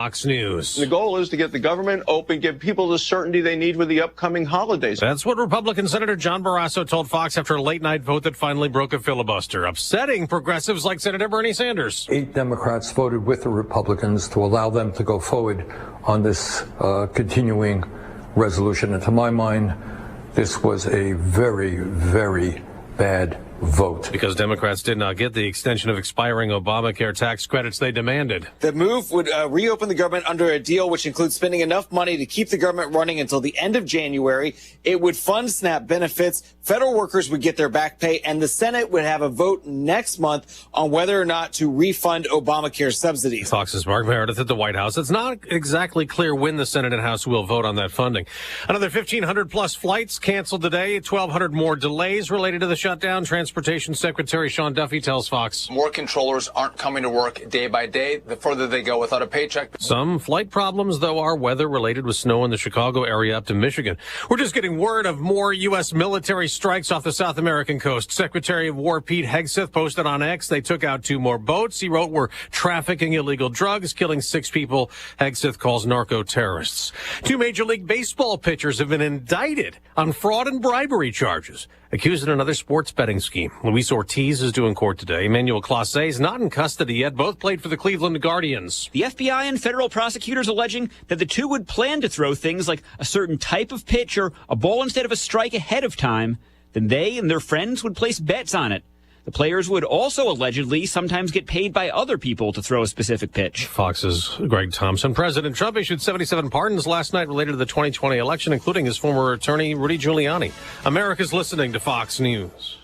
Fox News. The goal is to get the government open, give people the certainty they need with the upcoming holidays. That's what Republican Senator John Barrasso told Fox after a late-night vote that finally broke a filibuster, upsetting progressives like Senator Bernie Sanders. 8 Democrats voted with the Republicans to allow them to go forward on this continuing resolution. And to my mind, this was a very, very bad vote. Because Democrats did not get the extension of expiring Obamacare tax credits they demanded. The move would reopen the government under a deal which includes spending enough money to keep the government running until the end of January. It would fund SNAP benefits. Federal workers would get their back pay, and the Senate would have a vote next month on whether or not to refund Obamacare subsidies. Fox's Mark Meredith at the White House. It's not exactly clear when the Senate and House will vote on that funding. Another 1,500 plus flights canceled today, 1,200 more delays related to the shutdown. Transportation Secretary Sean Duffy tells Fox. More controllers aren't coming to work day by day. The further they go without a paycheck. Some flight problems, though, are weather-related with snow in the Chicago area up to Michigan. We're just getting word of more U.S. military strikes off the South American coast. Secretary of War Pete Hegseth posted on X they took out 2 more boats. He wrote, "We're trafficking illegal drugs, killing 6 people Hegseth calls narco-terrorists." 2 Major League Baseball pitchers have been indicted on fraud and bribery charges, accused in another sports betting scheme. Luis Ortiz is due in court today. Emmanuel Clase is not in custody yet. Both played for the Cleveland Guardians. The FBI and federal prosecutors alleging that the two would plan to throw things like a certain type of pitch or a ball instead of a strike ahead of time. Then they and their friends would place bets on it. The players would also allegedly sometimes get paid by other people to throw a specific pitch. Fox's Greg Thompson. President Trump issued 77 pardons last night related to the 2020 election, including his former attorney, Rudy Giuliani. America's listening to Fox News.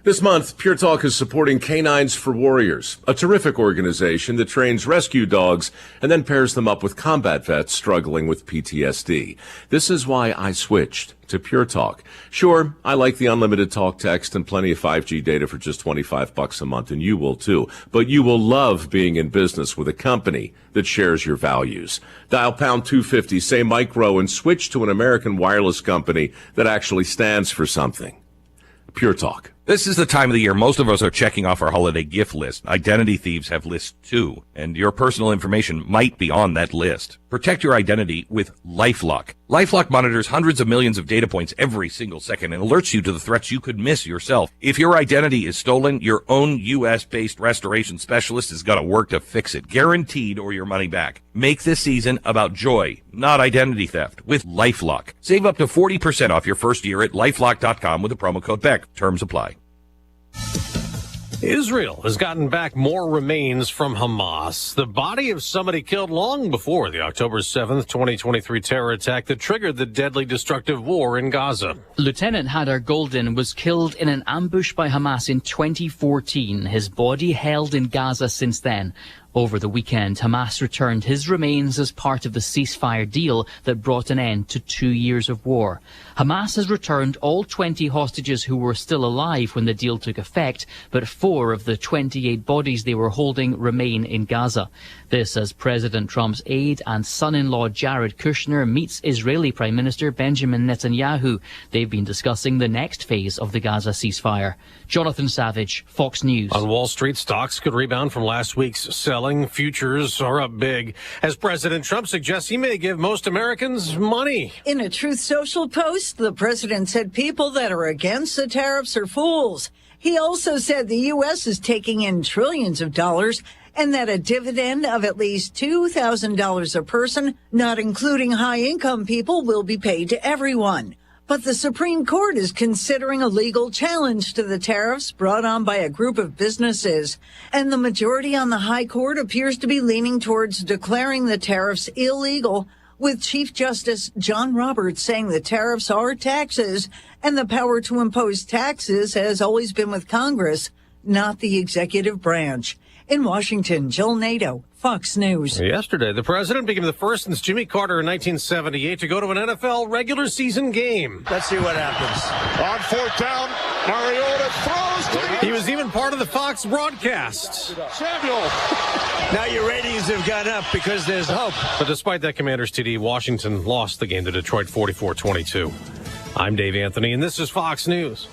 This month, Pure Talk is supporting Canines for Warriors, a terrific organization that trains rescue dogs and then pairs them up with combat vets struggling with PTSD. This is why I switched to Pure Talk. Sure, I like the unlimited talk, text, and plenty of 5G data for just $25 a month, and you will too. But you will love being in business with a company that shares your values. Dial pound 250, say Micro, and switch to an American wireless company that actually stands for something. Pure Talk. This is the time of the year most of us are checking off our holiday gift list. Identity thieves have lists too, and your personal information might be on that list. Protect your identity with LifeLock. LifeLock monitors hundreds of millions of data points every single second and alerts you to the threats you could miss yourself. If your identity is stolen, your own U.S.-based restoration specialist is going to work to fix it, guaranteed, or your money back. Make this season about joy, not identity theft, with LifeLock. Save up to 40% off your first year at LifeLock.com with the promo code BECK. Terms apply. Israel has gotten back more remains from Hamas. The body of somebody killed long before the October 7th, 2023 terror attack that triggered the deadly destructive war in Gaza. Lieutenant Hadar Golden was killed in an ambush by Hamas in 2014. His body held in Gaza since then. Over the weekend, Hamas returned his remains as part of the ceasefire deal that brought an end to 2 years of war. Hamas has returned all 20 hostages who were still alive when the deal took effect, but 4 of the 28 bodies they were holding remain in Gaza. This as President Trump's aide and son-in-law Jared Kushner meets Israeli Prime Minister Benjamin Netanyahu. They've been discussing the next phase of the Gaza ceasefire. Jonathan Savage, Fox News. On Wall Street, stocks could rebound from last week's selling. Futures are up big as President Trump suggests he may give most Americans money. In a Truth Social post, the president said people that are against the tariffs are fools. He also said the U.S. is taking in trillions of dollars and that a dividend of at least $2,000 a person, not including high-income people, will be paid to everyone. But the Supreme Court is considering a legal challenge to the tariffs brought on by a group of businesses. And the majority on the High Court appears to be leaning towards declaring the tariffs illegal, with Chief Justice John Roberts saying the tariffs are taxes and the power to impose taxes has always been with Congress, not the executive branch. In Washington, Jill Nato, Fox News. Yesterday, the president became the first since Jimmy Carter in 1978 to go to an NFL regular season game. Let's see what happens. On 4th down, Mariota throws. He was even part of the Fox broadcast. Samuel. Now your ratings have gone up because there's hope. But despite that Commanders TD, Washington lost the game to Detroit 44-22. I'm Dave Anthony, and this is Fox News.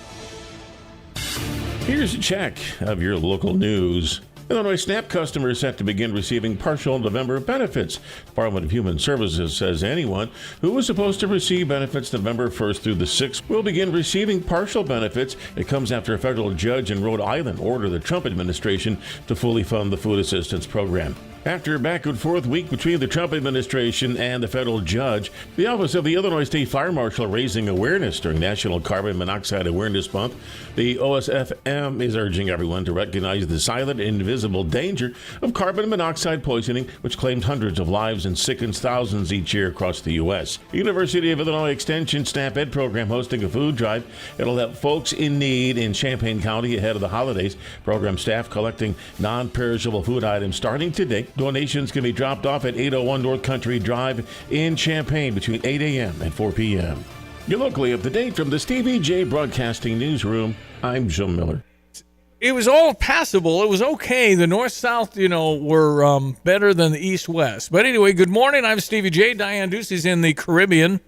Here's a check of your local news. Illinois SNAP customers set to begin receiving partial November benefits. Department of Human Services says anyone who was supposed to receive benefits November 1st through the 6th will begin receiving partial benefits. It comes after a federal judge in Rhode Island ordered the Trump administration to fully fund the food assistance program. After a back-and-forth week between the Trump administration and the federal judge, the Office of the Illinois State Fire Marshal raising awareness during National Carbon Monoxide Awareness Month. The OSFM is urging everyone to recognize the silent and invisible danger of carbon monoxide poisoning, which claims hundreds of lives and sickens thousands each year across the U.S. University of Illinois Extension SNAP Ed program hosting a food drive. It'll help folks in need in Champaign County ahead of the holidays. Program staff collecting non-perishable food items starting today. Donations can be dropped off at 801 North Country Drive in Champaign between 8 a.m. and 4 p.m. You're locally up to date from the Stevie J Broadcasting Newsroom. I'm Jim Miller. It was all passable. It was okay. The north-south, were better than the east-west. But anyway, good morning. I'm Stevie J. Diane Ducey's in the Caribbean.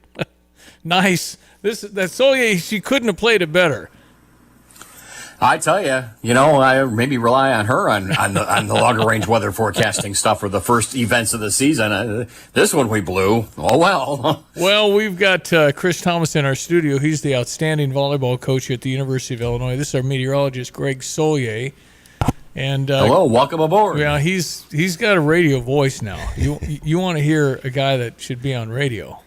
Nice. She couldn't have played it better. I tell you, I maybe rely on her on the longer range weather forecasting stuff for the first events of the season. This one we blew. Oh, well. Well, we've got Chris Thomas in our studio. He's the outstanding volleyball coach at the University of Illinois. This is our meteorologist, Greg Solier. And hello, welcome aboard. Yeah, he's got a radio voice now. You want to hear a guy that should be on radio.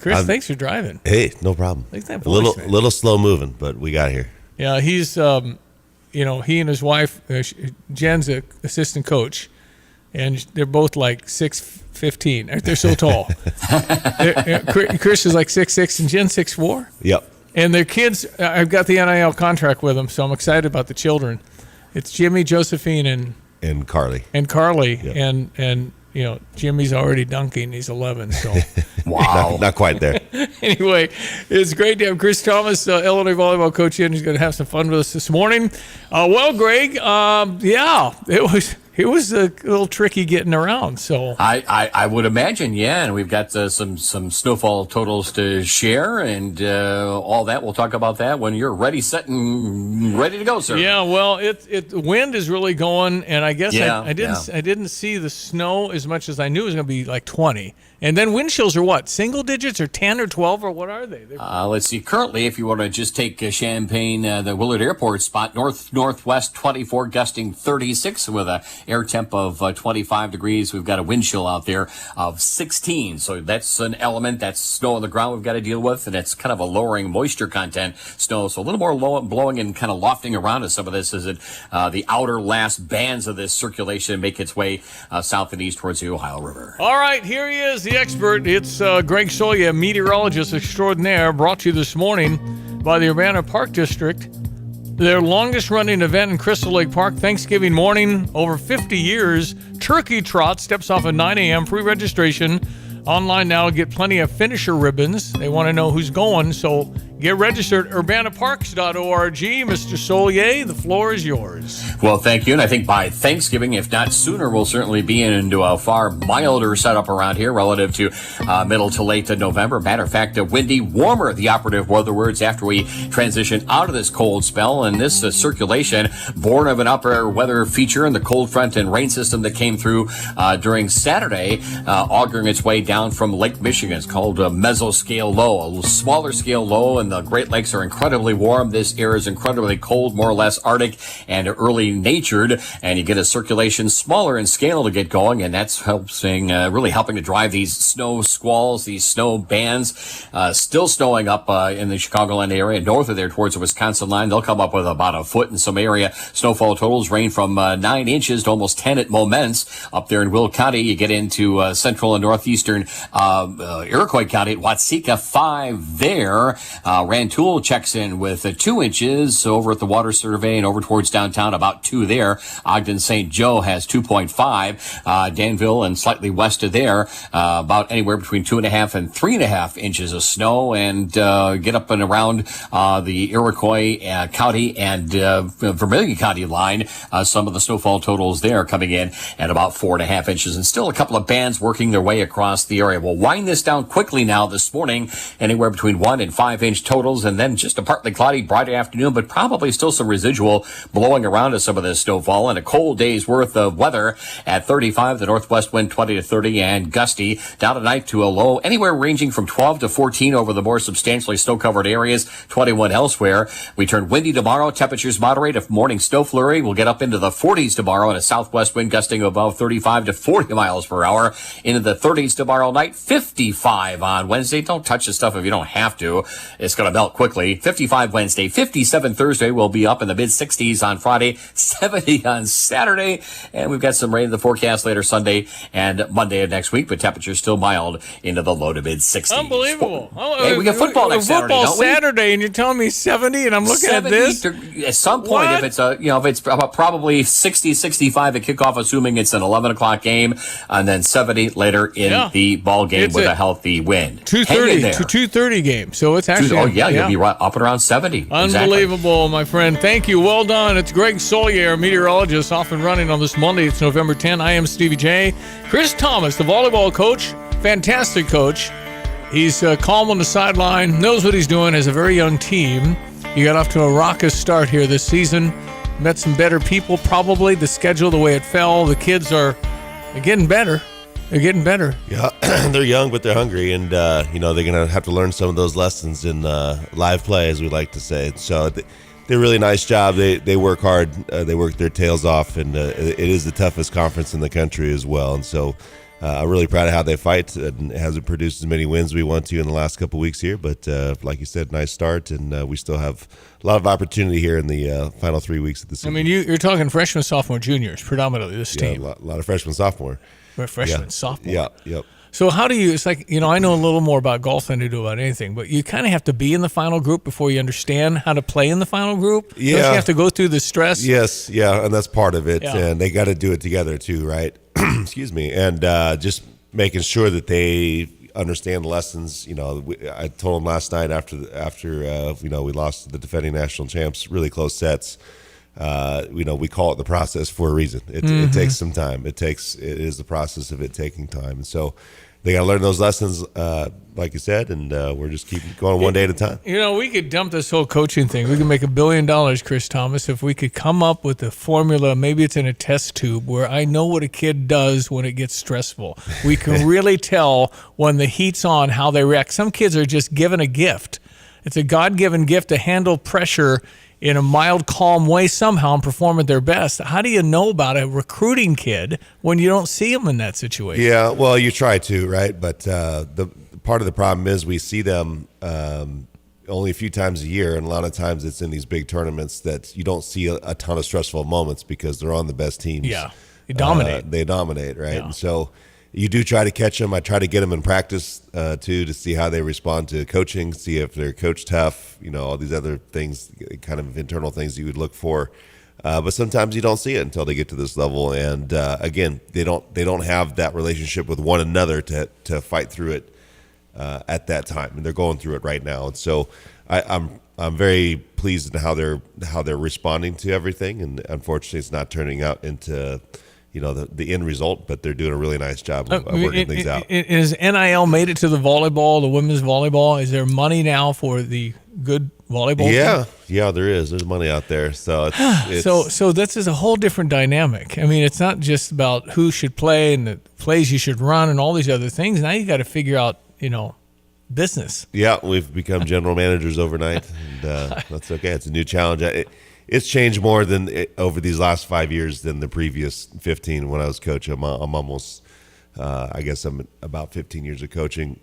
Chris, thanks for driving. Hey, no problem. That voice, little slow moving, but we got here. Yeah, he's, he and his wife, Jen's an assistant coach, and they're both like 6'15". They're so tall. Chris is like 6'6", and Jen's 6'4". Yep. And their kids, I've got the NIL contract with them, so I'm excited about the children. It's Jimmy, Josephine, and Carly. And Carly, yep. and Jimmy's already dunking. He's 11, so. Wow. Not quite there. Anyway, it's great to have Chris Thomas, Illinois volleyball coach, in. He's going to have some fun with us this morning. Well, Greg, it was a little tricky getting around. So I would imagine, yeah. And we've got some snowfall totals to share and all that. We'll talk about that when you're ready, set, and ready to go, sir. Yeah, well, the wind is really going, and I guess I didn't see the snow as much as I knew it was going to be like 20. And then wind chills are what? Single digits or 10 or 12 or what are they? Let's see. Currently, if you want to just take Champaign, the Willard Airport spot, northwest 24, gusting 36 with a air temp of 25 degrees. We've got a wind chill out there of 16. So that's an element. That's snow on the ground we've got to deal with. And it's kind of a lowering moisture content snow. So a little more blowing and kind of lofting around us. Some of this is the outer last bands of this circulation make its way south and east towards the Ohio River. All right, here he is, the expert. It's Greg Solier, meteorologist extraordinaire, brought to you this morning by the Urbana Park District. Their longest-running event in Crystal Lake Park, Thanksgiving morning, over 50 years. Turkey Trot steps off at 9 a.m., free registration. Online now, get plenty of finisher ribbons. They want to know who's going, so get registered at urbanaparks.org. Mr. Solier, the floor is yours. Well, thank you. And I think by Thanksgiving, if not sooner, we'll certainly be into a far milder setup around here relative to middle to late November. Matter of fact, windy, warmer, the operative weather words after we transition out of this cold spell. And this circulation, born of an upper weather feature and the cold front and rain system that came through during Saturday, auguring its way down from Lake Michigan. It's called a mesoscale low, a smaller scale low, and the Great Lakes are incredibly warm. This air is incredibly cold, more or less Arctic and early natured, and you get a circulation smaller in scale to get going, and that's really helping to drive these snow squalls, these snow bands. Still snowing up in the Chicagoland area, north of there towards the Wisconsin line. They'll come up with about a foot in some area. Snowfall totals range from 9 inches to almost 10 at moments. Up there in Will County, you get into central and northeastern Iroquois County at Watseka, 5 there. Rantoul checks in with 2 inches over at the Water Survey and over towards downtown, about 2 there. Ogden St. Joe has 2.5. Danville and slightly west of there, about anywhere between 2.5 and 3.5 inches of snow. And get up and around the Iroquois County and Vermilion County line, some of the snowfall totals there coming in at about 4.5 inches. And still a couple of bands working their way across the area. We'll wind this down quickly now this morning, anywhere between 1 and 5 inch totals, and then just a partly cloudy, bright afternoon, but probably still some residual blowing around us some of this snowfall, and a cold day's worth of weather at 35, the northwest wind 20 to 30, and gusty down tonight to a low anywhere ranging from 12 to 14 over the more substantially snow-covered areas, 21 elsewhere. We turn windy tomorrow. Temperatures moderate. A morning snow flurry will get up into the 40s tomorrow, and a southwest wind gusting above 35 to 40 miles per hour. Into the 30s tomorrow night. 55 on Wednesday. Don't touch the stuff if you don't have to. It's going to melt quickly. 55 Wednesday. 57 Thursday. Will be up in the mid-60s on Friday. 70 on Saturday. And we've got some rain in the forecast later Sunday and Monday of next week, but temperatures still mild into the low to mid-60s. Unbelievable. Hey, we got football next Saturday, don't we? Saturday, and you're telling me 70, and I'm looking at this? At some point, if it's about probably 60, 65 at kickoff, assuming it's an 11 o'clock game, and then 70 later in the ball game with a healthy wind. 2:30 game, so it's actually... you'll be right up and around 70. Unbelievable, my friend. Thank you. Well done. It's Greg Solier, meteorologist, off and running on this Monday. It's November 10. I am Stevie J. Chris Thomas, the volleyball coach, fantastic coach. He's calm on the sideline, knows what he's doing, has a very young team. You got off to a raucous start here this season. Met some better people, probably. The schedule, the way it fell, the kids are getting better. They're getting better. Yeah, they're young, but they're hungry, and they're going to have to learn some of those lessons in live play, as we like to say. So they're a really nice job. They work hard. They work their tails off, and it is the toughest conference in the country as well. And so I'm really proud of how they fight. It hasn't produced as many wins we want to in the last couple of weeks here, but like you said, nice start, and we still have a lot of opportunity here in the final 3 weeks of the season. I mean, you're talking freshmen, sophomore, juniors, predominantly this team. A lot of freshmen, sophomore. Freshman, sophomore. Yeah, yep. So how do you, it's like, I know a little more about golf than I do about anything, but you kind of have to be in the final group before you understand how to play in the final group? Yeah. Don't you have to go through the stress? Yes, yeah, and that's part of it. Yeah. And they got to do it together too, right? Excuse me. And just making sure that they understand the lessons. I told them last night after we lost the defending national champs, really close sets. We call it the process for a reason. It takes some time. It is the process of it taking time. And so they got to learn those lessons, like you said, and we're just keep going one day at a time. We could dump this whole coaching thing. We could make $1 billion, Chris Thomas, if we could come up with a formula. Maybe it's in a test tube where I know what a kid does when it gets stressful. We can really tell when the heat's on how they react. Some kids are just given a gift. It's a God-given gift to handle pressure in a mild, calm way somehow and perform at their best. How do you know about a recruiting kid when you don't see them in that situation? Yeah, well, you try to, right? But the part of the problem is we see them only a few times a year, and a lot of times it's in these big tournaments that you don't see a ton of stressful moments because they're on the best teams. Yeah, they dominate. They dominate, right? Yeah. And so you do try to catch them. I try to get them in practice too, to see how they respond to coaching, see if they're coach tough, all these other things, kind of internal things you would look for. But sometimes you don't see it until they get to this level. And again, they don't have that relationship with one another to fight through it at that time, and they're going through it right now. And so I'm very pleased in how they're responding to everything. And unfortunately, it's not turning out into the end result, but they're doing a really nice job of working things out. Is NIL made it to the volleyball, the women's volleyball? Is there money now for the good volleyball team? Yeah, there is. There's money out there. So it's so this is a whole different dynamic. I mean, it's not just about who should play and the plays you should run and all these other things. Now you got to figure out, business. Yeah, we've become general managers overnight, and that's okay. It's a new challenge. It's changed more than over these last 5 years than the previous 15 when I was coach. I'm almost, I guess I'm about 15 years of coaching,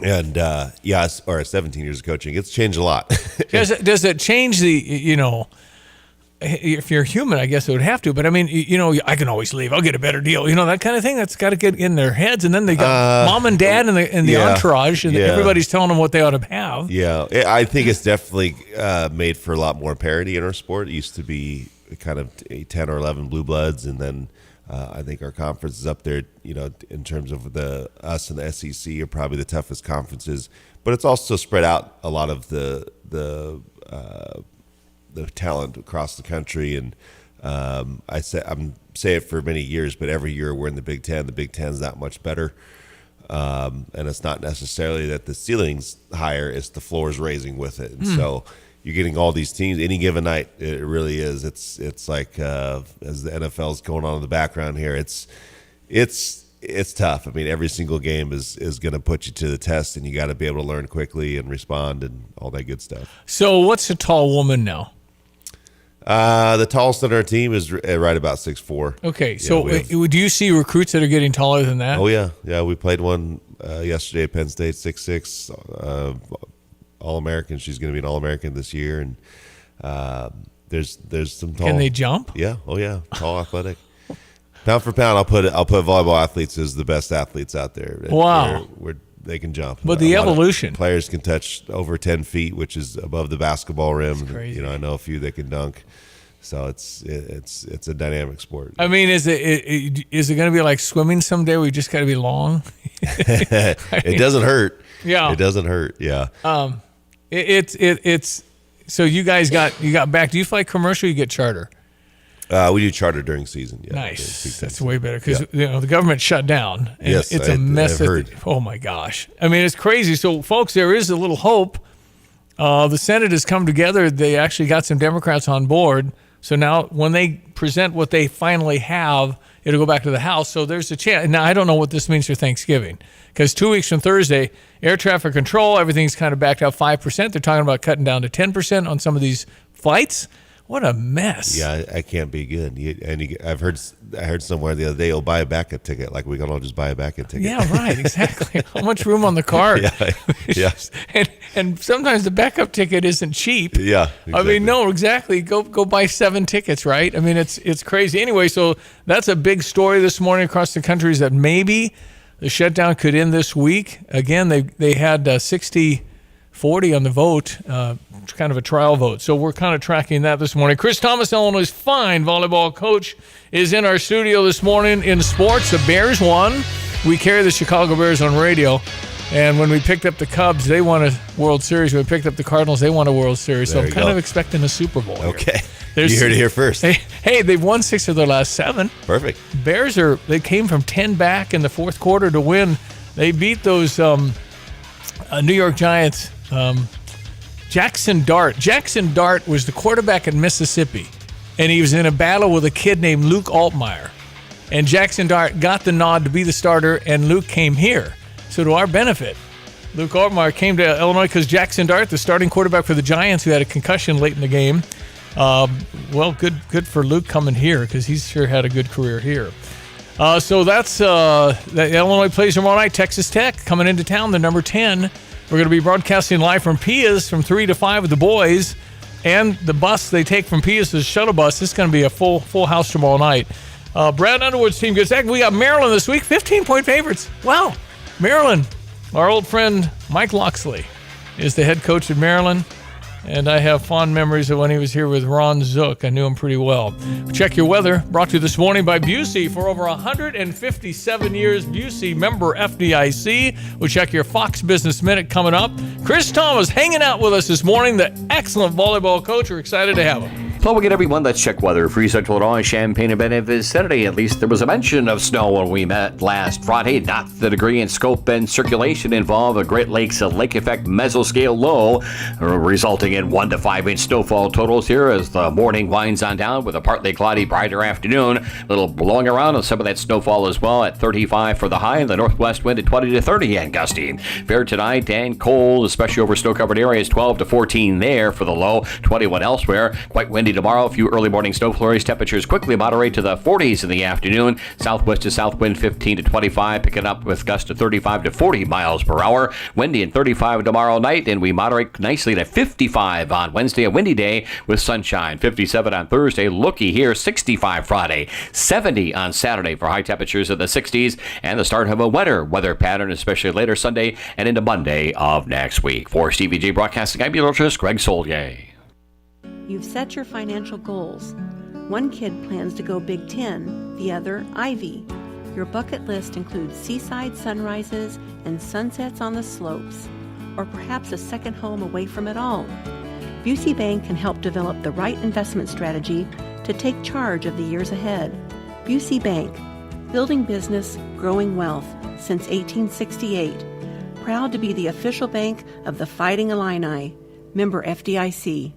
and or 17 years of coaching. It's changed a lot. Does it change the, if you're human, I guess it would have to, but I mean, I can always leave. I'll get a better deal. That kind of thing. That's got to get in their heads, and then they got mom and dad and the entourage, and everybody's telling them what they ought to have. Yeah, I think it's definitely made for a lot more parity in our sport. It used to be kind of 10 or 11 blue bloods, and then I think our conference is up there. In terms of us and the SEC are probably the toughest conferences, but it's also spread out a lot of the talent across the country. And I'm saying it for many years, but every year we're in the Big Ten. The Big Ten's that much better. And it's not necessarily that the ceiling's higher, it's the floor's raising with it. And so you're getting all these teams any given night. It really is. It's like as the NFL's going on in the background here, it's tough. I mean, every single game is going to put you to the test, and you got to be able to learn quickly and respond and all that good stuff. So what's a tall woman now? The tallest on our team is right about 6'4". Okay, so do you see recruits that are getting taller than that? Oh, yeah. We played one yesterday at Penn State, 6'6", All-American. She's going to be an All-American this year. And there's some tall. Can they jump? Yeah. Oh, yeah. Tall, athletic. Pound for pound, I'll put volleyball athletes as the best athletes out there. Wow. They can jump. But the evolution. Players can touch over 10 feet, which is above the basketball rim. That's crazy. I know a few that can dunk. So it's a dynamic sport. I mean, is it going to be like swimming someday where you just got to be long? It doesn't hurt. Yeah. It doesn't hurt. Yeah. It's so you guys got back. Do you fly commercial or you get charter? We do charter during season. Yeah, nice. That's way better because the government shut down. And yes, it's a mess. I've heard. Oh my gosh! I mean, it's crazy. So, folks, there is a little hope. The Senate has come together. They actually got some Democrats on board. So now, when they present what they finally have, it'll go back to the House. So there's a chance. Now, I don't know what this means for Thanksgiving because 2 weeks from Thursday, air traffic control, everything's kind of backed up 5%. They're talking about cutting down to 10% on some of these flights. What a mess! Yeah, I can't be good. I heard somewhere the other day, "Oh, buy a backup ticket." Like we can all just buy a backup ticket. Yeah, right. Exactly. How much room on the card? Yeah. And sometimes the backup ticket isn't cheap. Yeah. Exactly. I mean, no, exactly. Go buy 7 tickets, right? I mean, it's crazy. Anyway, so that's a big story this morning across the country is that maybe the shutdown could end this week. Again, they had 60-40 on the vote. Kind of a trial vote. So we're kind of tracking that this morning. Chris Thomas, Illinois' fine volleyball coach, is in our studio this morning in sports. The Bears won. We carry the Chicago Bears on radio. And when we picked up the Cubs, they won a World Series. When we picked up the Cardinals, they won a World Series. So I'm kind of expecting a Super Bowl here. Okay. You heard it here first. Hey, they've won 6 of their last 7. Perfect. Bears they came from 10 back in the fourth quarter to win. They beat those New York Giants. Jackson Dart was the quarterback at Mississippi, and he was in a battle with a kid named Luke Altmaier. And Jackson Dart got the nod to be the starter, and Luke came here. So to our benefit, Luke Altmaier came to Illinois because Jackson Dart, the starting quarterback for the Giants, who had a concussion late in the game, good for Luke coming here because he's sure had a good career here. So that's Illinois plays tomorrow night. Texas Tech coming into town, the number 10. We're going to be broadcasting live from Pia's from 3 to 5 with the boys. And the bus they take from Pia's is a shuttle bus. It's going to be a full house tomorrow night. Brad Underwood's team gets back. We got Maryland this week, 15-point favorites. Wow. Maryland. Our old friend Mike Loxley is the head coach at Maryland. And I have fond memories of when he was here with Ron Zook. I knew him pretty well. Check your weather, brought to you this morning by Busey. For over 157 years, Busey, member FDIC. We'll check your Fox Business Minute coming up. Chris Thomas hanging out with us this morning, the excellent volleyball coach. We're excited to have him. Hello again, everyone. Let's check weather. Free Central Illinois, Champaign, and Bennett vicinity. At least there was a mention of snow when we met last Friday. Not the degree in scope and circulation involved. The Great Lakes lake effect mesoscale low, resulting in 1 to 5 inch snowfall totals here as the morning winds on down with a partly cloudy, brighter afternoon. A little blowing around and some of that snowfall as well at 35 for the high and the northwest wind at 20 to 30 and gusty. Fair tonight and cold, especially over snow-covered areas. 12 to 14 there for the low, 21 elsewhere. Quite windy tomorrow. A few early morning snow flurries. Temperatures quickly moderate to the 40s in the afternoon. Southwest to south wind 15 to 25, picking up with gusts to 35 to 40 miles per hour. Windy and 35 tomorrow night, and we moderate nicely to 55 on Wednesday, a windy day with sunshine. 57 on Thursday, looky here, 65 Friday, 70 on Saturday for high temperatures in the 60s, and the start of a wetter weather pattern, especially later Sunday and into Monday of next week. For Stevie J Broadcasting, I'm meteorologist Greg Solier. You've set your financial goals. One kid plans to go Big Ten, the other Ivy. Your bucket list includes seaside sunrises and sunsets on the slopes, or perhaps a second home away from it all. Busey Bank can help develop the right investment strategy to take charge of the years ahead. Busey Bank, building business, growing wealth since 1868. Proud to be the official bank of the Fighting Illini. Member FDIC.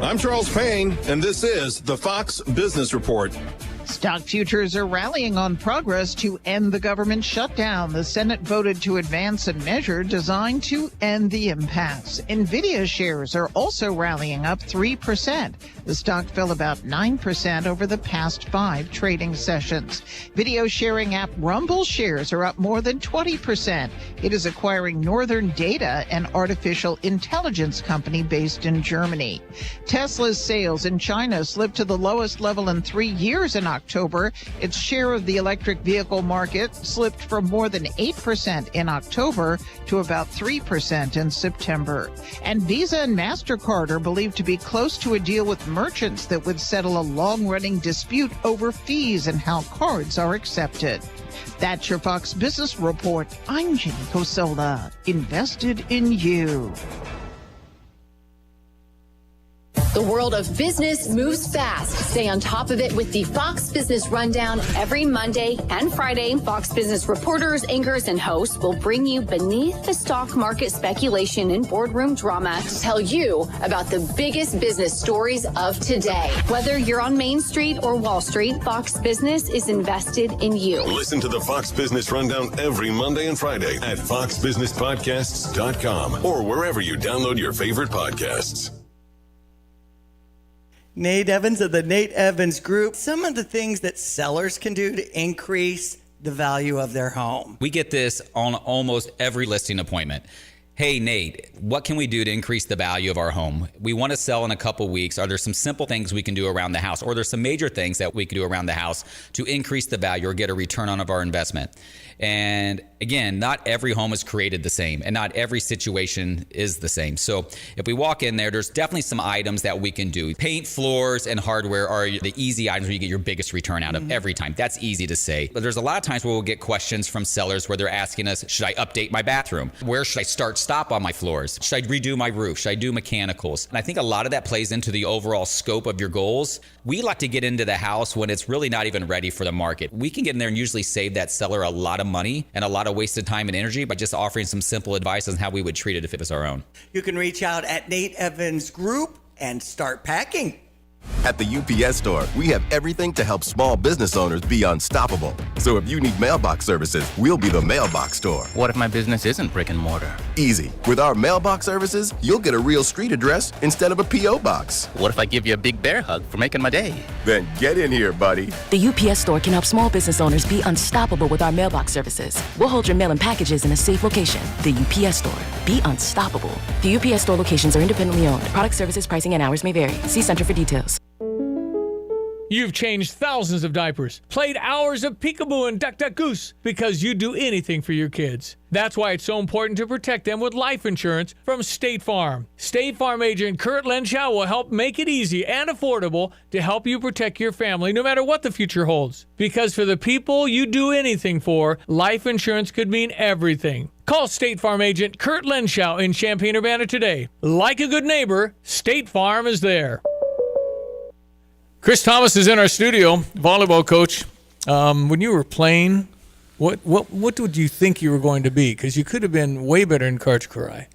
I'm Charles Payne, and this is the Fox Business Report. Stock futures are rallying on progress to end the government shutdown. The Senate voted to advance a measure designed to end the impasse. Nvidia shares are also rallying up 3%. The stock fell about 9% over the past 5 trading sessions. Video sharing app Rumble shares are up more than 20%. It is acquiring Northern Data, an artificial intelligence company based in Germany. Tesla's sales in China slipped to the lowest level in 3 years in October. Its share of the electric vehicle market slipped from more than 8% in October to about 3% in September. And Visa and MasterCard are believed to be close to a deal with merchants that would settle a long-running dispute over fees and how cards are accepted. That's your Fox Business Report. I'm Jenny Cosola, invested in you. The world of business moves fast. Stay on top of it with the Fox Business Rundown every Monday and Friday. Fox Business reporters, anchors, and hosts will bring you beneath the stock market speculation and boardroom drama to tell you about the biggest business stories of today. Whether you're on Main Street or Wall Street, Fox Business is invested in you. Listen to the Fox Business Rundown every Monday and Friday at foxbusinesspodcasts.com or wherever you download your favorite podcasts. Nate Evans of the Nate Evans Group. Some of the things that sellers can do to increase the value of their home. We get this on almost every listing appointment. Hey, Nate, what can we do to increase the value of our home? We want to sell in a couple weeks. Are there some simple things we can do around the house? Or there's some major things that we can do around the house to increase the value or get a return on our investment? And again, not every home is created the same and not every situation is the same. So if we walk in there, there's definitely some items that we can do. Paint, floors, and hardware are the easy items where you get your biggest return out of every time. That's easy to say. But there's a lot of times where we'll get questions from sellers where they're asking us, should I update my bathroom? Where should I stop on my floors? Should I redo my roof? Should I do mechanicals? And I think a lot of that plays into the overall scope of your goals. We like to get into the house when it's really not even ready for the market. We can get in there and usually save that seller a lot of money and a lot of wasted time and energy by just offering some simple advice on how we would treat it if it was our own. You can reach out at Nate Evans Group and start packing. At the UPS Store, we have everything to help small business owners be unstoppable. So if you need mailbox services, we'll be the mailbox store. What if my business isn't brick and mortar? Easy. With our mailbox services, you'll get a real street address instead of a P.O. box. What if I give you a big bear hug for making my day? Then get in here, buddy. The UPS Store can help small business owners be unstoppable with our mailbox services. We'll hold your mail and packages in a safe location. The UPS Store. Be unstoppable. The UPS Store locations are independently owned. Product, services, pricing, and hours may vary. See Center for details. You've changed thousands of diapers, played hours of peekaboo and duck duck goose because you'd do anything for your kids. That's why it's so important to protect them with life insurance from State Farm. State Farm agent Kurt Lenschow will help make it easy and affordable to help you protect your family no matter what the future holds. Because for the people you do anything for, life insurance could mean everything. Call State Farm agent Kurt Lenschow in Champaign-Urbana today. Like a good neighbor, State Farm is there. Chris Thomas is in our studio, volleyball coach. When you were playing, what would you think you were going to be? Because you could have been way better in Karchkarai.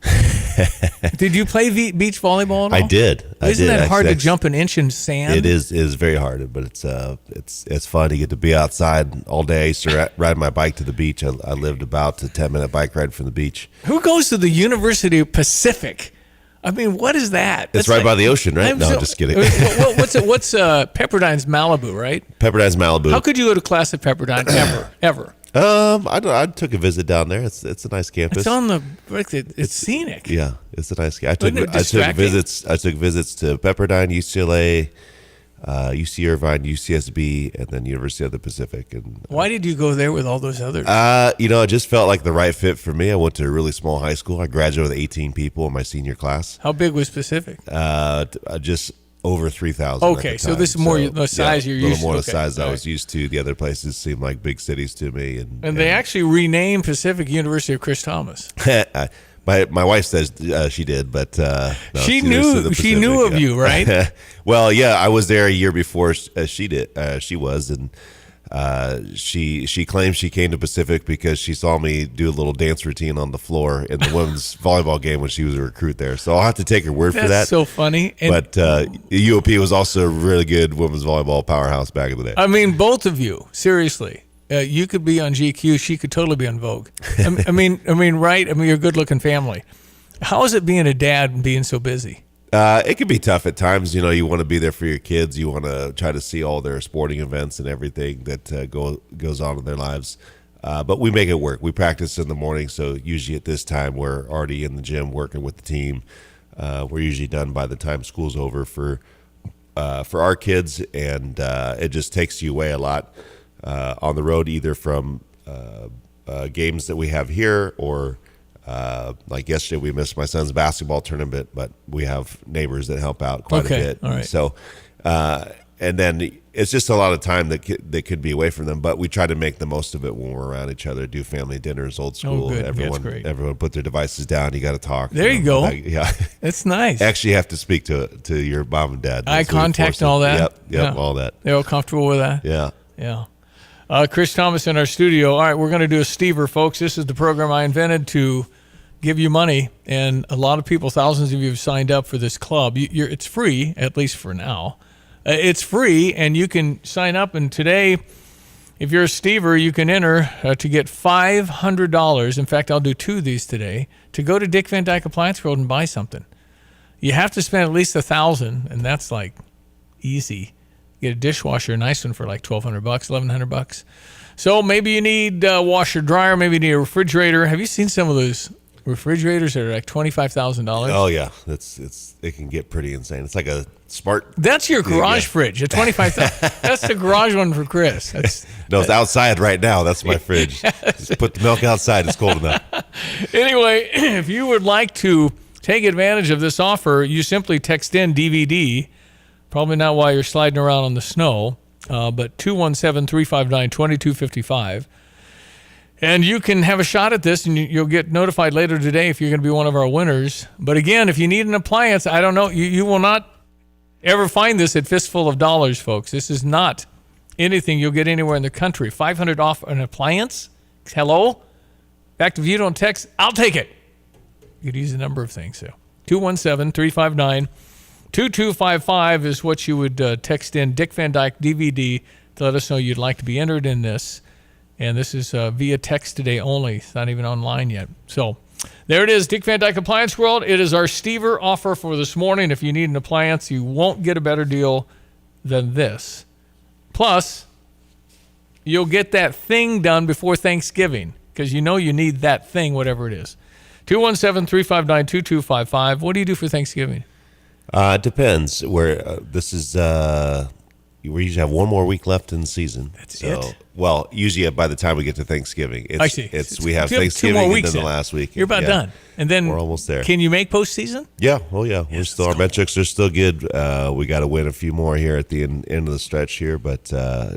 Did you play beach volleyball at all? I did. Isn't that hard to jump an inch in sand? It is very hard, but it's fun to get to be outside all day. I used to ride my bike to the beach. I lived about a 10-minute bike ride from the beach. Who goes to the University of Pacific? I mean, what is that? It's right by the ocean, right? No, I'm just kidding. What's Pepperdine's Malibu, right? Pepperdine's Malibu. How could you go to class at Pepperdine ever? I took a visit down there. It's a nice campus. It's on the it's scenic. Yeah, it's a nice. I took visits to Pepperdine, UCLA, UC Irvine, UCSB, and then University of the Pacific. And why did you go there with all those others? It just felt like the right fit for me. I went to a really small high school. I graduated with 18 people in my senior class. How big was Pacific? Just over 3,000. Okay, so this is more the size you're used to. A little more the size I was used to. The other places seemed like big cities to me. And they actually renamed Pacific University of Chris Thomas. My wife says she did, but no, she knew of you, right? Well, yeah, I was there a year before she did. She was, and She claims she came to Pacific because she saw me do a little dance routine on the floor in the women's volleyball game when she was a recruit there. So I'll have to take her word for that. That's so funny. But UOP was also a really good women's volleyball powerhouse back in the day. I mean, both of you, seriously. You could be on GQ. She could totally be on Vogue. I mean, right? I mean, you're a good-looking family. How is it being a dad and being so busy? It can be tough at times. You know, you want to be there for your kids. You want to try to see all their sporting events and everything that goes on in their lives. But we make it work. We practice in the morning, so usually at this time we're already in the gym working with the team. We're usually done by the time school's over for our kids, and it just takes you away a lot on the road, either from games that we have here or. Like yesterday, we missed my son's basketball tournament, but we have neighbors that help out quite a bit. All right. So, and then it's just a lot of time that could be away from them, but we try to make the most of it when we're around each other, do family dinners, old school. Good. Everyone put their devices down. You got to talk. There you go. Yeah. It's nice. Actually, you have to speak to your mom and dad. Eye contact and all that? Yep, Yeah. all that. They're all comfortable with that? Yeah. Yeah. Chris Thomas in our studio. All right, we're going to do a Stever, folks. This is the program I invented to give you money, and a lot of people, thousands of you, have signed up for this club. It's free, at least for now. It's free, and you can sign up, and today, if you're a Stever, you can enter to get $500. In fact, I'll do 2 of these today, to go to Dick Van Dyke Appliance World and buy something. You have to spend at least $1,000, and that's like easy. Get a dishwasher, a nice one for like $1,200, $1,100. So maybe you need a washer dryer, maybe you need a refrigerator. Have you seen some of those refrigerators that are like $25,000? Oh yeah, it can get pretty insane. It's like a smart. That's your garage fridge. At $25,000. That's the garage one for Chris. No, it's outside right now. That's my fridge. Just put the milk outside. It's cold enough. Anyway, if you would like to take advantage of this offer, you simply text in DVD. Probably not while you're sliding around on the snow, but 217-359-2255. And you can have a shot at this, and you'll get notified later today if you're going to be one of our winners. But again, if you need an appliance, I don't know, you will not ever find this at Fistful of Dollars, folks. This is not anything you'll get anywhere in the country. $500 off an appliance? Hello? In fact, if you don't text, I'll take it. You could use a number of things. So 217-359-2255 is what you would text in Dick Van Dyke DVD to let us know you'd like to be entered in this. And this is via text today only. It's not even online yet. So there it is, Dick Van Dyke Appliance World. It is our Stever offer for this morning. If you need an appliance, you won't get a better deal than this. Plus, you'll get that thing done before Thanksgiving because you know you need that thing, whatever it is. 217-359-2255. What do you do for Thanksgiving? It depends. This is... we usually have one more week left in the season. That's it? Well, usually by the time we get to Thanksgiving. I see. We have 2 Thanksgiving more and weeks then the last week. You're about done. And then we're almost there. Can you make postseason? Yeah. Oh, yeah. Our metrics are still good. We got to win a few more here at the end of the stretch here, but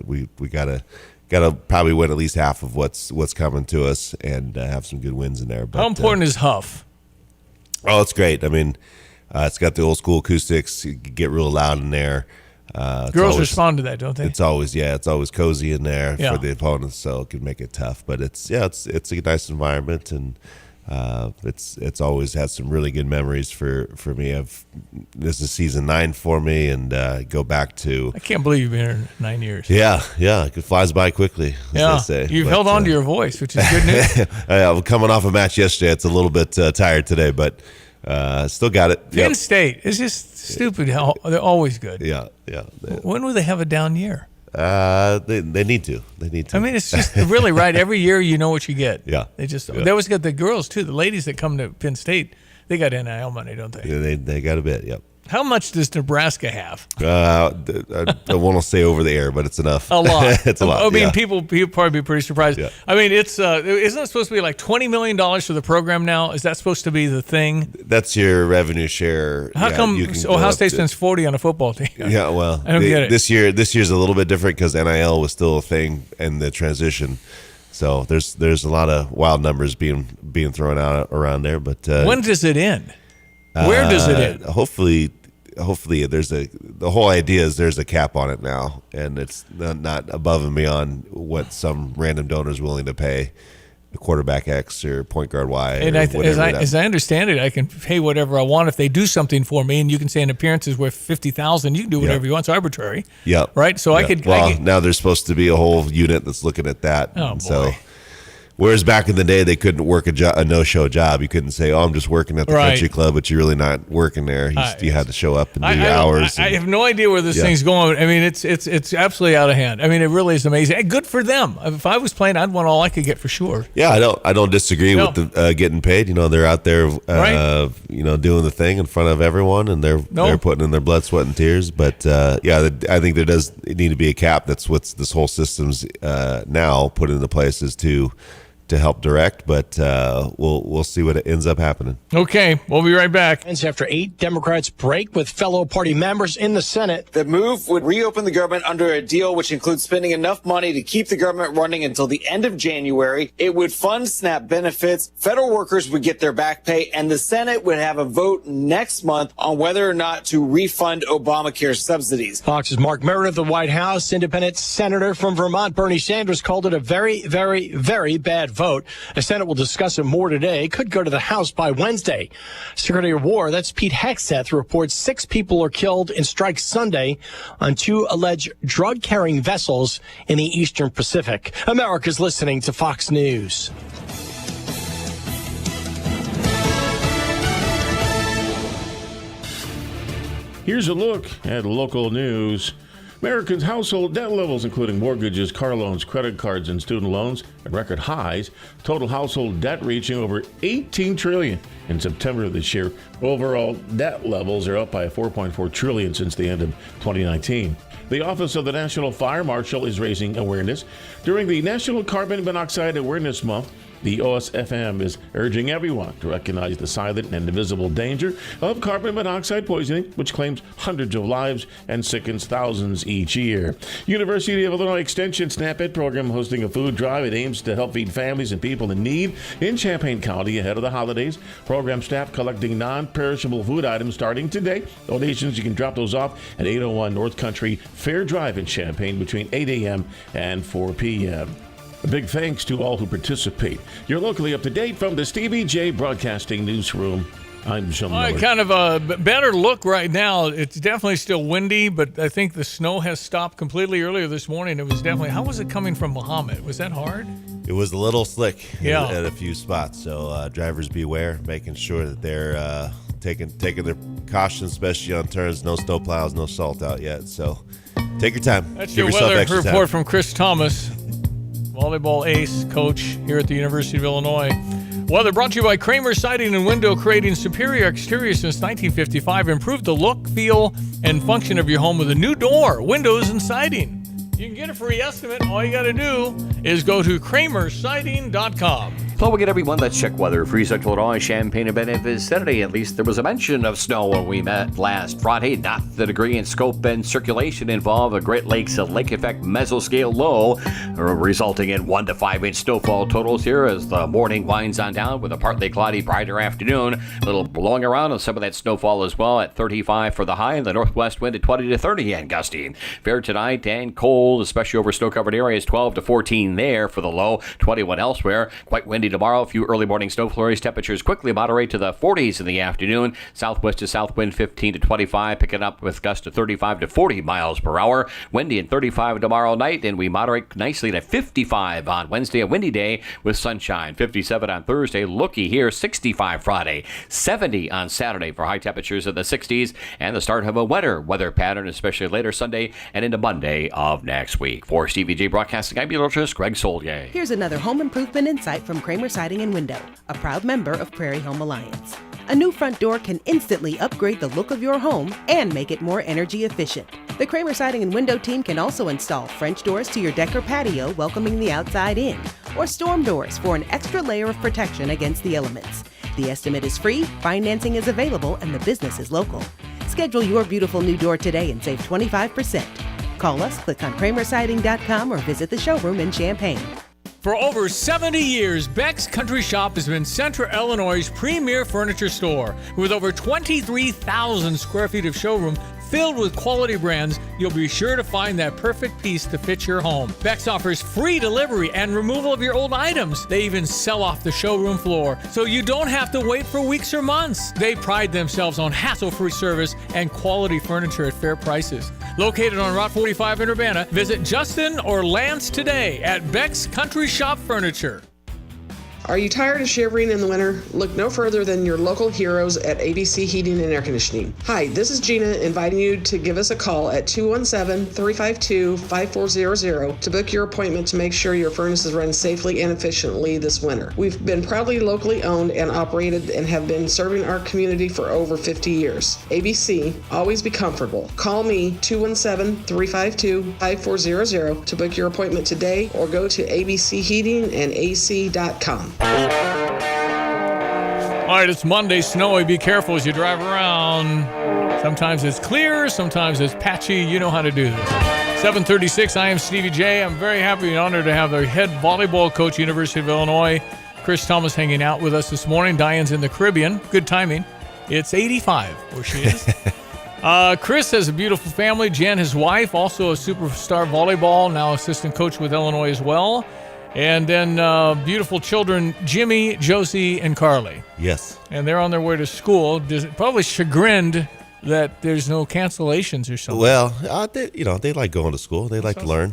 we got to probably win at least half of what's coming to us and have some good wins in there. But, how important is Huff? Oh, it's great. I mean, it's got the old school acoustics. You can get real loud in there. Girls respond to that, don't they? It's always cozy in there for the opponents, so it can make it tough. But it's a nice environment, and it's always had some really good memories for me. This is season 9 for me, and go back to. I can't believe you've been here 9 years. Yeah, it flies by quickly. As they say. You've held on to your voice, which is good news. I'm coming off a match yesterday. It's a little bit tired today, but. Still got it. Penn State. It's just stupid how they're always good. Yeah. When will they have a down year? They need to. I mean, it's just really right. Every year you know what you get. Yeah. They always got the girls too. The ladies that come to Penn State, they got NIL money, don't they? Yeah, they got a bit. Yep. How much does Nebraska have? I want to say over the air, but it's enough. A lot. It's a lot. I mean, people probably be pretty surprised. Yeah. I mean, it's isn't it supposed to be like $20 million for the program now? Is that supposed to be the thing? That's your revenue share. How come Ohio State spends $40 on a football team? Yeah, well, I don't get it. This year's a little bit different because NIL was still a thing in the transition. So there's a lot of wild numbers being thrown out around there. But when does it end? Where does it end? Hopefully, hopefully the whole idea is there's a cap on it now, and it's not above and beyond what some random donor is willing to pay. Quarterback X or point guard Y. And as I understand it, I can pay whatever I want if they do something for me, and you can say an appearance is worth $50,000. You can do whatever you want. It's arbitrary. Yep. Right. So yep. Now there's supposed to be a whole unit that's looking at that. Oh boy. So, whereas back in the day they couldn't work a no-show job. You couldn't say, "Oh, I'm just working at the country club," but you're really not working there. You had to show up and do your hours. I have no idea where this thing's going. I mean, it's absolutely out of hand. I mean, it really is amazing. And good for them. If I was playing, I'd want all I could get for sure. Yeah, I don't disagree with the getting paid. They're out there, doing the thing in front of everyone, and they're putting in their blood, sweat, and tears. But I think there does need to be a cap. That's what this whole system's now put into place is to help direct, but we'll see what ends up happening. Okay, we'll be right back. After 8 Democrats break with fellow party members in the Senate. The move would reopen the government under a deal which includes spending enough money to keep the government running until the end of January. It would fund SNAP benefits, federal workers would get their back pay, and the Senate would have a vote next month on whether or not to refund Obamacare subsidies. Fox's Mark Merritt of the White House, independent senator from Vermont, Bernie Sanders, called it a very, very, very bad vote. The Senate will discuss it more today. It could go to the House by Wednesday. Secretary of War, that's Pete Hegseth, reports 6 people are killed in strikes Sunday on 2 alleged drug-carrying vessels in the Eastern Pacific. America's listening to Fox News. Here's a look at local news. Americans' household debt levels, including mortgages, car loans, credit cards, and student loans, at record highs. Total household debt reaching over $18 trillion in September of this year. Overall debt levels are up by $4.4 trillion since the end of 2019. The Office of the National Fire Marshal is raising awareness. During the National Carbon Monoxide Awareness Month, the OSFM is urging everyone to recognize the silent and invisible danger of carbon monoxide poisoning, which claims hundreds of lives and sickens thousands each year. University of Illinois Extension SNAP-Ed program hosting a food drive. It aims to help feed families and people in need in Champaign County ahead of the holidays. Program staff collecting non-perishable food items starting today. Donations, you can drop those off at 801 North Country Fair Drive in Champaign between 8 a.m. and 4 p.m. A big thanks to all who participate. You're locally up to date from the Stevie J Broadcasting Newsroom. I'm Sean Miller. Kind of a better look right now. It's definitely still windy, but I think the snow has stopped completely earlier this morning. It was definitely, how was it coming from Muhammad? Was that hard? It was a little slick at a few spots. So drivers beware, making sure that they're taking their caution, especially on turns. No snow plows, no salt out yet. So take your time. That's Give your yourself weather extra report time. from Chris Thomas, volleyball ace coach here at the University of Illinois. Weather brought to you by Kramer Siding and Window, creating superior exteriors since 1955. Improve the look, feel, and function of your home with a new door, windows, and siding. You can get a free estimate. All you got to do is go to kramersiding.com. Hello again, everyone. Let's check weather. Free Central Illinois, Champaign and Bennett vicinity. At least there was a mention of snow when we met last Friday. Not the degree in scope and circulation involved. A Great Lakes lake effect mesoscale low, resulting in 1 to 5 inch snowfall totals here as the morning winds on down with a partly cloudy, brighter afternoon. A little blowing around and some of that snowfall as well at 35 for the high and the northwest wind at 20 to 30 and gusty. Fair tonight and cold, especially over snow-covered areas. 12 to 14 there for the low, 21 elsewhere. Quite windy tomorrow. A few early morning snow flurries. Temperatures quickly moderate to the 40s in the afternoon. Southwest to south wind 15 to 25, picking up with gusts to 35 to 40 miles per hour. Windy and 35 tomorrow night, and we moderate nicely to 55 on Wednesday, a windy day with sunshine. 57 on Thursday, looky here, 65 Friday, 70 on Saturday for high temperatures in the 60s, and the start of a wetter weather pattern, especially later Sunday and into Monday of next week. For Stevie J Broadcasting, I'm meteorologist Greg Solier. Here's another home improvement insight from Kramer Siding and Window, a proud member of Prairie Home Alliance. A new front door can instantly upgrade the look of your home and make it more energy efficient. The Kramer Siding and Window team can also install French doors to your deck or patio, welcoming the outside in, or storm doors for an extra layer of protection against the elements. The estimate is free, financing is available, and the business is local. Schedule your beautiful new door today and save 25%. Call us, click on kramersiding.com, or visit the showroom in Champaign. For over 70 years, Beck's Country Shop has been Central Illinois' premier furniture store. With over 23,000 square feet of showroom filled with quality brands, you'll be sure to find that perfect piece to fit your home. Beck's offers free delivery and removal of your old items. They even sell off the showroom floor, so you don't have to wait for weeks or months. They pride themselves on hassle-free service and quality furniture at fair prices. Located on Route 45 in Urbana, visit Justin or Lance today at Beck's Country Shop Furniture. Are you tired of shivering in the winter? Look no further than your local heroes at ABC Heating and Air Conditioning. Hi, this is Gina inviting you to give us a call at 217-352-5400 to book your appointment to make sure your furnace is running safely and efficiently this winter. We've been proudly locally owned and operated and have been serving our community for over 50 years. ABC, always be comfortable. Call me 217-352-5400 to book your appointment today or go to abcheatingandac.com. All right, it's Monday, snowy. Be careful as you drive around. Sometimes it's clear, sometimes it's patchy. You know how to do this. 7:36, I am Stevie J. I'm very happy and honored to have the head volleyball coach, University of Illinois, Chris Thomas, hanging out with us this morning. Diane's in the Caribbean. Good timing. It's 85 where she is. Chris has a beautiful family. Jen, his wife, also a superstar volleyball, now assistant coach with Illinois as well. And then beautiful children, Jimmy, Josie, and Carly. Yes. And they're on their way to school. Probably chagrined that there's no cancellations or something. Well, they like going to school. They like to learn.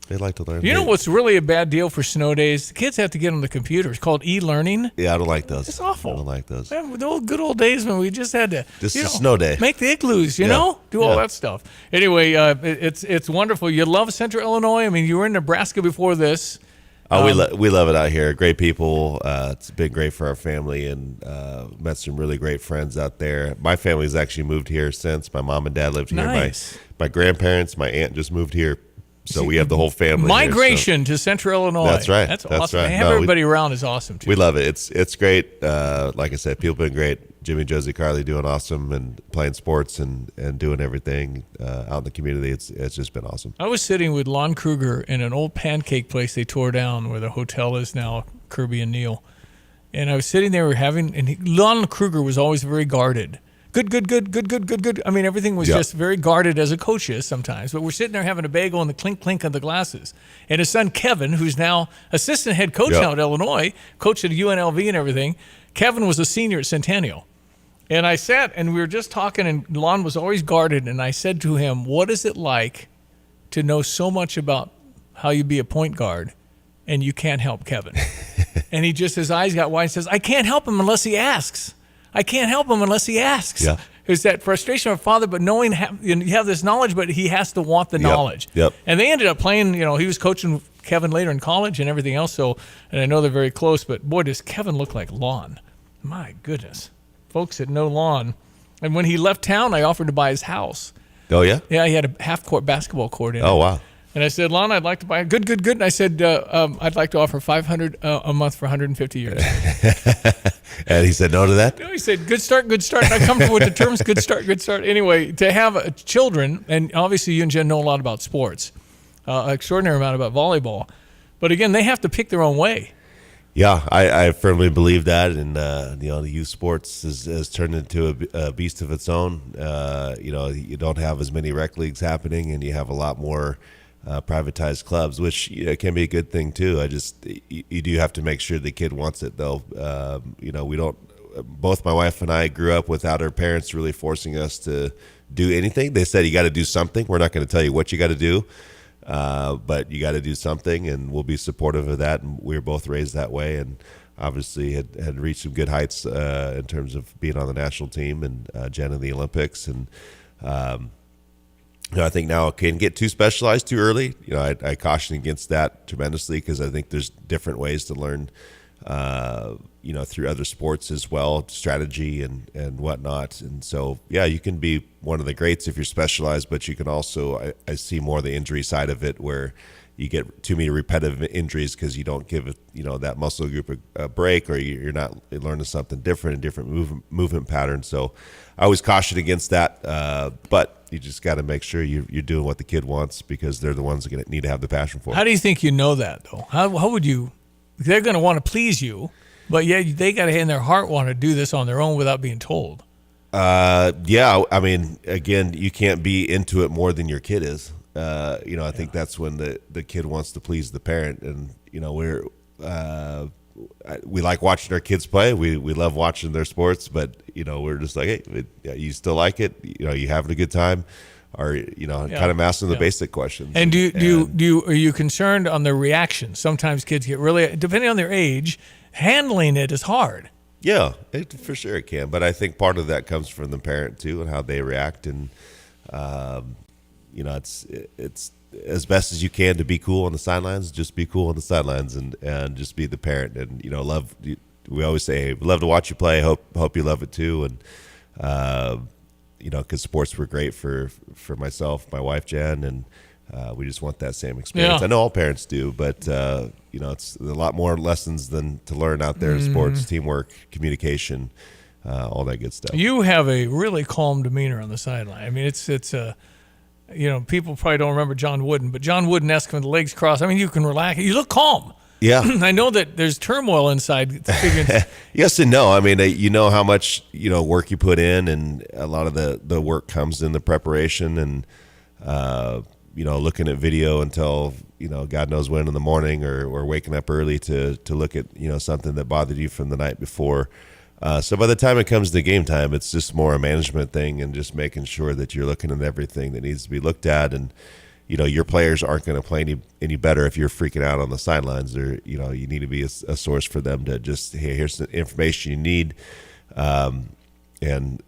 They like to learn. You know what's really a bad deal for snow days? The kids have to get on the computer. It's called e-learning. Yeah, I don't like those. It's awful. I don't like those. Man, the old good old days when we just had to Just a snow day. Make the igloos, you know? Do all that stuff. Anyway, it's wonderful. You love Central Illinois. I mean, you were in Nebraska before this. Oh, we love it out here. Great people. It's been great for our family, and met some really great friends out there. My family's actually moved here since. My mom and dad lived here. Nice. My grandparents, my aunt just moved here, so we have the whole family. Migration to Central Illinois. That's right. That's That's awesome. right. Have everybody around is awesome too. We love it. It's great. Like I said, people have been great. Jimmy, Josie, Carly doing awesome and playing sports and doing everything out in the community. It's just been awesome. I was sitting with Lon Kruger in an old pancake place they tore down where the hotel is now, Kirby and Neal. And I was sitting there Lon Kruger was always very guarded. Good. I mean, everything was just very guarded as a coach is sometimes. But we're sitting there having a bagel and the clink of the glasses. And his son, Kevin, who's now assistant head coach now at Illinois, coach at UNLV and everything. Kevin was a senior at Centennial. And I sat and we were just talking, and Lon was always guarded. And I said to him, what is it like to know so much about how you be a point guard and you can't help Kevin? And his eyes got wide and says, I can't help him unless he asks. I can't help him unless he asks. Yeah. It's that frustration of a father, but knowing you have this knowledge, but he has to want the knowledge. Yep. And they ended up playing, he was coaching Kevin later in college and everything else. So, and I know they're very close, but boy, does Kevin look like Lon. My goodness. Folks that know Lon. And when he left town, I offered to buy his house. Oh, yeah? Yeah, he had a half-court basketball court in it. Oh, wow. And I said, Lon, I'd like to buy it. Good. And I said, I'd like to offer $500 a month for 150 years. And he said no to that? No, he said, good start. Not comfortable with the terms, good start. Anyway, to have children, and obviously you and Jen know a lot about sports, extraordinary amount about volleyball. But again, they have to pick their own way. Yeah, I firmly believe that, and the youth sports has turned into a beast of its own. You don't have as many rec leagues happening, and you have a lot more privatized clubs, which can be a good thing too. You do have to make sure the kid wants it, though. We don't. Both my wife and I grew up without our parents really forcing us to do anything. They said you got to do something. We're not going to tell you what you got to do. But you got to do something, and we'll be supportive of that. And we were both raised that way, and obviously had reached some good heights in terms of being on the national team and Jen in the Olympics. And I think now it can get too specialized too early. I caution against that tremendously because I think there's different ways to learn. Through other sports as well, strategy and whatnot. And so, you can be one of the greats if you're specialized, but you can also, I see more the injury side of it where, you get too many repetitive injuries because you don't give it, that muscle group a break, or you're not learning something different, a different movement pattern. So I always caution against that. But you just got to make sure you're doing what the kid wants, because they're the ones that are going to need to have the passion for it. How do you think you know that, though? How would you? They're going to want to please you, but yeah, they got to in their heart want to do this on their own without being told. Yeah, I mean, again, you can't be into it more than your kid is. I think that's when the kid wants to please the parent, and we like watching our kids play. We love watching their sports, but we're just like, hey, you still like it? You having a good time? Or kind of asking the basic questions. And are you concerned on their reaction? Sometimes kids get really, depending on their age, handling it is hard. Yeah, for sure it can. But I think part of that comes from the parent too, and how they react. And it's as best as you can to be cool on the sidelines. Just be cool on the sidelines, and just be the parent. And love. We always say, hey, we love to watch you play. Hope you love it too. And because sports were great for myself, my wife Jen, and we just want that same experience. I know all parents do, but it's a lot more lessons than to learn out there in sports: teamwork, communication, all that good stuff. You have a really calm demeanor on the sideline. I mean, it's people probably don't remember John Wooden, but John Wooden-esque with the legs crossed. I mean, you can relax. You look calm. Yeah. I know that there's turmoil inside. Yes and no. I mean, how much, work you put in, and a lot of the work comes in the preparation, and, looking at video until, God knows when in the morning, or waking up early to look at, something that bothered you from the night before. So by the time it comes to game time, it's just more a management thing, and just making sure that you're looking at everything that needs to be looked at. And, your players aren't going to play any better if you're freaking out on the sidelines. Or, you need to be a source for them to just, hey, here's the information you need. And,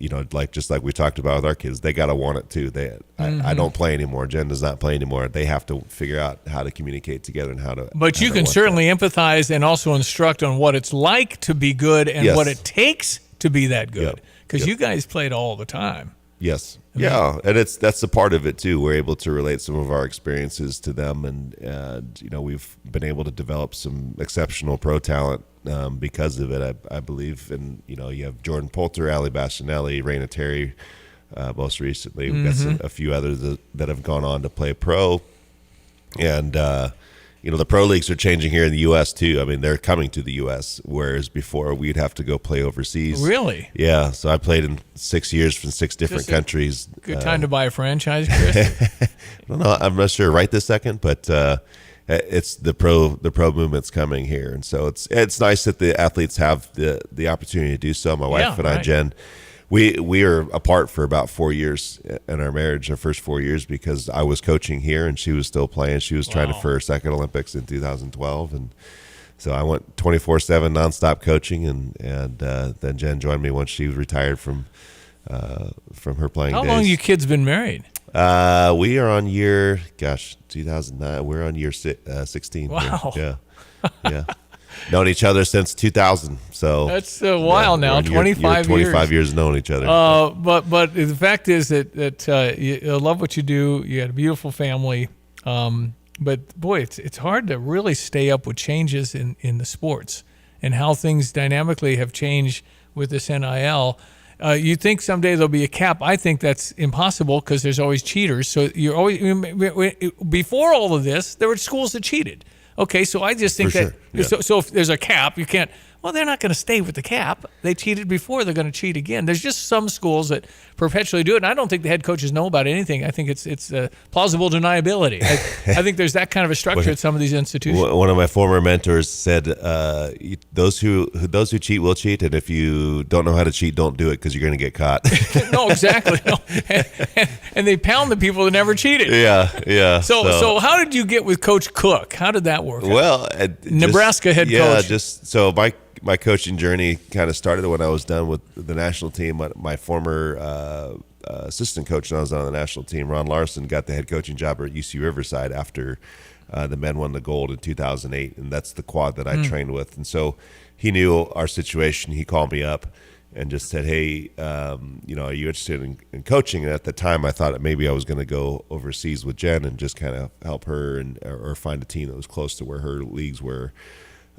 just like we talked about with our kids, they got to want it too. I don't play anymore. Jen does not play anymore. They have to figure out how to communicate together and how to. But you can certainly empathize and also instruct on what it's like to be good, and what it takes to be that good. Because you guys played all the time. Yes. Yeah. And that's a part of it too. We're able to relate some of our experiences to them, and we've been able to develop some exceptional pro talent because of it, I believe. And you have Jordan Poulter, Ali Bastianelli, Raina Terry, most recently. We've got a few others that have gone on to play pro, and the pro leagues are changing here in the U.S. too. I mean, they're coming to the U.S., whereas before we'd have to go play overseas. Really? Yeah. So I played in 6 years from 6 different countries. Good time to buy a franchise, Chris. I don't know. I'm not sure right this second, but it's the pro movement's coming here, and so it's nice that the athletes have the opportunity to do so. My wife and I, Jen. We are apart for about 4 years in our marriage, our first 4 years, because I was coaching here and she was still playing. She was trying for her second Olympics in 2012, and so I went 24/7 nonstop coaching, and then Jen joined me once she was retired from her playing days. How long have you kids been married? We are on year 2009. We're on year 16. Wow. Yeah. Known each other since 2000, so that's a while now. 25 years known each other. But the fact is that you love what you do. You had a beautiful family, but boy, it's hard to really stay up with changes in the sports and how things dynamically have changed with this NIL. You think someday there'll be a cap? I think that's impossible because there's always cheaters. So you're always before all of this, there were schools that cheated. Okay, so I just think so if there's a cap, you can't. Well, they're not going to stay with the cap. They cheated before; they're going to cheat again. There's just some schools that perpetually do it, and I don't think the head coaches know about anything. I think it's plausible deniability. I think there's that kind of a structure at some of these institutions. One of my former mentors said, "Those who cheat will cheat, and if you don't know how to cheat, don't do it because you're going to get caught." No, exactly. No. And they pound the people that never cheated. Yeah. So how did you get with Coach Cook? How did that work? Well, Nebraska head coach. So my coaching journey kind of started when I was done with the national team. My former assistant coach when I was on the national team, Ron Larson, got the head coaching job at UC Riverside after the men won the gold in 2008, and that's the quad that I trained with. And so he knew our situation. He called me up, and just said, hey, are you interested in coaching? And at the time, I thought maybe I was going to go overseas with Jen and just kind of help her or find a team that was close to where her leagues were.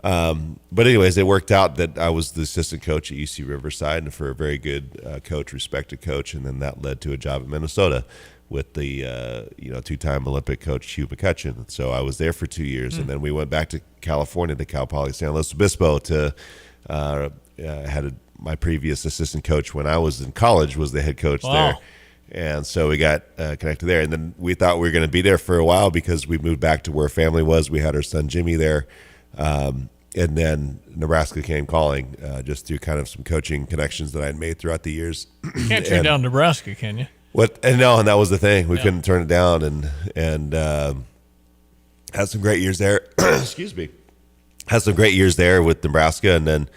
But anyways, it worked out that I was the assistant coach at UC Riverside, and for a very good coach, respected coach, and then that led to a job in Minnesota with the two-time Olympic coach Hugh McCutcheon. So I was there for 2 years, and then we went back to California to Cal Poly San Luis Obispo to my previous assistant coach when I was in college was the head coach there. And so we got connected there. And then we thought we were going to be there for a while because we moved back to where family was. We had our son Jimmy there. And then Nebraska came calling just through kind of some coaching connections that I had made throughout the years. You can't turn down Nebraska, can you? And that was the thing. We couldn't turn it down and had some great years there. Excuse me. Had some great years there with Nebraska, and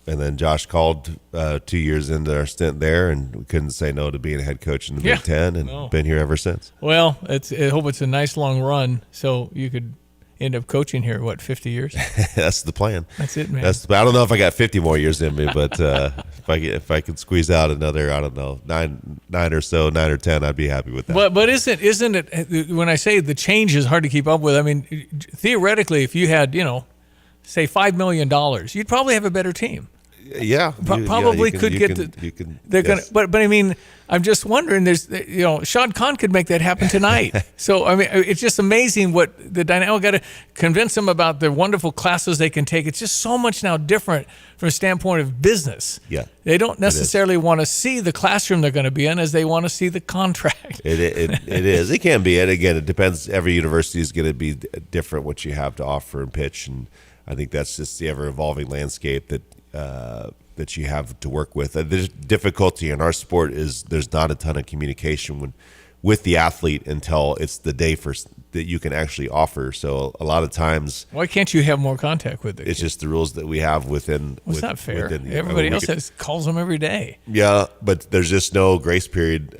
then Josh called 2 years into our stint there, and we couldn't say no to being a head coach in the Big Ten, and been here ever since. Well, I hope it's a nice long run, so you could end up coaching here, 50 years? That's the plan. That's it, man. I don't know if I got 50 more years in me, but if I could squeeze out another, I don't know, 9 or 10, I'd be happy with that. But isn't it, when I say the change is hard to keep up with, I mean, theoretically, if you had, say $5 million, you'd probably have a better team. Yeah, probably could get. But I mean, I'm just wondering. There's, Sean Conn could make that happen tonight. So I mean, it's just amazing what the dynamic. Got to convince them about the wonderful classes they can take. It's just so much now different from a standpoint of business. Yeah, they don't necessarily want to see the classroom they're going to be in, as they want to see the contract. It is. It can be. And again, it depends. Every university is going to be different what you have to offer and pitch, and I think that's just the ever evolving landscape that you have to work with. The difficulty in our sport is there's not a ton of communication with the athlete until it's the day that you can actually offer. So a lot of times, why can't you have more contact with it? It's just the rules that we have within. It's not fair. Everybody else calls them every day. Yeah, but there's just no grace period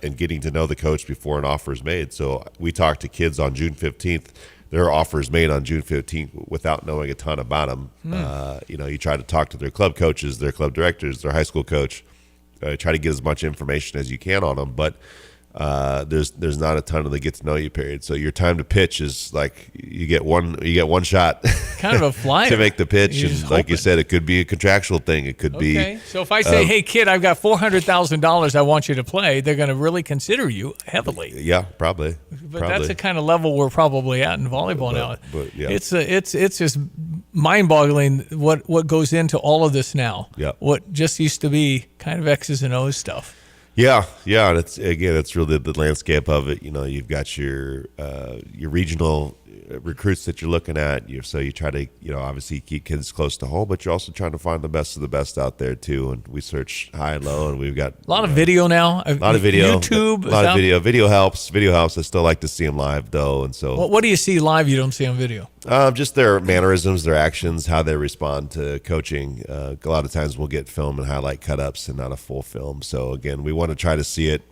in getting to know the coach before an offer is made. So we talk to kids on June 15th. There are offers made on June 15th without knowing a ton about them. You try to talk to their club coaches, their club directors, their high school coach. Try to get as much information as you can on them, but there's not a ton of the get to know you period. So your time to pitch is like you get one shot, kind of a flyer to make the pitch, and like you said, it could be a contractual thing. It could be. So if I say, "Hey kid, I've got $400,000, I want you to play," they're going to really consider you heavily. Yeah, probably. But that's the kind of level we're probably at in volleyball now. But yeah. It's just mind-boggling what goes into all of this now. Yeah. What just used to be kind of X's and O's stuff. Yeah, and it's really the landscape of it. You've got your regional recruits that you're looking at. So you try to obviously keep kids close to home, but you're also trying to find the best of the best out there too. And we search high and low, and we've got a lot of video now. A lot of video, YouTube, a lot of video. Video helps. I still like to see them live though, and so. What do you see live you don't see on video? Just their mannerisms, their actions, how they respond to coaching. A lot of times we'll get film and highlight cut-ups and not a full film. So again, we want to try to see it.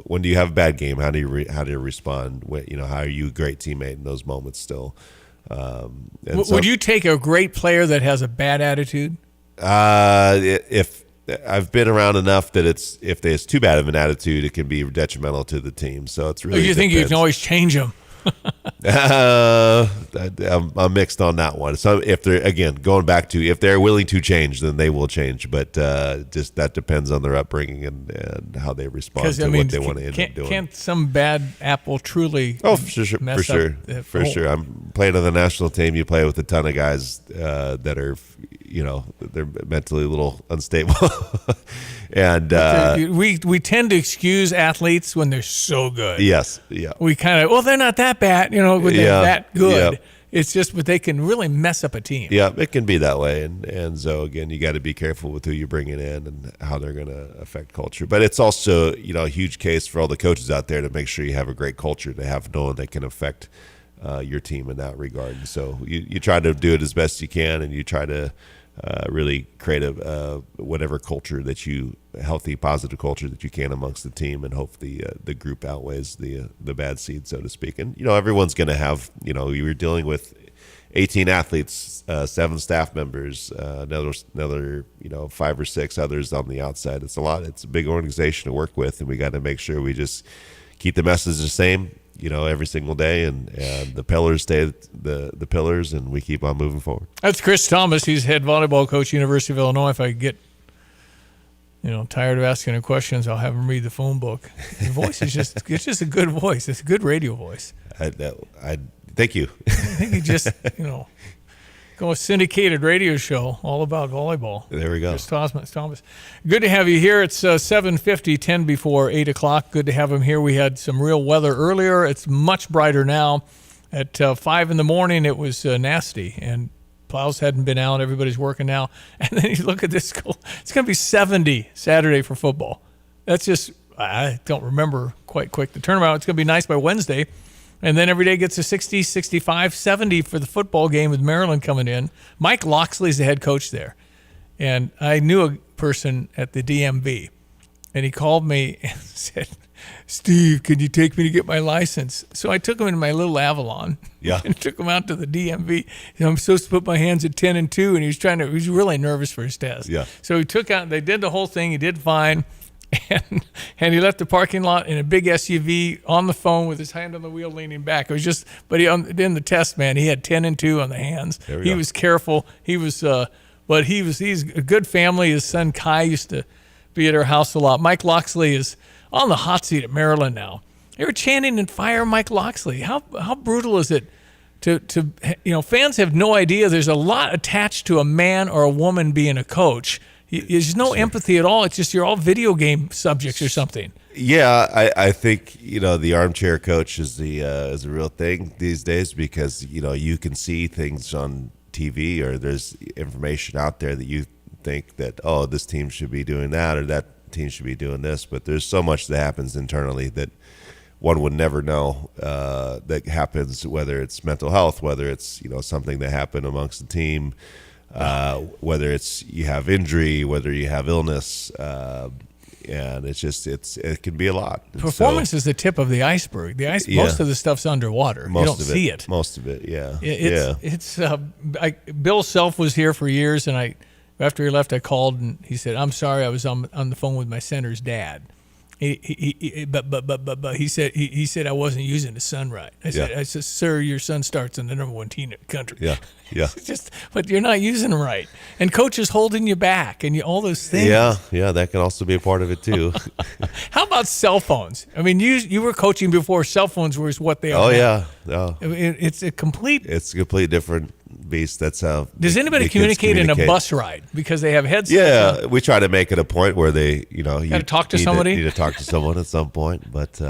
When do you have a bad game? How do you respond? How are you a great teammate in those moments still? Would you take a great player that has a bad attitude? If I've been around enough that if there's too bad of an attitude, it can be detrimental to the team. So it's really. You think you can always change them? I'm mixed on that one. So if they're going back to if they're willing to change, then they will change. But just that depends on their upbringing and how they respond to what they want to end up doing. Can't some bad apple truly? Oh, for sure. I'm playing on the national team. You play with a ton of guys that are, they're mentally a little unstable, and we tend to excuse athletes when they're so good. Yes, yeah. We kind of they're not that bad, when they're that good. Yeah. It's just, but they can really mess up a team. Yeah, it can be that way, and so again, you got to be careful with who you're bringing in and how they're going to affect culture. But it's also a huge case for all the coaches out there to make sure you have a great culture, to have no one that can affect your team in that regard. And so you try to do it as best you can, and you try to really create a whatever culture healthy, positive culture that you can amongst the team, and hope the group outweighs the bad seed, so to speak. And everyone's going to have you're dealing with 18 athletes, 7 staff members, another 5 or 6 others on the outside. It's a lot. It's a big organization to work with, and we got to make sure we just keep the message the same, every single day, and the pillars stay the pillars, and we keep on moving forward. That's Chris Thomas. He's head volleyball coach, University of Illinois. If I get tired of asking him questions, I'll have him read the phone book. The voice is it's just a good voice. It's a good radio voice. I thank you. I think he just, go a syndicated radio show all about volleyball. There we go. Chris Thomas. Good to have you here. It's 7:50, 10 before 8 o'clock. Good to have him here. We had some real weather earlier. It's much brighter now. At 5 in the morning, it was nasty, and plows hadn't been out. Everybody's working now. And then you look at this. It's going to be 70 Saturday for football. That's just, I don't remember quite quick the turnaround. It's going to be nice by Wednesday. And then every day gets to 60, 65, 70 for the football game with Maryland coming in. Mike Loxley's the head coach there. And I knew a person at the DMV. And he called me and said, Steve, can you take me to get my license? So I took him into my little Avalon. Yeah. And took him out to the DMV. I'm supposed to put my hands at 10 and 2. And he was really nervous for his test. Yeah. So he took out, they did the whole thing. He did fine. And he left the parking lot in a big SUV on the phone with his hand on the wheel leaning back. It was just, but in the test, man, he had 10 and 2 on the hands. He was careful. He was, but he's a good family. His son Kai used to be at our house a lot. Mike Loxley is on the hot seat at Maryland now. They were chanting and fire Mike Loxley. How brutal is it to fans have no idea there's a lot attached to a man or a woman being a coach. There's no empathy at all. It's just you're all video game subjects or something. Yeah, I think the armchair coach is a real thing these days, because you can see things on TV, or there's information out there that you think that, oh, this team should be doing that, or that team should be doing this, but there's so much that happens internally that one would never know that happens, whether it's mental health, whether it's something that happened amongst the team. Whether it's you have injury, whether you have illness, and it can be a lot. And performance is the tip of the iceberg. Most of the stuff's underwater. You don't see it. Most of it, yeah. Bill Self was here for years, and after he left, I called and he said, "I'm sorry, I was on the phone with my center's dad." But he said I wasn't using the sun right. I said, sir, your son starts in the number 1 team in the country. Yeah. But you're not using them right, and coach is holding you back, and all those things. Yeah, that can also be a part of it too. How about cell phones? I mean, you were coaching before cell phones were what they are. Oh now. yeah. It's a complete different beast. That's how. Does anybody communicate in a bus ride because they have headsets? Yeah, we try to make it a point where they, you got to talk to somebody. Need to talk to someone at some point, but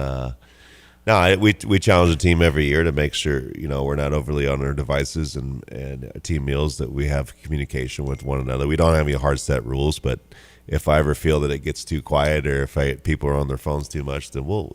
no, we challenge the team every year to make sure we're not overly on our devices and team meals, that we have communication with one another. We don't have any hard set rules, but if I ever feel that it gets too quiet, or if people are on their phones too much, then we'll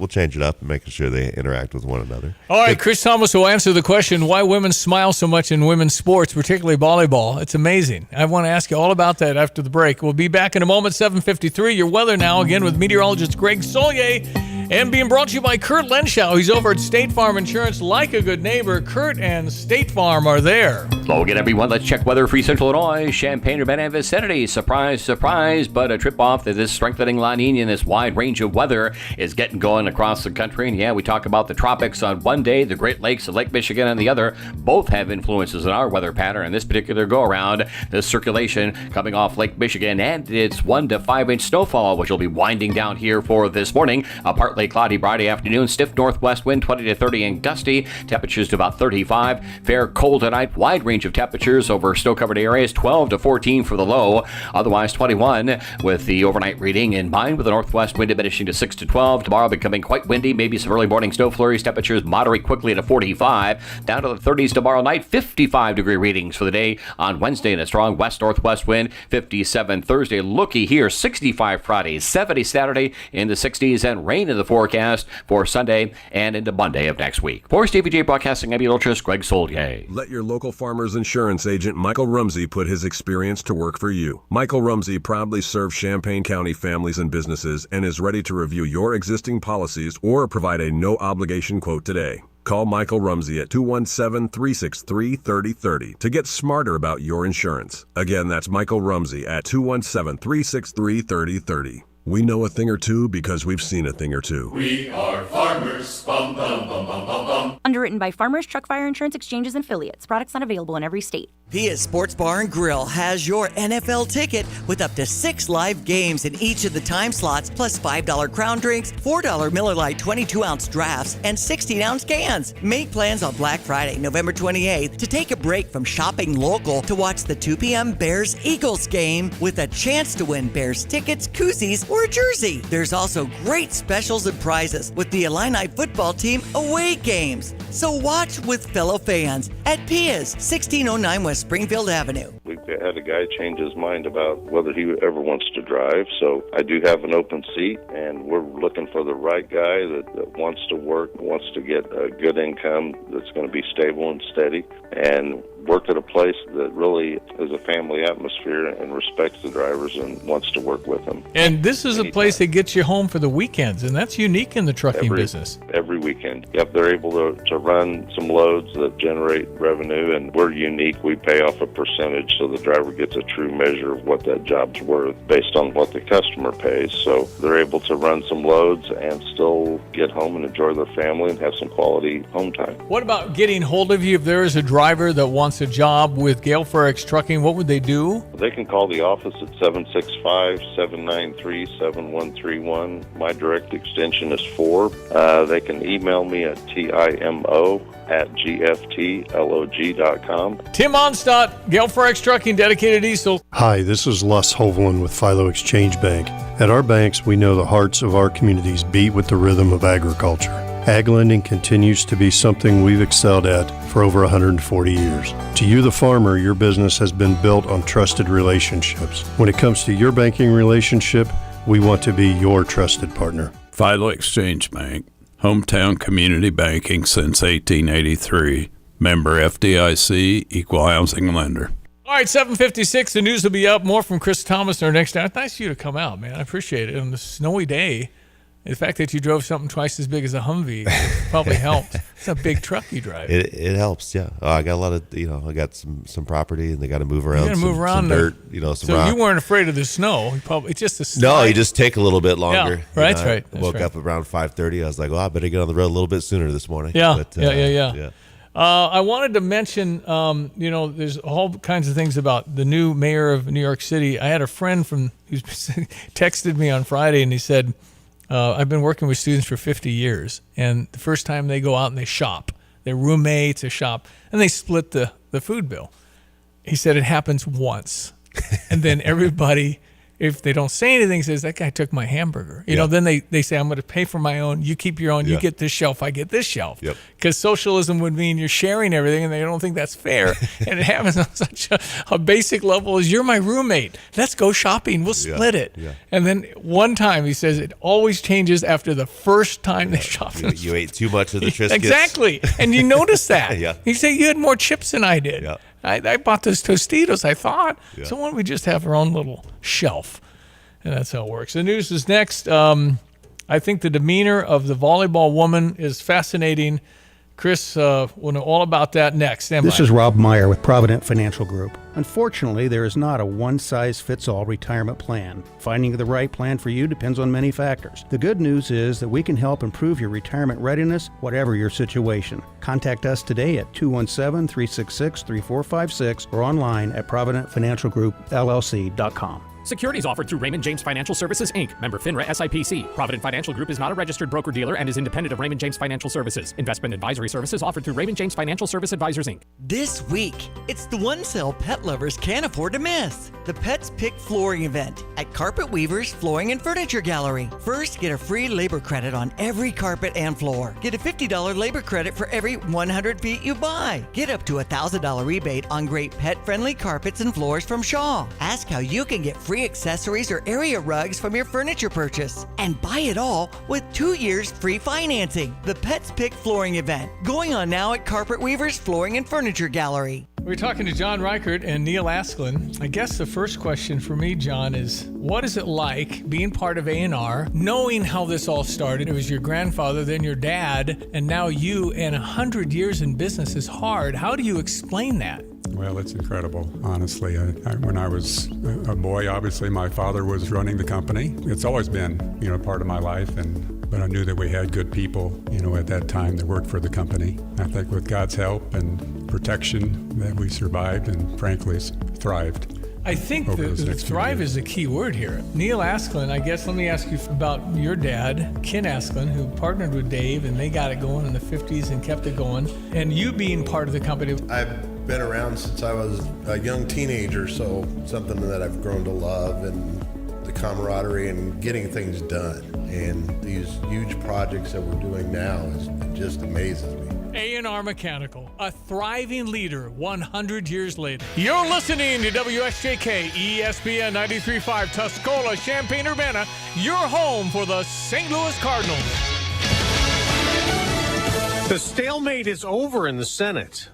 change it up and making sure they interact with one another. All right, Chris Thomas will answer the question why women smile so much in women's sports, particularly volleyball. It's amazing. I want to ask you all about that after the break. We'll be back in a moment. 7:53. Your weather now again with meteorologist Greg Solier, and being brought to you by Kurt Lenschow. He's over at State Farm Insurance. Like a good neighbor, Kurt and State Farm are there. Hello again, everyone. Let's check weather for Central Illinois, Champaign-Urbana and vicinity. Surprise, but a trip off that this strengthening La Nina and this wide range of weather is getting going across the country. And yeah, we talk about the tropics on one day, the Great Lakes of Lake Michigan on the other. Both have influences in our weather pattern. In this particular go-around, this circulation coming off Lake Michigan, and it's 1 to 5 inch snowfall, which will be winding down here for this morning. A partly cloudy Friday afternoon, stiff northwest wind 20 to 30 and gusty. Temperatures to about 35. Fair cold tonight, wide range of temperatures over snow-covered areas, 12 to 14 for the low. Otherwise 21 with the overnight reading in mind, with the northwest wind diminishing to 6 to 12. Tomorrow becoming quite windy, maybe some early morning snow flurries. Temperatures moderate quickly to 45. Down to the 30s tomorrow night. 55-degree readings for the day on Wednesday, and a strong west-northwest wind. 57 Thursday. Looky here. 65 Friday. 70 Saturday in the 60s, and rain in the forecast for Sunday and into Monday of next week. For Stevie J Broadcasting, I'm meteorologist Greg Solier. Let your local farmer's insurance agent Michael Rumsey put his experience to work for you. Michael Rumsey proudly serves Champaign County families and businesses and is ready to review your existing policies or provide a no-obligation quote today. Call Michael Rumsey at 217-363-3030 to get smarter about your insurance. Again, that's Michael Rumsey at 217-363-3030. We know a thing or two because we've seen a thing or two. We are farmers. Bum, bum, bum, bum, bum, bum. Underwritten by Farmers Truck Fire Insurance Exchanges and Affiliates. Products not available in every state. Pia's Sports Bar and Grill has your NFL ticket with up to 6 live games in each of the time slots, plus $5 crown drinks, $4 Miller Lite 22-ounce drafts, and 16-ounce cans. Make plans on Black Friday, November 28th, to take a break from shopping local to watch the 2 p.m. Bears-Eagles game with a chance to win Bears tickets, koozies, or a jersey. There's also great specials and prizes with the Illini football team away games. So watch with fellow fans at Pia's, 1609 West Springfield Avenue. We've had a guy change his mind about whether he ever wants to drive, so I do have an open seat, and we're looking for the right guy that wants to work, wants to get a good income that's going to be stable and steady, and work at a place that really is a family atmosphere and respects the drivers and wants to work with them. And this is a place that gets you home for the weekends, and that's unique in the trucking business. Every weekend. Yep, they're able to run some loads that generate revenue, and we're unique. We pay off a percentage so the driver gets a true measure of what that job's worth based on what the customer pays. So they're able to run some loads and still get home and enjoy their family and have some quality home time. What about getting hold of you if there is a driver that wants a job with Gale Forex Trucking? What would they do? They can call the office at 765-793-7131. My direct extension is 4. They can email me at timo@gftlog.com. Tim Onstadt, Gale Forex Trucking, dedicated diesel. Hi, this is Les Hovland with Philo Exchange Bank. At our banks, we know the hearts of our communities beat with the rhythm of agriculture. Ag lending continues to be something we've excelled at for over 140 years. To you, the farmer, your business has been built on trusted relationships. When it comes to your banking relationship, we want to be your trusted partner. Philo Exchange Bank, hometown community banking since 1883. Member FDIC, equal housing lender. All right, 7:56. The news will be up. More from Chris Thomas in our next hour. It's nice of you to come out, man. I appreciate it. On the snowy day, the fact that you drove something twice as big as a Humvee probably helped. It's a big truck you drive. It helps, yeah. I got a lot of, I got some property, and they got to move around. You got to move around. Some dirt, some so rock. you weren't afraid of the snow. It's just a No, you just take a little bit longer. Yeah, right, that's right. I woke up around 5:30. I was like, well, I better get on the road a little bit sooner this morning. Yeah, but, yeah. I wanted to mention, there's all kinds of things about the new mayor of New York City. I had a friend who texted me on Friday, and he said, I've been working with students for 50 years, and the first time they go out and they shop, they're roommates, they shop, and they split the food bill. He said it happens once, and then everybody, if they don't say anything, says, that guy took my hamburger. Then they say, I'm going to pay for my own. You keep your own. You get this shelf. I get this shelf. Because socialism would mean you're sharing everything, and they don't think that's fair. And it happens on such a basic level as, you're my roommate. Let's go shopping. We'll split it. Yeah. And then one time, he says, it always changes after the first time they shop. You ate too much of the Triscuits. Exactly. And you notice that. Yeah. He said, you had more chips than I did. Yeah. I bought those Tostitos, I thought. Yeah. So why don't we just have our own little shelf? And that's how it works. The news is next. I think the demeanor of the volleyball woman is fascinating. Chris will know all about that next. This is Rob Meyer with Provident Financial Group. Unfortunately, there is not a one-size-fits-all retirement plan. Finding the right plan for you depends on many factors. The good news is that we can help improve your retirement readiness, whatever your situation. Contact us today at 217-366-3456 or online at providentfinancialgroupllc.com. Securities offered through Raymond James Financial Services, Inc., member FINRA SIPC. Provident Financial Group is not a registered broker-dealer and is independent of Raymond James Financial Services. Investment advisory services offered through Raymond James Financial Service Advisors, Inc. This week, it's the one sale pet lovers can't afford to miss. The Pets Pick Flooring event at Carpet Weavers Flooring and Furniture Gallery. First, get a free labor credit on every carpet and floor. Get a $50 labor credit for every 100 feet you buy. Get up to a $1,000 rebate on great pet-friendly carpets and floors from Shaw. Ask how you can get free accessories or area rugs from your furniture purchase. And buy it all with 2 years free financing. The Pets Pick Flooring event, going on now at Carpet Weavers Flooring and Furniture Gallery. We We're talking to John Reichert and Neil Asklin. I guess the first question for me, John, is what is it like being part of A&R, knowing how this all started? It was your grandfather, then your dad, and now you, and 100 years in business is hard. How do you explain that? Well, it's incredible, honestly. When I was a boy, obviously my father was running the company. It's always been, part of my life, but I knew that we had good people, at that time that worked for the company. I think with God's help and protection that we survived and frankly thrived. I think the thrive is the key word here. Neil Asklin, I guess, let me ask you about your dad, Ken Asklin, who partnered with Dave, and they got it going in the 50s and kept it going. And you being part of the company. I've been around since I was a young teenager, so something that I've grown to love, and the camaraderie and getting things done. And these huge projects that we're doing now just amazes me. A&R Mechanical, a thriving leader 100 years later. You're listening to WSJK ESPN 93.5 Tuscola, Champaign-Urbana, your home for the St. Louis Cardinals. The stalemate is over in the Senate.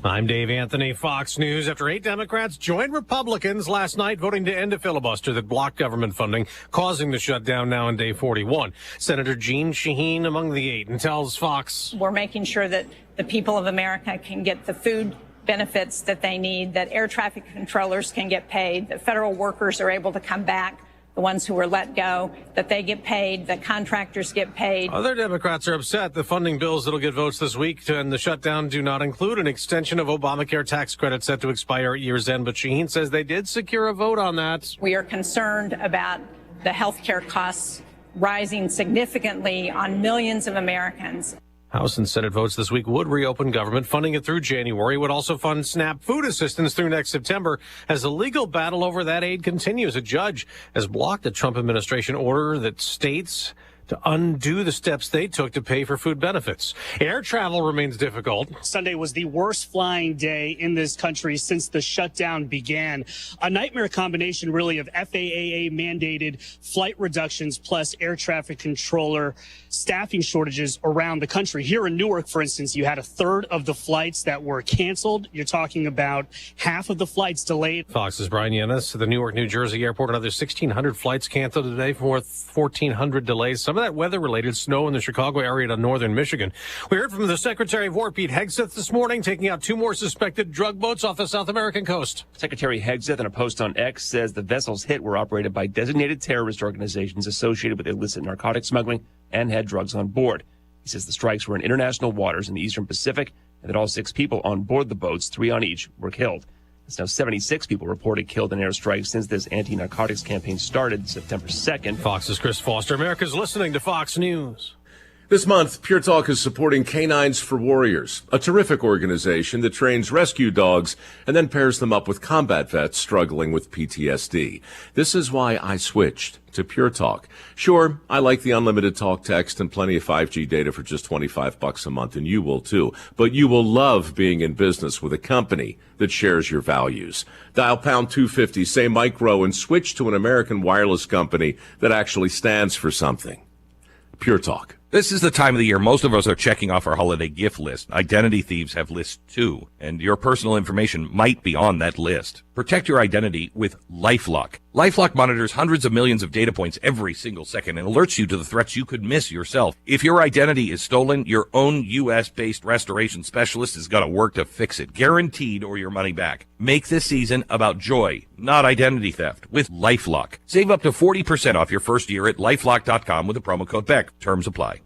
I'm Dave Anthony, Fox News. After 8 Democrats joined Republicans last night voting to end a filibuster that blocked government funding, causing the shutdown now in day 41. Senator Jeanne Shaheen among the 8 and tells Fox, we're making sure that the people of America can get the food benefits that they need, that air traffic controllers can get paid, that federal workers are able to come back, the ones who were let go, that they get paid, that contractors get paid. Other Democrats are upset the funding bills that'll get votes this week to end the shutdown do not include an extension of Obamacare tax credit set to expire at year's end, but Shaheen says they did secure a vote on that. We are concerned about the health care costs rising significantly on millions of Americans. House and Senate votes this week would reopen government funding it through January, would also fund SNAP food assistance through next September. As the legal battle over that aid continues, a judge has blocked a Trump administration order that states to undo the steps they took to pay for food benefits. Air travel remains difficult. Sunday was the worst flying day in this country since the shutdown began. A nightmare combination, really, of FAA mandated flight reductions plus air traffic controller staffing shortages around the country. Here in Newark, for instance, you had a third of the flights that were canceled. You're talking about half of the flights delayed. Fox's Brian Yennis, the Newark, New Jersey airport, another 1,600 flights canceled today for 1,400 delays. Some of that weather-related snow in the Chicago area to northern Michigan. We heard from the Secretary of War, Pete Hegseth, this morning, taking out 2 more suspected drug boats off the South American coast. Secretary Hegseth, in a post on X, says the vessels hit were operated by designated terrorist organizations associated with illicit narcotic smuggling and had drugs on board. He says the strikes were in international waters in the eastern Pacific and that all 6 people on board the boats, 3 on each, were killed. It's now 76 people reported killed in airstrikes since this anti-narcotics campaign started September 2nd. Fox's Chris Foster. America's listening to Fox News. This month, Pure Talk is supporting Canines for Warriors, a terrific organization that trains rescue dogs and then pairs them up with combat vets struggling with PTSD. This is why I switched to Pure Talk. Sure, I like the unlimited talk, text, and plenty of 5G data for just $25 a month, and you will too. But you will love being in business with a company that shares your values. Dial pound 250, say micro, and switch to an American wireless company that actually stands for something. Pure Talk. This is the time of the year most of us are checking off our holiday gift list. Identity thieves have lists too, and your personal information might be on that list. Protect your identity with LifeLock. LifeLock monitors hundreds of millions of data points every single second and alerts you to the threats you could miss yourself. If your identity is stolen, your own U.S.-based restoration specialist is going to work to fix it, guaranteed, or your money back. Make this season about joy, not identity theft, with LifeLock. Save up to 40% off your first year at LifeLock.com with the promo code BECK. Terms apply.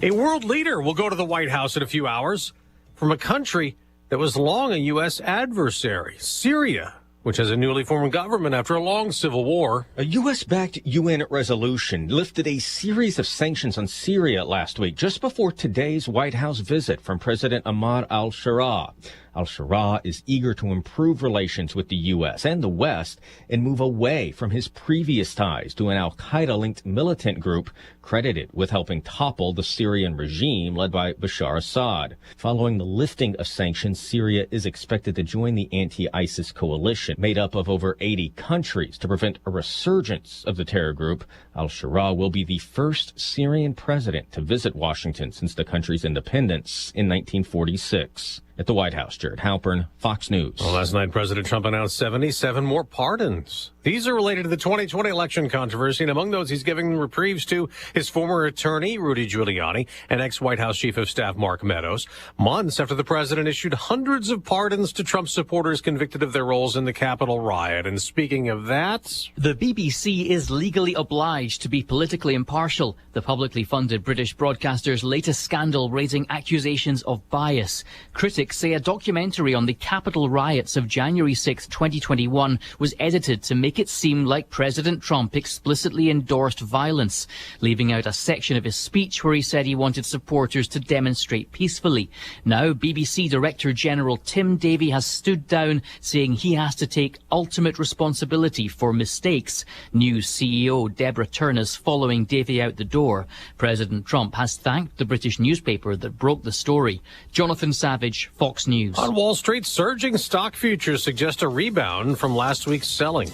A world leader will go to the White House in a few hours from a country that was long a U.S. adversary, Syria, which has a newly formed government after a long civil war. A U.S.-backed UN resolution lifted a series of sanctions on Syria last week, just before today's White House visit from President Ahmad al-Sharaa. Al-Sharaa is eager to improve relations with the U.S. and the West and move away from his previous ties to an al-Qaeda-linked militant group credited with helping topple the Syrian regime led by Bashar Assad. Following the lifting of sanctions, Syria is expected to join the anti-ISIS coalition made up of over 80 countries to prevent a resurgence of the terror group. Al-Sharaa will be the first Syrian president to visit Washington since the country's independence in 1946. At the White House, Jared Halpern, Fox News. Well, last night, President Trump announced 77 more pardons. These are related to the 2020 election controversy, and among those, he's giving reprieves to his former attorney, Rudy Giuliani, and ex-White House Chief of Staff, Mark Meadows, months after the president issued hundreds of pardons to Trump supporters convicted of their roles in the Capitol riot. And speaking of that, the BBC is legally obliged to be politically impartial. The publicly funded British broadcaster's latest scandal raising accusations of bias. Critics say a documentary on the Capitol riots of January 6, 2021 was edited to make it seem like President Trump explicitly endorsed violence, leaving out a section of his speech where he said he wanted supporters to demonstrate peacefully. Now, BBC Director General Tim Davie has stood down, saying he has to take ultimate responsibility for mistakes. News CEO Deborah Turner's following Davie out the door. President Trump has thanked the British newspaper that broke the story. Jonathan Savage, Fox News. On Wall Street, surging stock futures suggest a rebound from last week's selling.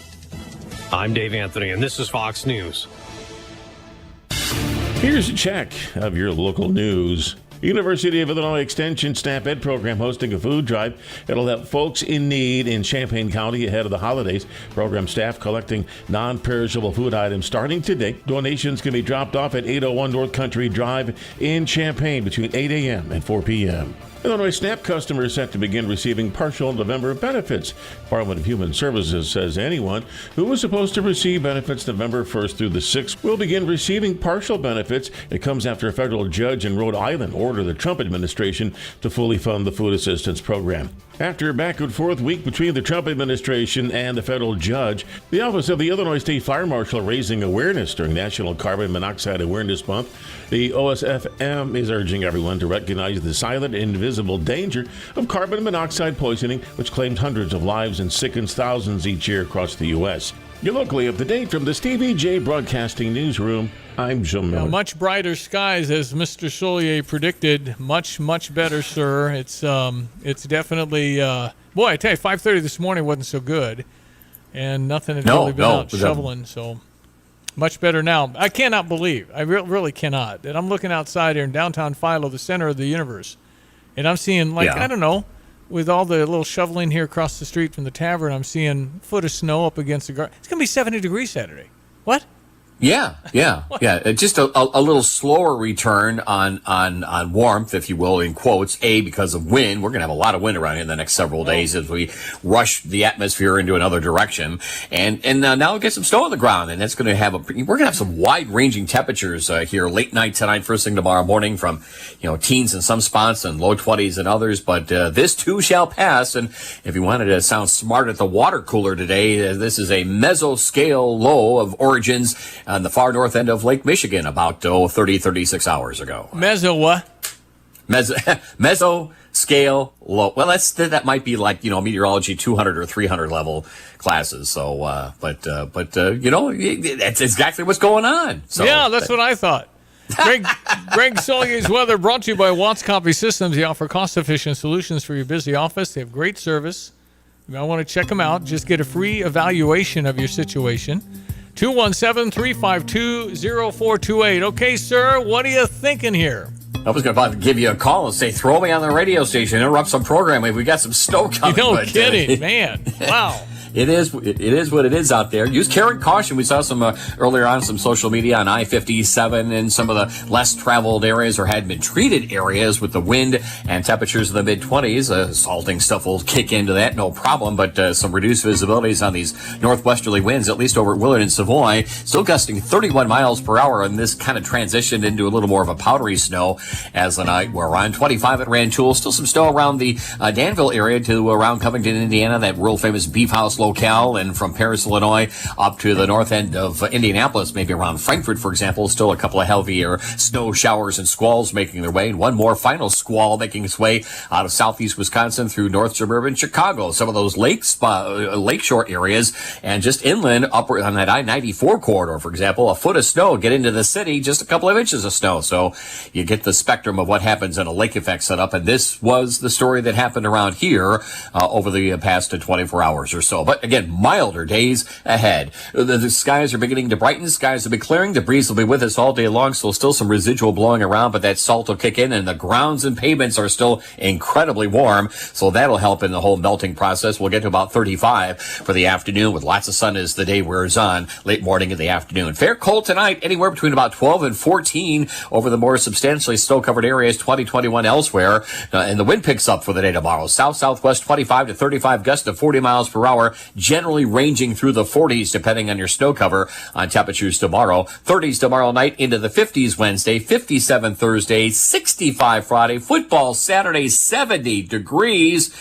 I'm Dave Anthony, and this is Fox News. Here's a check of your local news. University of Illinois Extension Staff Ed Program hosting a food drive. It'll help folks in need in Champaign County ahead of the holidays. Program staff collecting non-perishable food items starting today. Donations can be dropped off at 801 North Country Drive in Champaign between 8 a.m. and 4 p.m. Illinois SNAP customers set to begin receiving partial November benefits. Department of Human Services says anyone who was supposed to receive benefits November 1st through the 6th will begin receiving partial benefits. It comes after a federal judge in Rhode Island ordered the Trump administration to fully fund the food assistance program. After a back-and-forth week between the Trump administration and the federal judge, the Office of the Illinois State Fire Marshal raising awareness during National Carbon Monoxide Awareness Month. The OSFM is urging everyone to recognize the silent and invisible danger of carbon monoxide poisoning, which claims hundreds of lives and sickens thousands each year across the U.S. You're locally up to date from the Stevie J Broadcasting Newsroom. I'm Jim Miller. Much brighter skies, as Mr. Solier predicted. Much, much better, sir. It's definitely, boy, I tell you, 5:30 this morning wasn't so good, and nothing had really been out shoveling, so much better now. I cannot believe, I really cannot, that I'm looking outside here in downtown Philo, the center of the universe, and I'm seeing, I don't know, with all the little shoveling here across the street from the tavern, I'm seeing a foot of snow up against the garden. It's going to be 70 degrees Saturday. What? Yeah. Just a little slower return on warmth, if you will, in quotes. Because of wind. We're going to have a lot of wind around here in the next several days as we rush the atmosphere into another direction. And now we'll get some snow on the ground, and that's going to have we're going to have some wide-ranging temperatures here late night tonight, first thing tomorrow morning, from teens in some spots and low 20s in others. But this too shall pass. And if you wanted to sound smart at the water cooler today, this is a mesoscale low of origins on the far north end of Lake Michigan about 36 hours ago. Meso what? Mesoscale low. Well, that might be like, meteorology 200 or 300 level classes. So, but that's exactly what's going on. So, yeah, that's what I thought. Greg Solier's weather brought to you by Watts Copy Systems. They offer cost-efficient solutions for your busy office. They have great service. You might want to check them out. Just get a free evaluation of your situation. 217-352-0428. Okay, sir, what are you thinking here? I was going to give you a call and say, throw me on the radio station, interrupt some programming. We got some snow coming. No kidding, man. Wow. It is what it is out there. Use care and caution. We saw some earlier on some social media on I-57 and some of the less traveled areas or had been treated areas with the wind and temperatures in the mid-20s. Salting stuff will kick into that, no problem, but some reduced visibilities on these northwesterly winds, at least over at Willard and Savoy, still gusting 31 miles per hour, and this kind of transitioned into a little more of a powdery snow as the night wore on. 25 at Rantoul, still some snow around the Danville area to around Covington, Indiana, that world famous Beef House locale, and from Paris, Illinois, up to the north end of Indianapolis, maybe around Frankfort, for example, still a couple of heavier snow showers and squalls making their way, and one more final squall making its way out of southeast Wisconsin through north suburban Chicago. Some of those lakeshore areas, and just inland, upward on that I-94 corridor, for example, a foot of snow get into the city, just a couple of inches of snow. So you get the spectrum of what happens in a lake effect setup, and this was the story that happened around here over the past 24 hours or so. but again, milder days ahead. The skies are beginning to brighten. Skies will be clearing. The breeze will be with us all day long, so still some residual blowing around, but that salt will kick in, and the grounds and pavements are still incredibly warm, so that'll help in the whole melting process. We'll get to about 35 for the afternoon with lots of sun as the day wears on, late morning and the afternoon. Fair cold tonight, anywhere between about 12 and 14 over the more substantially snow-covered areas, 20-21 elsewhere, and the wind picks up for the day tomorrow. South-southwest 25 to 35 gusts to 40 miles per hour, generally ranging through the 40s depending on your snow cover on temperatures tomorrow. 30s tomorrow night into the 50s Wednesday, 57 Thursday, 65 Friday, football Saturday, 70 degrees.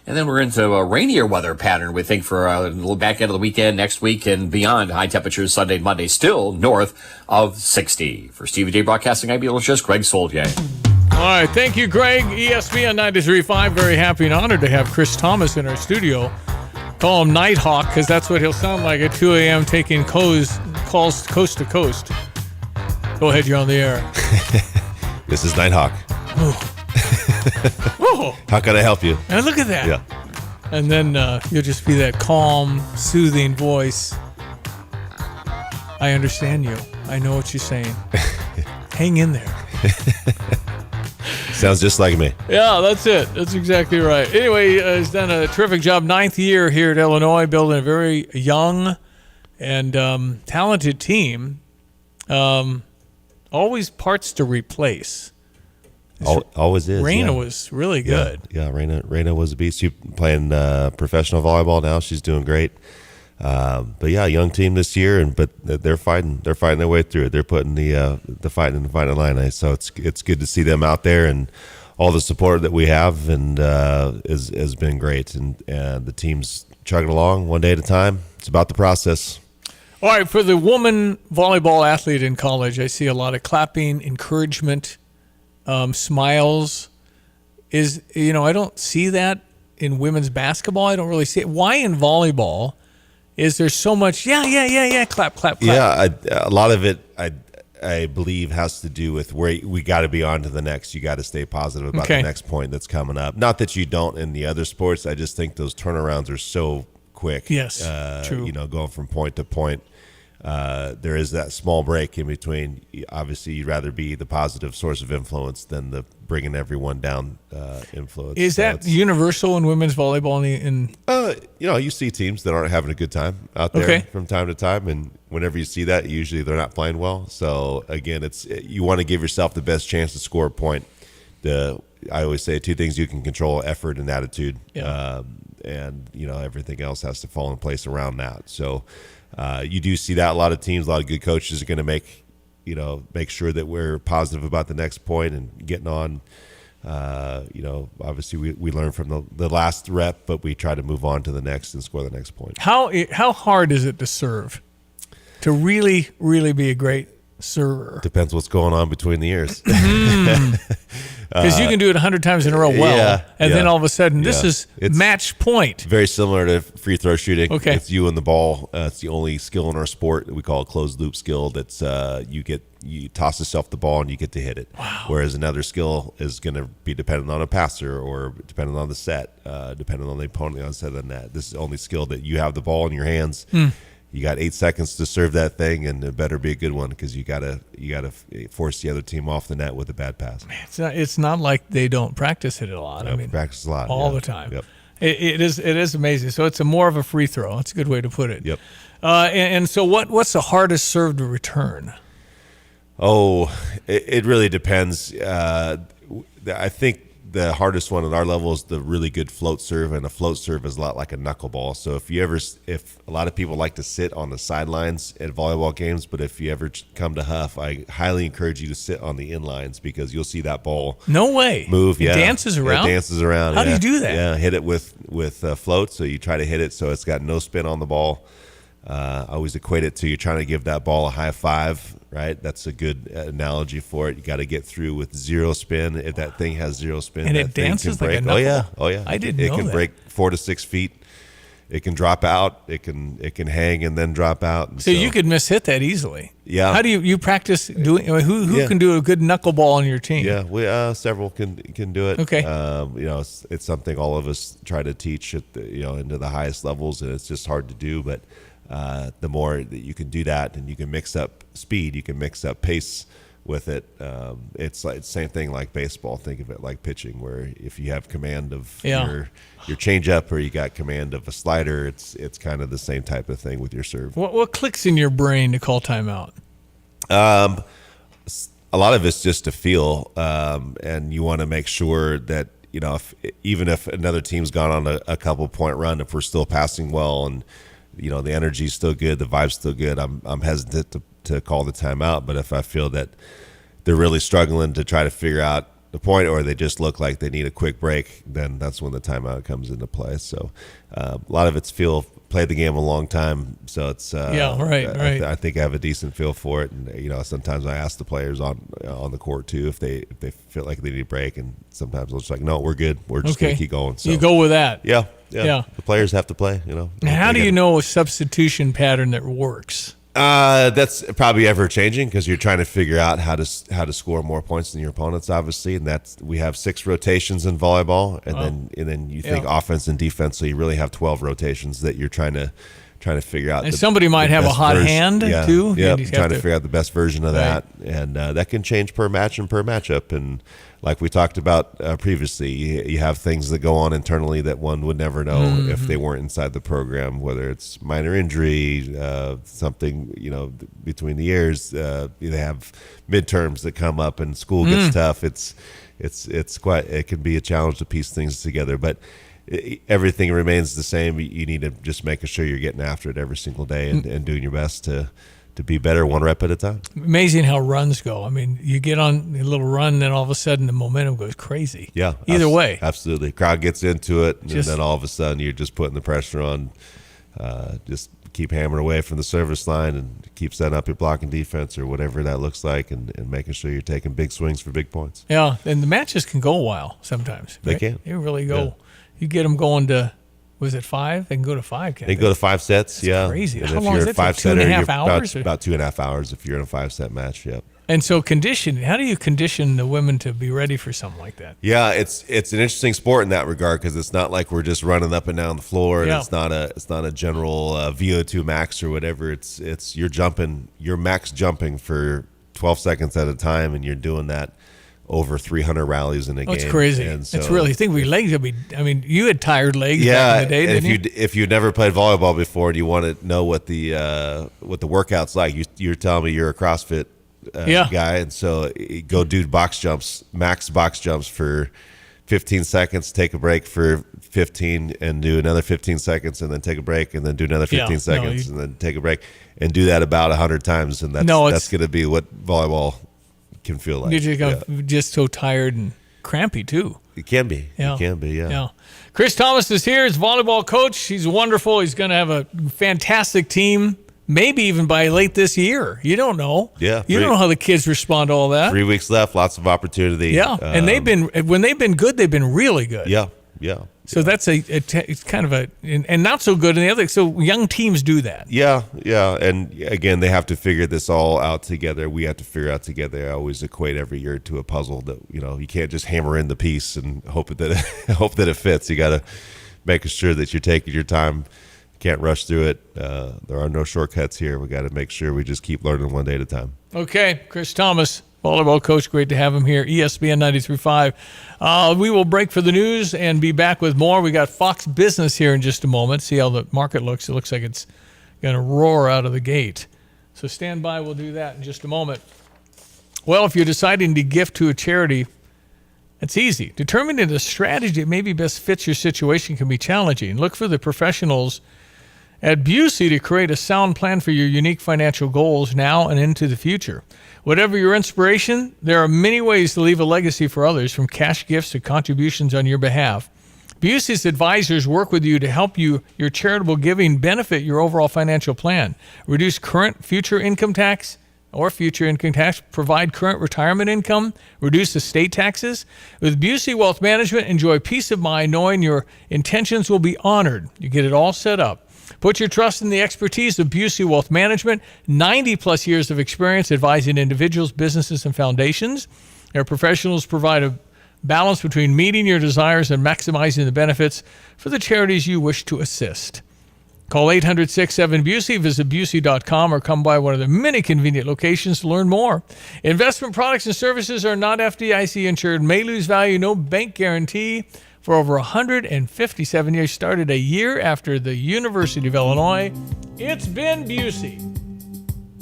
And then we're into a rainier weather pattern, we think, for a little back end of the weekend, next week and beyond. High temperatures Sunday and Monday, still north of 60. For Stevie J Broadcasting, I'm just Greg Soldier. All right, thank you, Greg. ESPN 93.5. Very happy and honored to have Chris Thomas in our studio. Call him Nighthawk because that's what he'll sound like at 2 a.m. taking calls coast to coast. Go ahead, you're on the air. This is Nighthawk. Oh. How can I help you? And look at that. Yeah. And then you'll just be that calm, soothing voice. I understand you. I know what you're saying. Hang in there. Sounds just like me. Yeah, that's it. That's exactly right. Anyway, he's done a terrific job. 9th year here at Illinois, building a very young and talented team. Always parts to replace. Always is. Raina was really good. Yeah, Raina was a beast. She's playing professional volleyball now. She's doing great. But yeah, young team this year, but they're fighting their way through it. They're putting the fight in the final line. So it's good to see them out there, and all the support that we have and has been great. And the team's chugging along one day at a time. It's about the process. All right, for the woman volleyball athlete in college, I see a lot of clapping, encouragement, smiles. I don't see that in women's basketball. I don't really see it. Why in volleyball is there so much, yeah, clap. Yeah, a lot of it, I believe, has to do with where we got to be on to the next. You got to stay positive about the next point that's coming up. Not that you don't in the other sports. I just think those turnarounds are so quick. Yes, true. Going from point to point. There is that small break in between. Obviously, you'd rather be the positive source of influence than the bringing everyone down influence. Is that universal in women's volleyball? You see teams that aren't having a good time out there from time to time, and whenever you see that, usually they're not playing well. So again, you want to give yourself the best chance to score a point. I always say 2 things you can control: effort and attitude, and everything else has to fall in place around that. So. You do see that a lot of teams, a lot of good coaches are going to make sure that we're positive about the next point and getting on. Obviously we learn from the last rep, but we try to move on to the next and score the next point. How hard is it to serve? To really, really be a great server? Depends what's going on between the ears. Because you can do it 100 times in a row then all of a sudden this is match point. Very similar to free throw shooting. Okay. It's you and the ball. It's the only skill in our sport that we call a closed loop skill. That's you toss yourself the ball and you get to hit it. Wow. Whereas another skill is going to be dependent on a passer or dependent on the set, dependent on the opponent on the set of the net. This is the only skill that you have the ball in your hands. You got 8 seconds to serve that thing, and it better be a good one because you gotta force the other team off the net with a bad pass. It's not like they don't practice it a lot. I mean, practice a lot all the time. Yep. It is amazing. So it's more of a free throw. That's a good way to put it. Yep. And so what's the hardest serve to return? Oh, it really depends. I think the hardest one at our level is the really good float serve, and a float serve is a lot like a knuckleball. So if a lot of people like to sit on the sidelines at volleyball games, but if you ever come to Huff, I highly encourage you to sit on the inlines because you'll see that ball. No way. Move. It dances around. It dances around. How do you do that? Yeah, hit it with float. So you try to hit it so it's got no spin on the ball. I always equate it to you're trying to give that ball a high five, right? That's a good analogy for it. You got to get through with 0 spin. If that thing has 0 spin, and that it dances thing can break. Like a knuckle. Oh yeah. I didn't know that. It can break 4 to 6 feet. it can drop out, it can hang and then drop out. And so you could miss-hit that easily. Yeah. How do you practice doing? Who can do a good knuckleball on your team? Yeah, we several can do it. Okay. It's something all of us try to teach at into the highest levels, and it's just hard to do. But the more that you can do that, and you can mix up speed, you can mix up pace with it. It's like same thing like baseball. Think of it like pitching, where if you have command of your changeup or you got command of a slider, it's kind of the same type of thing with your serve. What clicks in your brain to call timeout? A lot of it's just a feel, and you want to make sure that even if another team's gone on a couple point run, if we're still passing well and the energy's still good, the vibe's still good, I'm hesitant to call the timeout. But if I feel that they're really struggling to try to figure out the point, or they just look like they need a quick break, then that's when the timeout comes into play. So a lot of it's feel. Played the game a long time, so it's right. I think I have a decent feel for it, and sometimes I ask the players on the court too if they feel like they need a break, and sometimes they're just like, no, we're good, we're just gonna keep going. So you go with that. Yeah. The players have to play. Now, how do you know a substitution pattern that works? That's probably ever changing, because you're trying to figure out how to score more points than your opponents, obviously, and we have 6 rotations in volleyball, and then you think offense and defense, so you really have 12 rotations that you're trying to figure out. And somebody might have a hot hand too. Yeah, trying to figure out the best version of that, and that can change per match and per matchup. And like we talked about previously, you have things that go on internally that one would never know if they weren't inside the program, whether it's minor injury, something, between the years. They have midterms that come up and school gets tough. It can be a challenge to piece things together, but everything remains the same. You need to just make sure you're getting after it every single day and doing your best to be better one rep at a time. Amazing how runs go. I mean, you get on a little run, then all of a sudden the momentum goes crazy. Yeah. Either way. Absolutely. Crowd gets into it, and then all of a sudden you're just putting the pressure on. Just keep hammering away from the service line and keep setting up your blocking defense or whatever that looks like, and making sure you're taking big swings for big points. Yeah, and the matches can go a while sometimes. They can. They really go. Yeah. You get them going to, was it 5? They can go to 5. They can go to 5 sets. That's crazy. And how if long you're is a it? 5-setter, 2.5 hours? About 2.5 hours if you're in a 5-set match. Yep. And so conditioning, how do you condition the women to be ready for something like that? Yeah, it's an interesting sport in that regard, because it's not like we're just running up and down the floor, and it's not a general VO2 max or whatever. It's you're max jumping for 12 seconds at a time, and you're doing that over 300 rallies in a game. It's crazy. And so, it's really, I think legs would be, I mean, you had tired legs back in the day, didn't you? If you've never played volleyball before and you want to know what the workout's like, you're telling me you're a CrossFit guy, and so go do max box jumps for 15 seconds, take a break for 15, and do another 15 seconds, and then take a break, and then do another 15 seconds, and then take a break, and do that about 100 times, and that's going to be what volleyball can feel like. You're just so tired and crampy too. It can be. Yeah. It can be, yeah. Chris Thomas is here. He's a volleyball coach. He's wonderful. He's going to have a fantastic team, maybe even by late this year. You don't know. Yeah. You don't know how the kids respond to all that. 3 weeks left, lots of opportunity. Yeah, and when they've been good, they've been really good. Yeah. So that's it's kind of and not so good in the other. So young teams do that. Yeah. And again, they have to figure this all out together. We have to figure out together. I always equate every year to a puzzle that, you can't just hammer in the piece and hope that it fits. You got to make sure that you're taking your time. Can't rush through it. There are no shortcuts here. We got to make sure we just keep learning one day at a time. Okay, Chris Thomas, volleyball coach. Great to have him here. ESPN 93.5. We will break for the news and be back with more. We got Fox Business here in just a moment. See how the market looks. It looks like it's going to roar out of the gate. So stand by. We'll do that in just a moment. Well, if you're deciding to gift to a charity, it's easy. Determining the strategy that maybe best fits your situation can be challenging. Look for the professionals at Busey to create a sound plan for your unique financial goals now and into the future. Whatever your inspiration, there are many ways to leave a legacy for others, from cash gifts to contributions on your behalf. Busey's advisors work with you to help your charitable giving benefit your overall financial plan, reduce current, future income tax, or future income tax, provide current retirement income, reduce estate taxes. With Busey Wealth Management, enjoy peace of mind knowing your intentions will be honored. You get it all set up. Put your trust in the expertise of Busey Wealth Management, 90-plus years of experience advising individuals, businesses, and foundations. Their professionals provide a balance between meeting your desires and maximizing the benefits for the charities you wish to assist. Call 800-67-BUSEY, visit Busey.com, or come by one of the many convenient locations to learn more. Investment products and services are not FDIC insured, may lose value, no bank guarantee. For over 157 years, started a year after the University of Illinois, it's been Busey.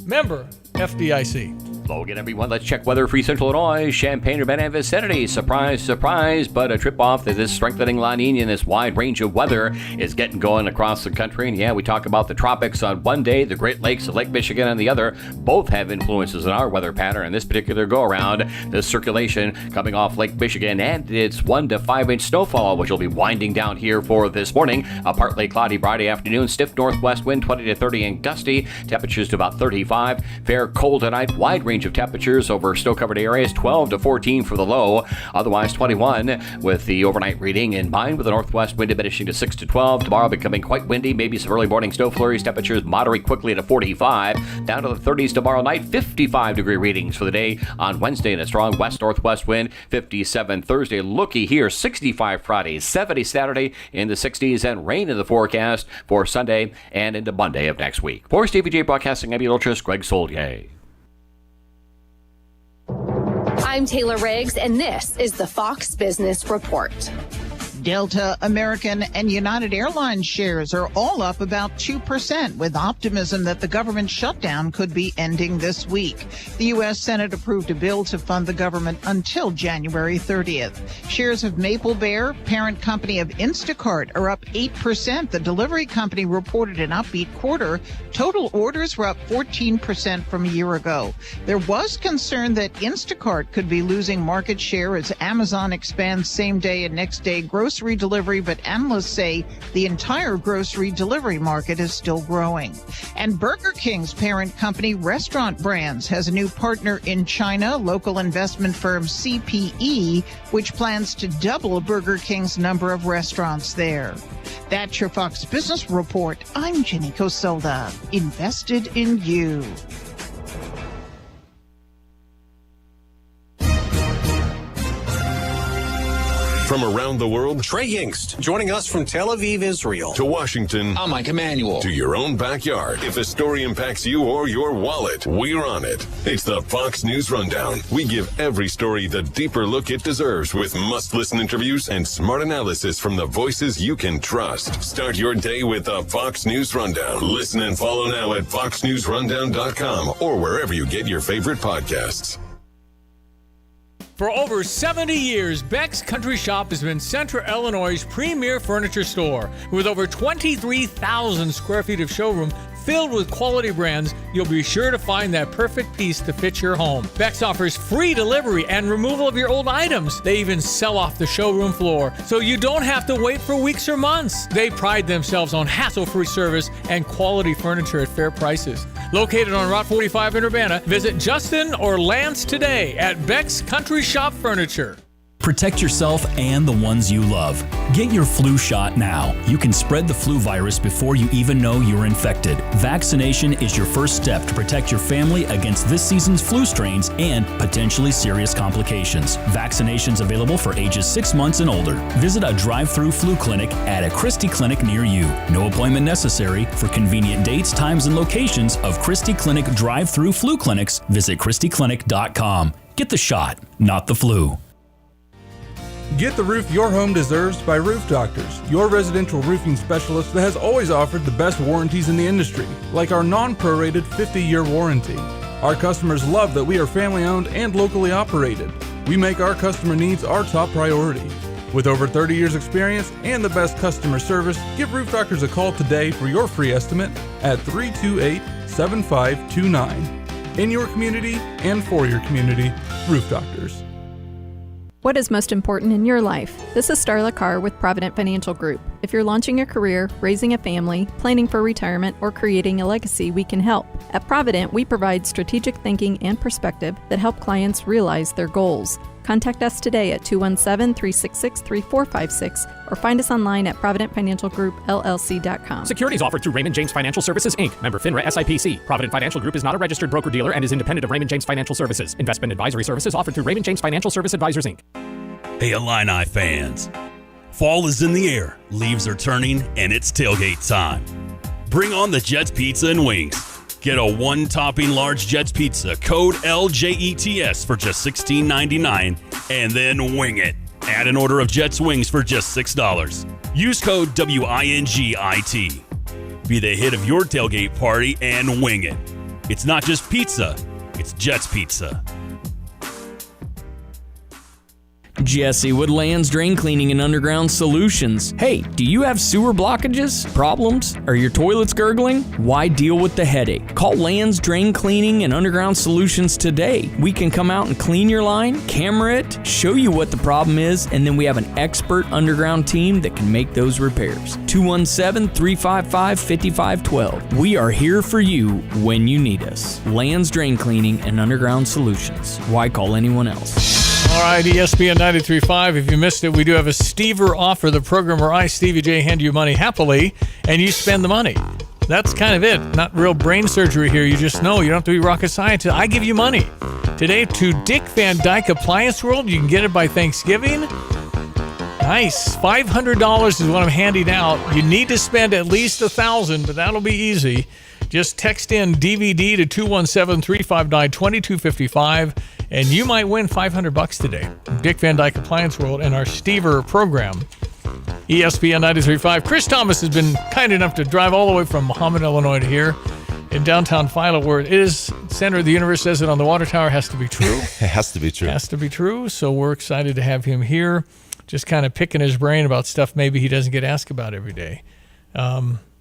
Member FDIC. Hello again, everyone. Let's check weather for Central Illinois, Champaign-Urbana and vicinity. Surprise, surprise, but a trip off that this strengthening La Nina and this wide range of weather is getting going across the country. And yeah, we talk about the tropics on one day, the Great Lakes and Lake Michigan on the other. Both have influences in our weather pattern. In this particular go-around, this circulation coming off Lake Michigan, and it's 1 to 5 inch snowfall, which will be winding down here for this morning. A partly cloudy Friday afternoon, stiff northwest wind 20 to 30 and gusty. Temperatures to about 35. Fair cold tonight, wide range of temperatures over snow-covered areas, 12 to 14 for the low, otherwise 21 with the overnight reading in mind, with the northwest wind diminishing to 6 to 12. Tomorrow becoming quite windy, maybe some early morning snow flurries. Temperatures moderate quickly to 45, down to the 30s tomorrow night. 55-degree readings for the day on Wednesday, and a strong west-northwest wind. 57 Thursday, looky here, 65 Friday, 70 Saturday, in the 60s, and rain in the forecast for Sunday and into Monday of next week. For Stevie J Broadcasting, I'm your ultras, Greg Solier. I'm Taylor Riggs, and this is the Fox Business Report. Delta, American, and United Airlines shares are all up about 2%, with optimism that the government shutdown could be ending this week. The U.S. Senate approved a bill to fund the government until January 30th. Shares of Maple Bear, parent company of Instacart, are up 8%. The delivery company reported an upbeat quarter. Total orders were up 14% from a year ago. There was concern that Instacart could be losing market share as Amazon expands same-day and next-day grocery delivery, but analysts say the entire grocery delivery market is still growing. And Burger King's parent company, Restaurant Brands, has a new partner in China, local investment firm CPE, which plans to double Burger King's number of restaurants there. That's your Fox Business Report. I'm Jenny Coselda. Invested in you. From around the world, Trey Yingst joining us from Tel Aviv, Israel. To Washington, I'm Mike Emanuel. To your own backyard. If a story impacts you or your wallet, we're on it. It's the Fox News Rundown. We give every story the deeper look it deserves, with must-listen interviews and smart analysis from the voices you can trust. Start your day with the Fox News Rundown. Listen and follow now at foxnewsrundown.com or wherever you get your favorite podcasts. For over 70 years, Beck's Country Shop has been Central Illinois' premier furniture store. With over 23,000 square feet of showroom filled with quality brands, you'll be sure to find that perfect piece to fit your home. Beck's offers free delivery and removal of your old items. They even sell off the showroom floor, so you don't have to wait for weeks or months. They pride themselves on hassle-free service and quality furniture at fair prices. Located on Route 45 in Urbana, visit Justin or Lance today at Beck's Country Shop Furniture. Protect yourself and the ones you love. Get your flu shot now. You can spread the flu virus before you even know you're infected. Vaccination is your first step to protect your family against this season's flu strains and potentially serious complications. Vaccinations available for ages 6 months and older. Visit a drive-through flu clinic at a Christie clinic near you. No appointment necessary. For convenient dates, times, and locations of Christie Clinic drive-through flu clinics, visit ChristieClinic.com. Get the shot, not the flu. Get the roof your home deserves by Roof Doctors, your residential roofing specialist that has always offered the best warranties in the industry, like our non-prorated 50-year warranty. Our customers love that we are family-owned and locally operated. We make our customer needs our top priority. With over 30 years experience and the best customer service, give Roof Doctors a call today for your free estimate at 328-7529. In your community and for your community, Roof Doctors. What is most important in your life? This is Starla Carr with Provident Financial Group. If you're launching a career, raising a family, planning for retirement, or creating a legacy, we can help. At Provident, we provide strategic thinking and perspective that help clients realize their goals. Contact us today at 217-366-3456 or find us online at providentfinancialgroupllc.com. Securities offered through Raymond James Financial Services, Inc., member FINRA SIPC. Provident Financial Group is not a registered broker-dealer and is independent of Raymond James Financial Services. Investment advisory services offered through Raymond James Financial Service Advisors, Inc. Hey, Illini fans. Fall is in the air, leaves are turning, and it's tailgate time. Bring on the Jets Pizza and Wings. Get a one-topping large Jets Pizza, code LJETS for just $16.99, and then wing it. Add an order of Jets Wings for just $6. Use code WINGIT. Be the hit of your tailgate party and wing it. It's not just pizza, it's Jets Pizza. Jesse with Land's Drain Cleaning and Underground Solutions. Hey, do you have sewer blockages, problems? Are your toilets gurgling? Why deal with the headache? Call Land's Drain Cleaning and Underground Solutions today. We can come out and clean your line, camera it, show you what the problem is, and then we have an expert underground team that can make those repairs. 217-355-5512. We are here for you when you need us. Land's Drain Cleaning and Underground Solutions. Why call anyone else? All right, ESPN 93.5. If you missed it, we do have a Stever offer, the program where I, Stevie J, hand you money happily, and you spend the money. That's kind of it. Not real brain surgery here. You just know. You don't have to be rocket scientist. I give you money. Today to Dick Van Dyke Appliance World. You can get it by Thanksgiving. Nice. $500 is what I'm handing out. You need to spend at least $1,000, but that'll be easy. Just text in DVD to 217-359-2255, and you might win $500 today. Dick Van Dyke Appliance World and our Stever program. ESPN 93.5. Chris Thomas has been kind enough to drive all the way from Muhammad, Illinois to here in downtown Philo, where it is center of the universe, says it on the water tower. Has to be true. It has to be true. Has to be true. So we're excited to have him here, just kind of picking his brain about stuff maybe he doesn't get asked about every day.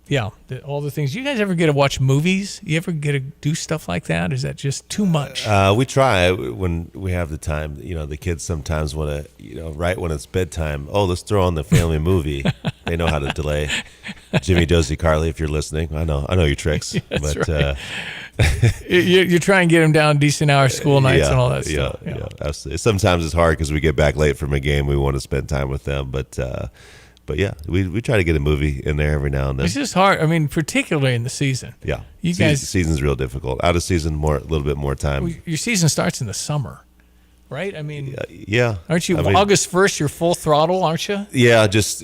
Yeah, all the things. You guys ever get to watch movies? You ever get to do stuff like that? Is that just too much? We try when we have the time. You know, the kids sometimes want to, right when it's bedtime, let's throw on the family movie. They know how to delay. Jimmy, Dozy, Carly, if you're listening, I know your tricks. That's but right. You try and get them down decent hours, school nights, and all that stuff. Yeah, absolutely. Sometimes it's hard because we get back late from a game. We want to spend time with them, but yeah, we try to get a movie in there every now and then. It's just hard. I mean, particularly in the season. Yeah, you guys. Season's real difficult. Out of season, a little bit more time. Your season starts in the summer, right? I mean, yeah. Aren't you August 1st? You're full throttle, aren't you? Yeah, just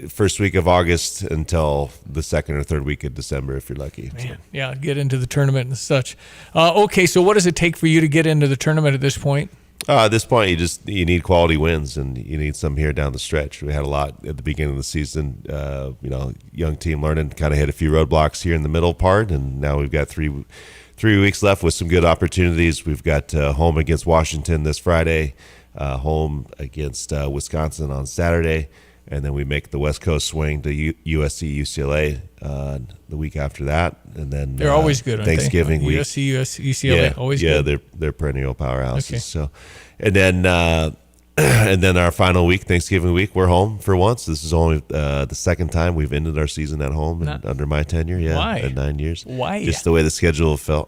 first week of August until the second or third week of December, if you're lucky. Man, yeah, get into the tournament and such. Okay, so what does it take for you to get into the tournament at this point? At this point, you need quality wins, and you need some here down the stretch. We had a lot at the beginning of the season. Young team learning, kind of hit a few roadblocks here in the middle part, and now we've got three weeks left with some good opportunities. We've got home against Washington this Friday, home against Wisconsin on Saturday, and then we make the West Coast swing to USC, UCLA the week after that, and then they're always good. Thanksgiving week. USC, UCLA, always good. Yeah, they're perennial powerhouses. Okay. So, and then our final week, Thanksgiving week, we're home for once. This is only the second time we've ended our season at home under my tenure. Yeah, why? In 9 years. Why? Just the way the schedule fell.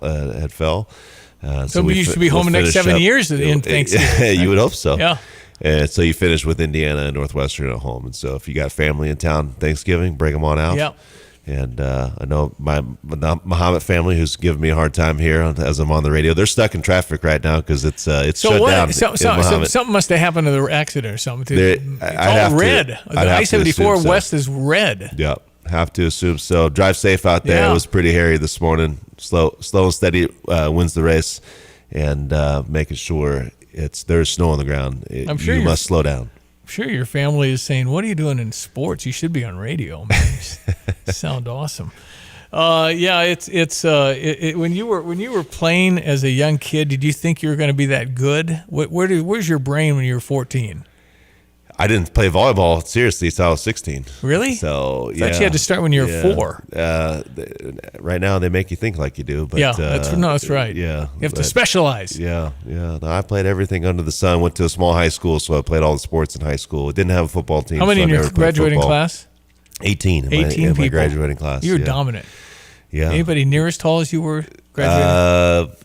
So we used to be home the next 7 years in Thanksgiving. You would hope so. Yeah. And so you finish with Indiana and Northwestern at home. And so if you got family in town Thanksgiving, bring them on out. Yeah. And I know my Muhammad family, who's giving me a hard time here as I'm on the radio. They're stuck in traffic right now because it's shut down. So something must have happened to the accident or something. It's all red. The I-74 West is red. Yep. Have to assume so. Drive safe out there. Yeah. It was pretty hairy this morning. Slow and steady wins the race, and making sure there's snow on the ground. I'm sure you must slow down. I'm sure your family is saying, "What are you doing in sports? You should be on radio, man. You sound awesome." Yeah, when you were playing as a young kid, did you think you were going to be that good? Where's your brain when you were 14? I didn't play volleyball seriously until I was 16. Really? So I thought you had to start when you were 4. Right now they make you think like you do, but yeah, that's right. Yeah, you have to specialize. Yeah. No, I played everything under the sun. Went to a small high school, so I played all the sports in high school. Didn't have a football team. How many so in your graduating class? 18 in my graduating class. You were dominant. Yeah. Anybody near as tall as you were graduating?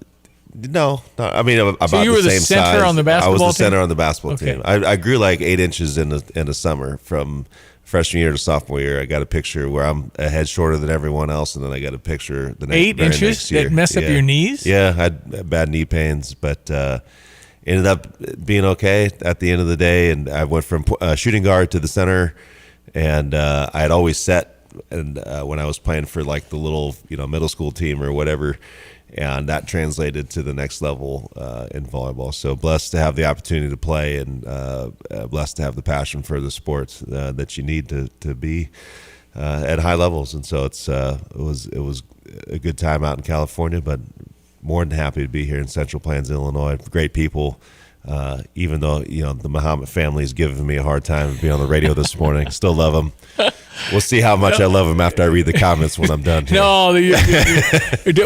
No. I mean, about so you were the the same center size. on the basketball team? I was the center on the basketball team. I grew like 8 inches in the summer from freshman year to sophomore year. I got a picture where I'm a head shorter than everyone else, and then I got a picture the next 8 inches next year. that messed up your knees? Yeah, I had bad knee pains, but ended up being okay at the end of the day. And I went from shooting guard to the center, and I had always set. And when I was playing for like the little middle school team or whatever. And that translated to the next level in volleyball. So blessed to have the opportunity to play, and blessed to have the passion for the sports that you need to be at high levels. And so it was a good time out in California, but more than happy to be here in Central Plains, Illinois. Great people. Even though the Muhammad family is giving me a hard time being on the radio this morning, still love them. We'll see how much I love them after I read the comments when I'm done here. No,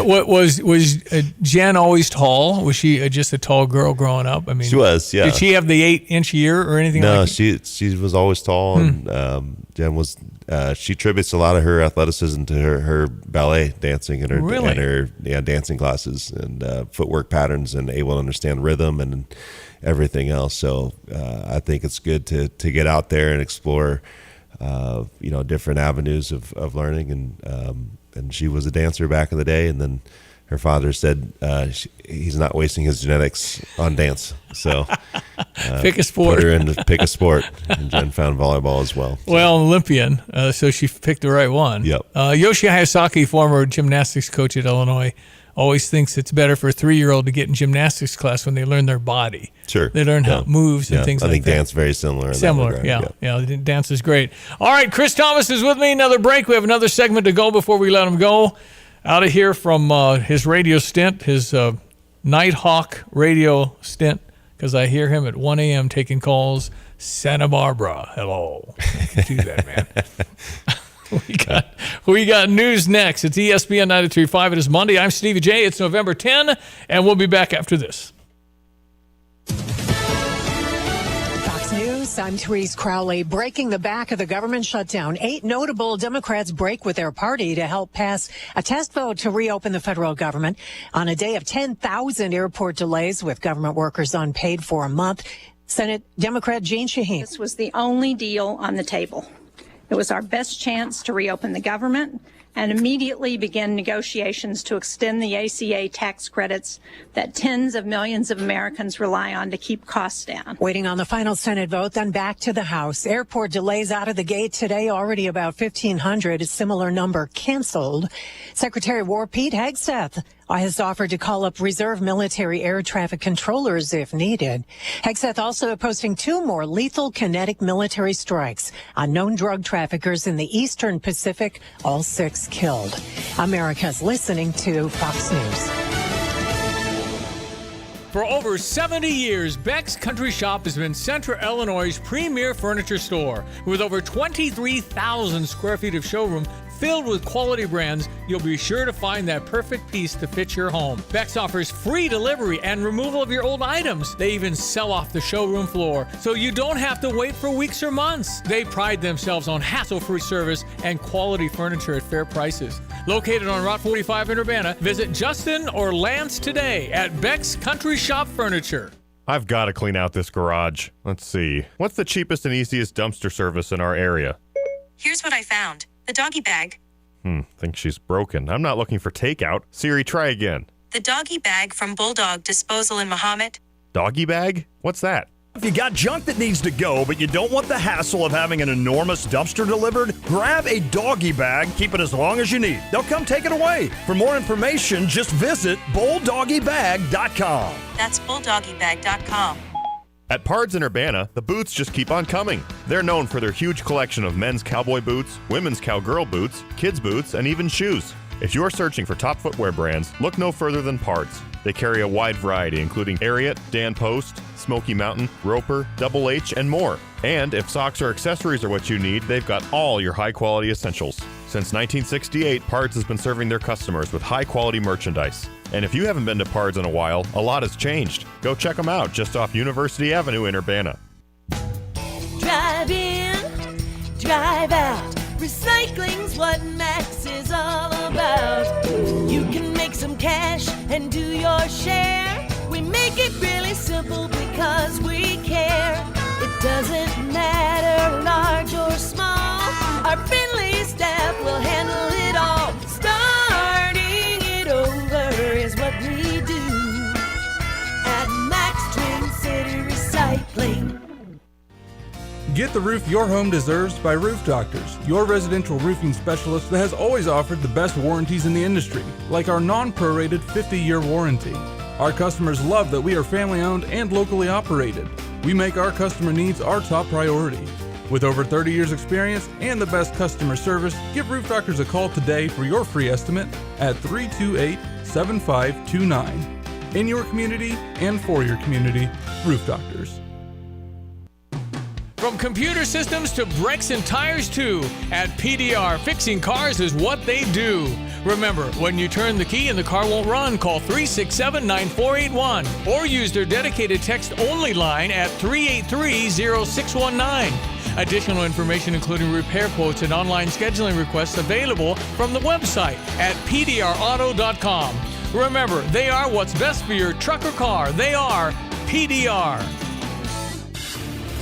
what was Jen always tall? Was she just a tall girl growing up? I mean, she was. Yeah. Did she have the 8-inch year or anything? No, like that? she was always tall, and Jen was. She attributes a lot of her athleticism to her ballet dancing and her dancing classes and footwork patterns, and able to understand rhythm and everything else. So I think it's good to get out there and explore, different avenues of learning. And she was a dancer back in the day, and then her father said he's not wasting his genetics on dance. So pick a sport. Put her in to pick a sport, and Jen found volleyball as well. Well, Olympian, so she picked the right one. Yep. Yoshi Hayasaki, former gymnastics coach at Illinois, always thinks it's better for a 3-year-old to get in gymnastics class when they learn their body. Sure. They learn how it moves and things like that. I think dance very similar. In that regard. Yeah. Dance is great. All right, Chris Thomas is with me. Another break. We have another segment to go before we let him go. Out of here from his radio stint, his Nighthawk radio stint, because I hear him at 1 a.m. taking calls. Santa Barbara. Hello. Do that, man. We got news next. It's ESPN 93.5. It is Monday. I'm Stevie J. It's November 10, and we'll be back after this. Fox News, I'm Therese Crowley. Breaking the back of the government shutdown, 8 notable Democrats break with their party to help pass a test vote to reopen the federal government on a day of 10,000 airport delays with government workers unpaid for a month. Senate Democrat Jeanne Shaheen. This was the only deal on the table. It was our best chance to reopen the government and immediately begin negotiations to extend the ACA tax credits that tens of millions of Americans rely on to keep costs down. Waiting on the final Senate vote, then back to the House. Airport delays out of the gate today, already about 1,500. A similar number canceled. Secretary of War Pete Hegseth has offered to call up reserve military air traffic controllers if needed. Hegseth also posting 2 more lethal kinetic military strikes on known drug traffickers in the Eastern Pacific, all 6 killed. America's listening to Fox News. For over 70 years, Beck's Country Shop has been Central Illinois' premier furniture store. With over 23,000 square feet of showroom filled with quality brands, you'll be sure to find that perfect piece to fit your home. Beck's offers free delivery and removal of your old items. They even sell off the showroom floor, so you don't have to wait for weeks or months. They pride themselves on hassle-free service and quality furniture at fair prices. Located on Route 45 in Urbana, visit Justin or Lance today at Beck's Country Shop Furniture. I've got to clean out this garage. Let's see. What's the cheapest and easiest dumpster service in our area? Here's what I found. The doggy bag. Think she's broken. I'm not looking for takeout. Siri, try again. The doggy bag from Bulldog Disposal in Mahomet. Doggy bag? What's that? If you got junk that needs to go, but you don't want the hassle of having an enormous dumpster delivered, grab a doggy bag, keep it as long as you need. They'll come take it away. For more information, just visit bulldoggybag.com. That's bulldoggybag.com. At Pards in Urbana, the boots just keep on coming. They're known for their huge collection of men's cowboy boots, women's cowgirl boots, kids' boots, and even shoes. If you're searching for top footwear brands, look no further than Pards. They carry a wide variety, including Ariat, Dan Post, Smoky Mountain, Roper, Double H, and more. And if socks or accessories are what you need, they've got all your high-quality essentials. Since 1968, Pards has been serving their customers with high-quality merchandise. And if you haven't been to Pards in a while, a lot has changed. Go check them out just off University Avenue in Urbana. Drive in, drive out. Recycling's what Max is all about. You can make some cash and do your share. We make it really simple because we care. It doesn't matter large or small. Our friendly staff will handle it all. Starting it over is what we do at Max Twin City Recycling. Get the roof your home deserves by Roof Doctors, your residential roofing specialist that has always offered the best warranties in the industry, like our non-prorated 50-year warranty. Our customers love that we are family-owned and locally operated. We make our customer needs our top priority. With over 30 years experience and the best customer service, give Roof Doctors a call today for your free estimate at 328-7529. In your community and for your community, Roof Doctors. From computer systems to brakes and tires too, at PDR, fixing cars is what they do. Remember, when you turn the key and the car won't run, call 367-9481 or use their dedicated text-only line at 383-0619. Additional information including repair quotes and online scheduling requests available from the website at pdrauto.com. Remember, they are what's best for your truck or car. They are PDR.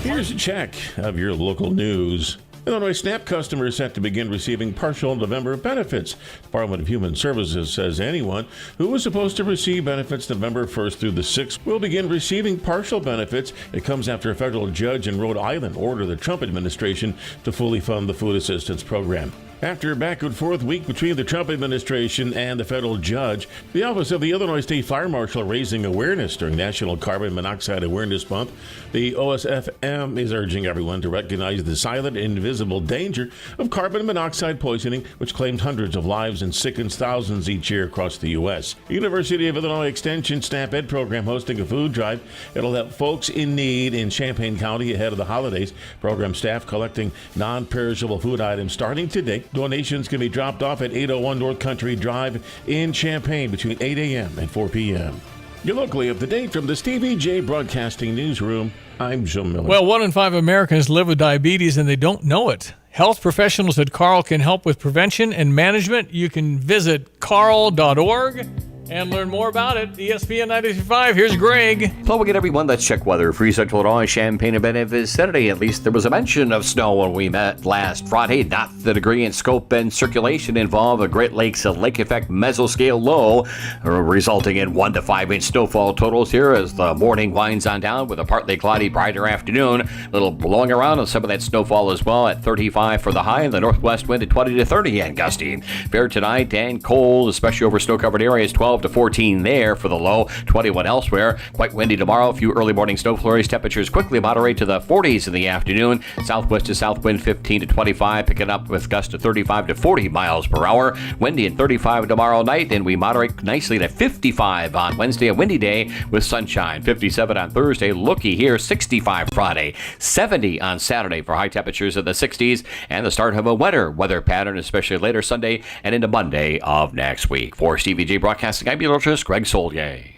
Here's a check of your local news. Illinois SNAP customers set to begin receiving partial November benefits. Department of Human Services says anyone who was supposed to receive benefits November 1st through the 6th will begin receiving partial benefits. It comes after a federal judge in Rhode Island ordered the Trump administration to fully fund the food assistance program. After a back-and-forth week between the Trump administration and the federal judge, the Office of the Illinois State Fire Marshal raising awareness during National Carbon Monoxide Awareness Month. The OSFM is urging everyone to recognize the silent, invisible danger of carbon monoxide poisoning, which claims hundreds of lives and sickens thousands each year across the U.S. University of Illinois Extension SNAP Ed program hosting a food drive. It'll help folks in need in Champaign County ahead of the holidays. Program staff collecting non-perishable food items starting today. Donations can be dropped off at 801 North Country Drive in Champaign between 8 a.m. and 4 p.m. You're locally up to date from the Stevie J Broadcasting Newsroom. I'm Joe Miller. Well, 1 in 5 Americans live with diabetes and they don't know it. Health professionals at Carl can help with prevention and management. You can visit carl.org and learn more about it. ESPN 93.5. Here's Greg. Hello again, everyone. Let's check weather. Free Central Illinois, Champaign, and vicinity. At least there was a mention of snow when we met last Friday. Not the degree in scope and circulation involved. The Great Lakes lake effect mesoscale low, resulting in 1 to 5 inch snowfall totals here as the morning winds on down with a partly cloudy, brighter afternoon. A little blowing around and some of that snowfall as well at 35 for the high and the northwest wind at 20 to 30 and gusty. Fair tonight and cold, especially over snow-covered areas. 12 to 14 there for the low, 21 elsewhere. Quite windy tomorrow. A few early morning snow flurries. Temperatures quickly moderate to the 40s in the afternoon. Southwest to south wind 15 to 25, picking up with gusts to 35 to 40 miles per hour. Windy at 35 tomorrow night, and we moderate nicely to 55 on Wednesday, a windy day with sunshine. 57 on Thursday. Looky here, 65 Friday. 70 on Saturday for high temperatures in the 60s, and the start of a wetter weather pattern, especially later Sunday and into Monday of next week. For Stevie J Broadcasting, I'm meteorologist Greg Solier.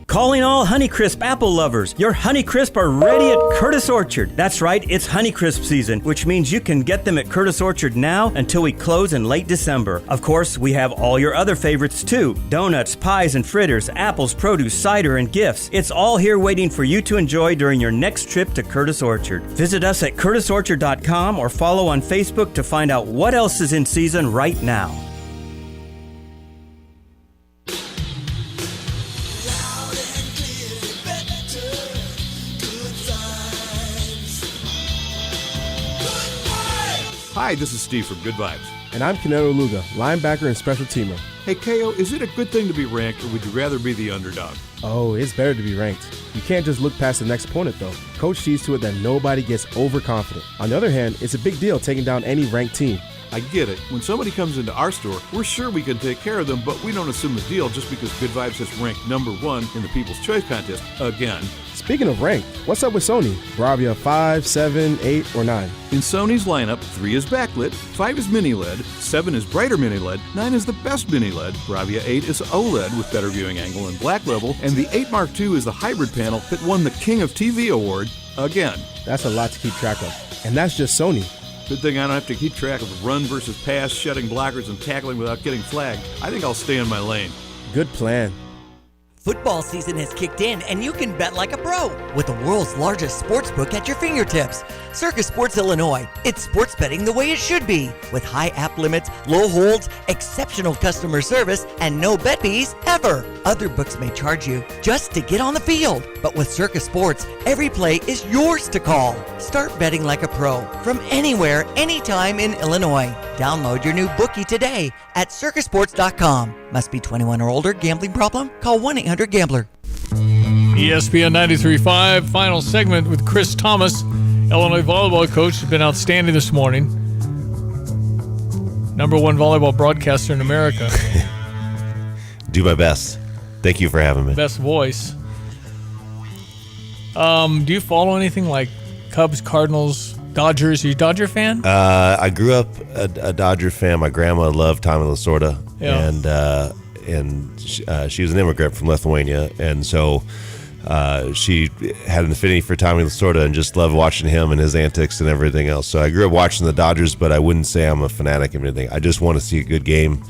Calling all Honeycrisp apple lovers. Your Honeycrisp are ready at Curtis Orchard. That's right, it's Honeycrisp season, which means you can get them at Curtis Orchard now until we close in late December. Of course, we have all your other favorites too. Donuts, pies and fritters, apples, produce, cider, and gifts. It's all here waiting for you to enjoy during your next trip to Curtis Orchard. Visit us at curtisorchard.com or follow on Facebook to find out what else is in season right now. Hi, this is Steve from Good Vibes. And I'm Canelo Luga, linebacker and special teamer. Hey, KO, is it a good thing to be ranked, or would you rather be the underdog? Oh, it's better to be ranked. You can't just look past the next opponent, though. Coach sees to it that nobody gets overconfident. On the other hand, it's a big deal taking down any ranked team. I get it. When somebody comes into our store, we're sure we can take care of them, but we don't assume a deal just because Good Vibes has ranked #1 in the People's Choice Contest again. Speaking of ranked, what's up with Sony? Bravia 5, 7, 8, or 9? In Sony's lineup, 3 is backlit, 5 is mini LED, 7 is brighter mini LED, 9 is the best mini LED, Bravia 8 is OLED with better viewing angle and black level, and the 8 Mark II is the hybrid panel that won the King of TV award again. That's a lot to keep track of. And that's just Sony. Good thing I don't have to keep track of run versus pass, shedding blockers, and tackling without getting flagged. I think I'll stay in my lane. Good plan. Football season has kicked in, and you can bet like a pro with the world's largest sports book at your fingertips. Circus Sports Illinois. It's sports betting the way it should be, with high app limits, low holds, exceptional customer service, and no bet fees ever. Other books may charge you just to get on the field, but with Circus Sports, every play is yours to call. Start betting like a pro from anywhere, anytime in Illinois. Download your new bookie today at circusports.com. Must be 21 or older. Gambling problem? Call 1-800-GAMBLER. ESPN 93.5, final segment with Chris Thomas, Illinois volleyball coach, has been outstanding this morning. Number one volleyball broadcaster in America. Do my best. Thank you for having me. Best voice. Do you follow anything like Cubs, Cardinals, Dodgers? Are you a Dodger fan? I grew up a Dodger fan. My grandma loved Tommy Lasorda, and she was an immigrant from Lithuania, and so she had an affinity for Tommy Lasorda and just loved watching him and his antics and everything else. So I grew up watching the Dodgers, but I wouldn't say I'm a fanatic of anything. I just want to see a good game.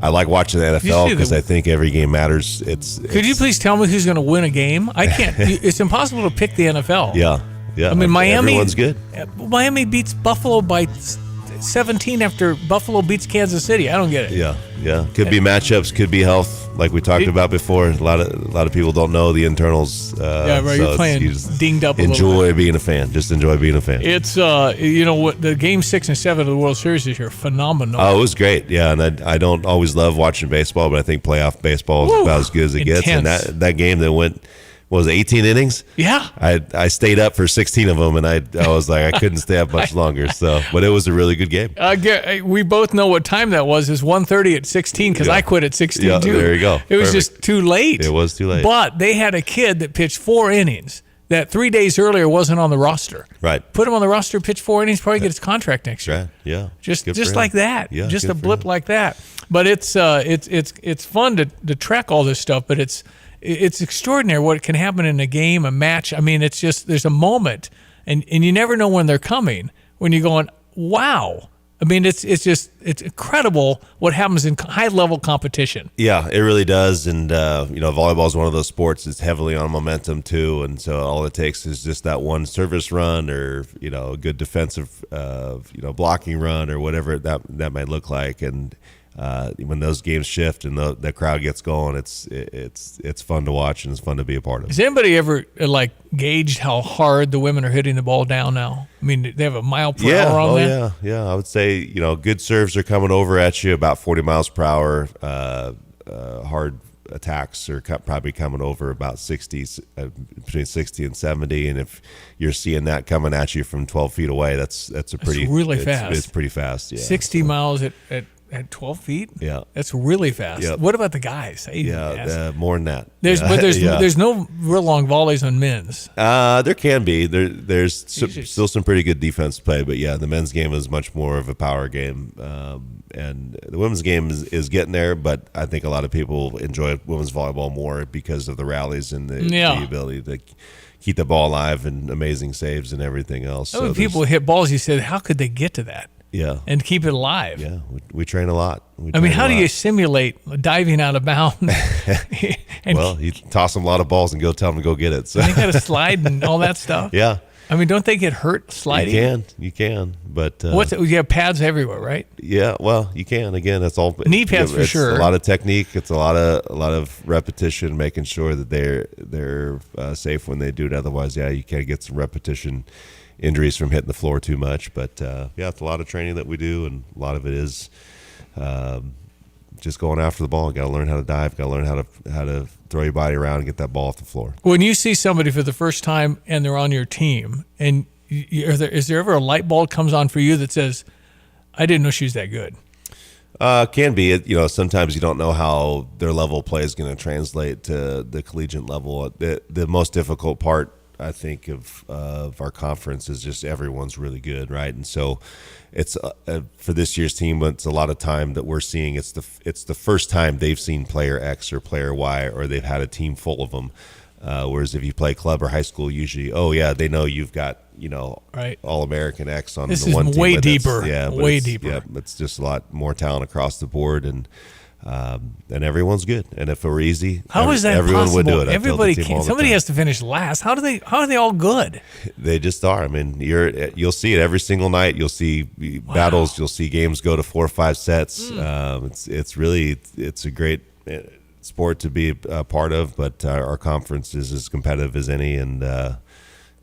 I like watching the NFL because I think every game matters. Could you please tell me who's going to win a game? I can't. It's impossible to pick the NFL. Yeah. I mean, Miami. Everyone's good. Miami beats Buffalo by 17 after Buffalo beats Kansas City. I don't get it. Yeah. Could be matchups. Could be health, like we talked about before. A lot of people don't know the internals. Right. So you're playing dinged up. Enjoy being a fan. Just enjoy being a fan. It's what the game 6 and 7 of the World Series this year, phenomenal. Oh, it was great. Yeah, and I don't always love watching baseball, but I think playoff baseball is about as good as it gets. And that game that went. What was it, 18 innings? Yeah. I stayed up for 16 of them, and I was like, I couldn't stay up much longer. So, but it was a really good game. We both know what time that was. It's 1:30 at 16 because I quit at 16 too. There you go. It was just too late. It was too late. But they had a kid that pitched 4 innings that 3 days earlier wasn't on the roster. Right. Put him on the roster, pitch 4 innings, probably get his contract next year. Right. Yeah. Just like that. Yeah, just a blip like that. But it's fun to track all this stuff, but it's extraordinary what can happen in a game, a match. I mean, it's just there's a moment, and you never know when they're coming. When you're going, wow. I mean, it's incredible what happens in high level competition. Yeah, it really does. And volleyball is one of those sports that's heavily on momentum too. And so all it takes is just that one service run, or a good defensive blocking run, or whatever that might look like. And when those games shift and the crowd gets going, it's fun to watch and it's fun to be a part of. Has anybody ever gauged how hard the women are hitting the ball down now? I mean, they have a mile per hour on that? Yeah. I would say good serves are coming over at you about 40 miles per hour. Hard attacks are probably coming over about 60, between 60 and 70. And if you're seeing that coming at you from 12 feet away, that's really fast. It's pretty fast. Yeah. 60 miles at 12 feet? Yeah. That's really fast. Yep. What about the guys? More than that. There's no real long volleys on men's. There can be. There's still some pretty good defense play, but the men's game is much more of a power game. And the women's game is getting there, but I think a lot of people enjoy women's volleyball more because of the rallies and the ability to keep the ball alive and amazing saves and everything else. When people hit balls, you said, how could they get to that? Yeah. And keep it alive. Yeah. We train a lot. How do you simulate diving out of bounds? Well, you toss them a lot of balls and tell them to go get it. So. And they got to slide and all that stuff. Yeah. I mean, don't they get hurt sliding? You can. But you have pads everywhere, right? Yeah. Well, you can. Again, that's all knee pads for sure. A lot of technique. It's a lot of repetition, making sure that they're safe when they do it. Otherwise, you can get some repetition injuries from hitting the floor too much. But it's a lot of training that we do, and a lot of it is just going after the ball. Got to learn how to dive. Got to learn how to throw your body around and get that ball off the floor. When you see somebody for the first time and they're on your team, and is there ever a light bulb comes on for you that says, "I didn't know she was that good"? Can be. Sometimes you don't know how their level of play is going to translate to the collegiate level. The most difficult part, I think, of our conference is just everyone's really good, right? And so it's for this year's team, it's a lot of time that we're seeing it's the first time they've seen player X or player Y, or they've had a team full of them. Whereas if you play club or high school, usually, oh yeah, they know you've got, right, All-American X on this the one team. This is way deeper. Way deeper. Yeah, it's just a lot more talent across the board, and everyone's good. And if it were easy, how is that everyone possible? would do it. Everybody can. Somebody has to finish last. How are they all good? They just are. I mean, you'll see it every single night. You'll see battles. You'll see games go to 4 or 5 sets. It's a great sport to be a part of, but our conference is as competitive as any, and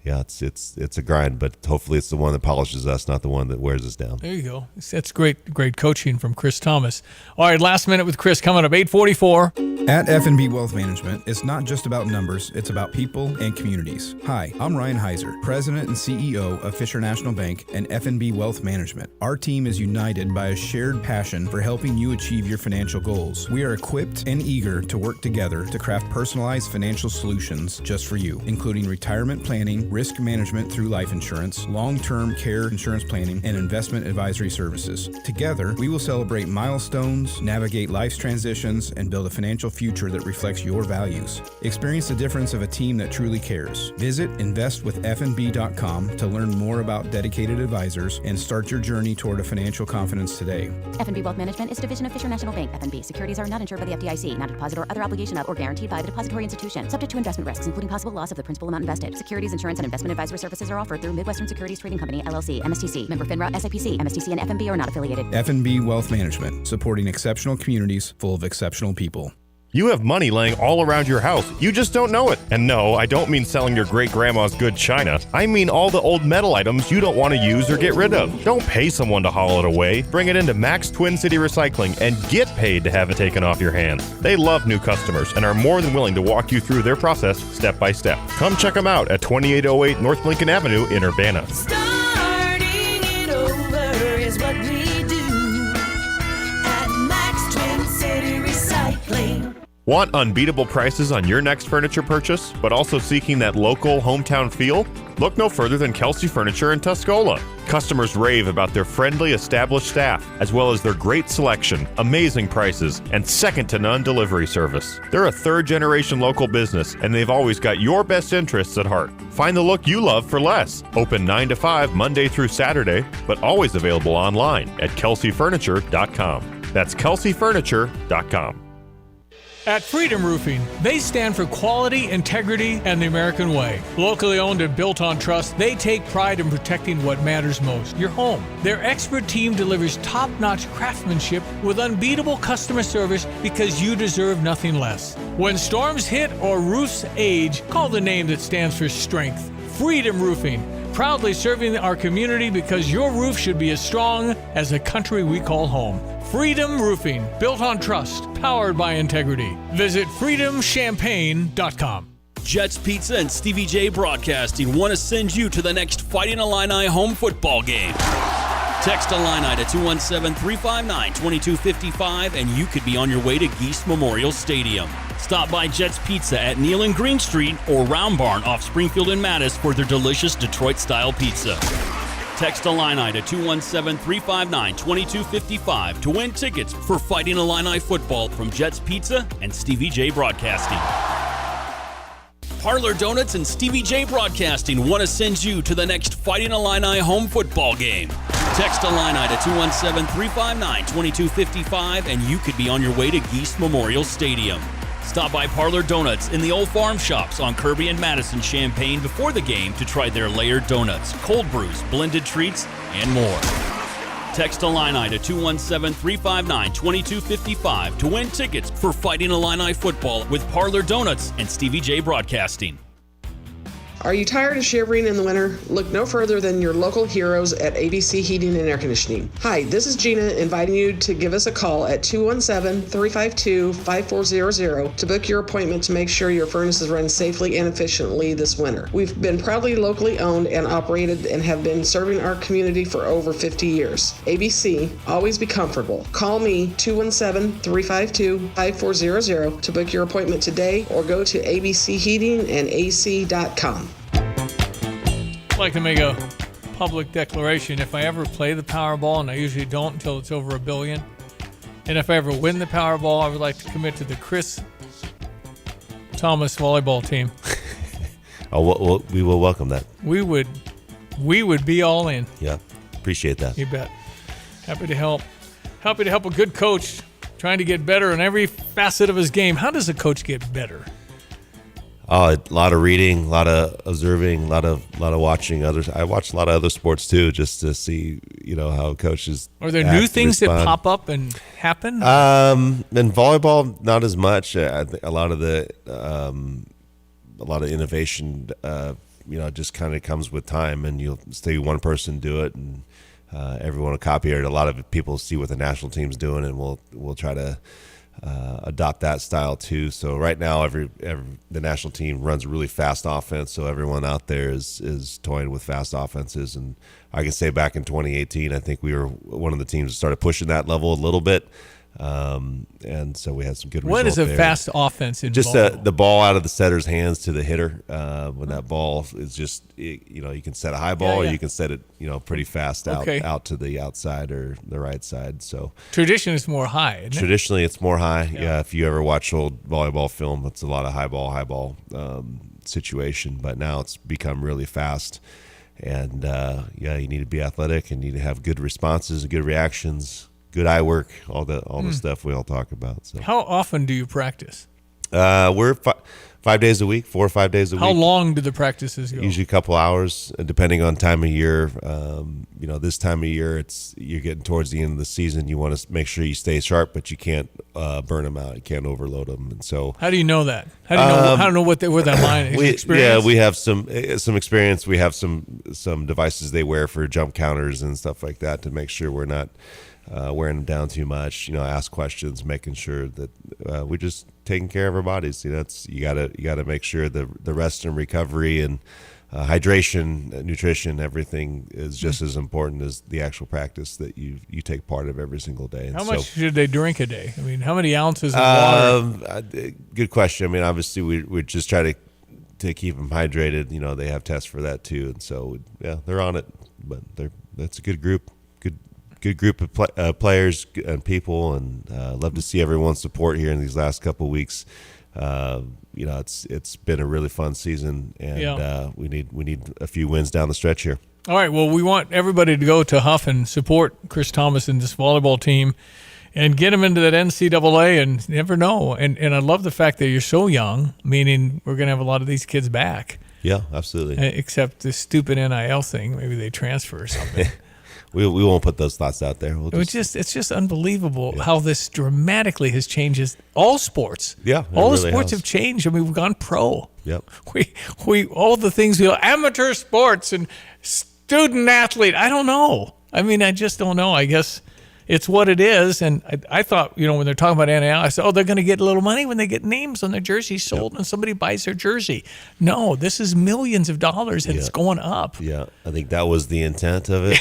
it's a grind, but hopefully it's the one that polishes us, not the one that wears us down. There you go. That's great coaching from Chris Thomas. All right, last minute with Chris coming up, 8:44. At F&B Wealth Management, it's not just about numbers, it's about people and communities. Hi, I'm Ryan Heiser, President and CEO of Fisher National Bank and F&B Wealth Management. Our team is united by a shared passion for helping you achieve your financial goals. We are equipped and eager to work together to craft personalized financial solutions just for you, including retirement planning, risk management through life insurance, long-term care insurance planning, and investment advisory services. Together, we will celebrate milestones, navigate life's transitions, and build a financial future that reflects your values. Experience the difference of a team that truly cares. Visit investwithfnb.com to learn more about dedicated advisors and start your journey toward a financial confidence today. F&B Wealth Management is a division of Fisher National Bank. F&B securities are not insured by the FDIC, not a deposit or other obligation of or guaranteed by the depository institution, subject to investment risks, including possible loss of the principal amount invested. Securities, insurance, and investment advisory services are offered through Midwestern Securities Trading Company, LLC, MSTC, member FINRA, SIPC, MSTC, and F&B are not affiliated. F&B Wealth Management, supporting exceptional communities full of exceptional people. You have money laying all around your house. You just don't know it. And no, I don't mean selling your great-grandma's good china. I mean all the old metal items you don't want to use or get rid of. Don't pay someone to haul it away. Bring it into Max Twin City Recycling and get paid to have it taken off your hands. They love new customers and are more than willing to walk you through their process step by step. Come check them out at 2808 North Lincoln Avenue in Urbana. Starting it over is what we do at Max Twin City Recycling. Want unbeatable prices on your next furniture purchase, but also seeking that local hometown feel? Look no further than Kelsey Furniture in Tuscola. Customers rave about their friendly, established staff, as well as their great selection, amazing prices, and second-to-none delivery service. They're a third-generation local business, and they've always got your best interests at heart. Find the look you love for less. Open 9 to 5 Monday through Saturday, but always available online at kelseyfurniture.com. That's kelseyfurniture.com. At Freedom Roofing, they stand for quality, integrity, and the American way. Locally owned and built on trust, they take pride in protecting what matters most, your home. Their expert team delivers top-notch craftsmanship with unbeatable customer service because you deserve nothing less. When storms hit or roofs age, call the name that stands for strength. Freedom Roofing, proudly serving our community because your roof should be as strong as the country we call home. Freedom Roofing, built on trust, powered by integrity. Visit freedomchampagne.com. Jets Pizza and Stevie J Broadcasting want to send you to the next Fighting Illini home football game. Text Illini to 217-359-2255 and you could be on your way to Geese Memorial Stadium. Stop by Jets Pizza at Neal and Green Street or Round Barn off Springfield and Mattis for their delicious Detroit-style pizza. Text Illini to 217-359-2255 to win tickets for Fighting Illini football from Jets Pizza and Stevie J Broadcasting. Parlor Donuts and Stevie J Broadcasting want to send you to the next Fighting Illini home football game. Text Illini to 217-359-2255 and you could be on your way to Geese Memorial Stadium. Stop by Parlor Donuts in the Old Farm Shops on Kirby and Madison Champaign before the game to try their layered donuts, cold brews, blended treats, and more. Text Illini to 217-359-2255 to win tickets for Fighting Illini football with Parlor Donuts and Stevie J Broadcasting. Are you tired of shivering in the winter? Look no further than your local heroes at ABC Heating and Air Conditioning. Hi, this is Gina inviting you to give us a call at 217-352-5400 to book your appointment to make sure your furnaces run safely and efficiently this winter. We've been proudly locally owned and operated and have been serving our community for over 50 years. ABC, always be comfortable. Call me 217-352-5400 to book your appointment today or go to abcheatingandac.com. I'd like to make a public declaration. If I ever play the Powerball, and I usually don't until it's over $1 billion, and if I ever win the Powerball, I would like to commit to the Chris Thomas volleyball team. We will welcome that. We would be all in. Yeah, appreciate that. You bet. Happy to help. Happy to help a good coach trying to get better in every facet of his game. How does a coach get better? A lot of reading, a lot of observing, a lot of watching others. I watch a lot of other sports too, just to see, how coaches. Are there new things that pop up and happen? In volleyball, not as much. I think a lot of innovation, just kind of comes with time, and you'll see one person do it, and everyone will copy it. A lot of people see what the national team's doing, and we'll try to adopt that style too. So right now, the national team runs really fast offense. So everyone out there is toying with fast offenses. And I can say back in 2018, I think we were one of the teams that started pushing that level a little bit. And so we had some good results. What is a there. Fast offense in just volleyball? The ball out of the setter's hands to the hitter. When that ball is just, you can set a high ball, or you can set it, pretty fast out to the outside or the right side. So tradition is more high. Isn't traditionally, it's more high. Yeah. If you ever watch old volleyball film, it's a lot of high ball situation. But now it's become really fast. And you need to be athletic and you need to have good responses and good reactions. Good eye work, all the stuff we all talk about. So, how often do you practice? We're 5 days a week, 4 or 5 days a week. How long do the practices go? Usually a couple hours, depending on time of year. This time of year, you're getting towards the end of the season. You want to make sure you stay sharp, but you can't burn them out. You can't overload them. And so, how do you know that? How do you know? How do you know where that line is? Experience? Yeah, we have some experience. We have some devices they wear for jump counters and stuff like that to make sure we're not wearing them down too much. Ask questions, making sure that we're just taking care of our bodies. You gotta make sure the rest and recovery and hydration, nutrition, everything is just as important as the actual practice that you take part of every single day. And how much should they drink a day? I mean, how many ounces of water? Good question. I mean, obviously we just try to keep them hydrated. They have tests for that too, and so they're on it. But that's a good group. Good group of players and people, and love to see everyone's support here in these last couple of weeks. It's been a really fun season, and we need a few wins down the stretch here. All right. Well, we want everybody to go to Huff and support Chris Thomas and this volleyball team, and get him into that NCAA. And you never know. And I love the fact that you're so young, meaning we're going to have a lot of these kids back. Yeah, absolutely. Except this stupid NIL thing. Maybe they transfer or something. We won't put those thoughts out there. It's just unbelievable how this dramatically has changed all sports. Yeah, all the really sports has. have changed. I mean, we've gone pro. Yep. We all the things amateur sports and student athlete. I don't know. I mean, I just don't know. I guess it's what it is. And I thought, when they're talking about NIL, I said, they're going to get a little money when they get names on their jerseys sold and somebody buys their jersey. No, this is millions of dollars and it's going up. Yeah, I think that was the intent of it.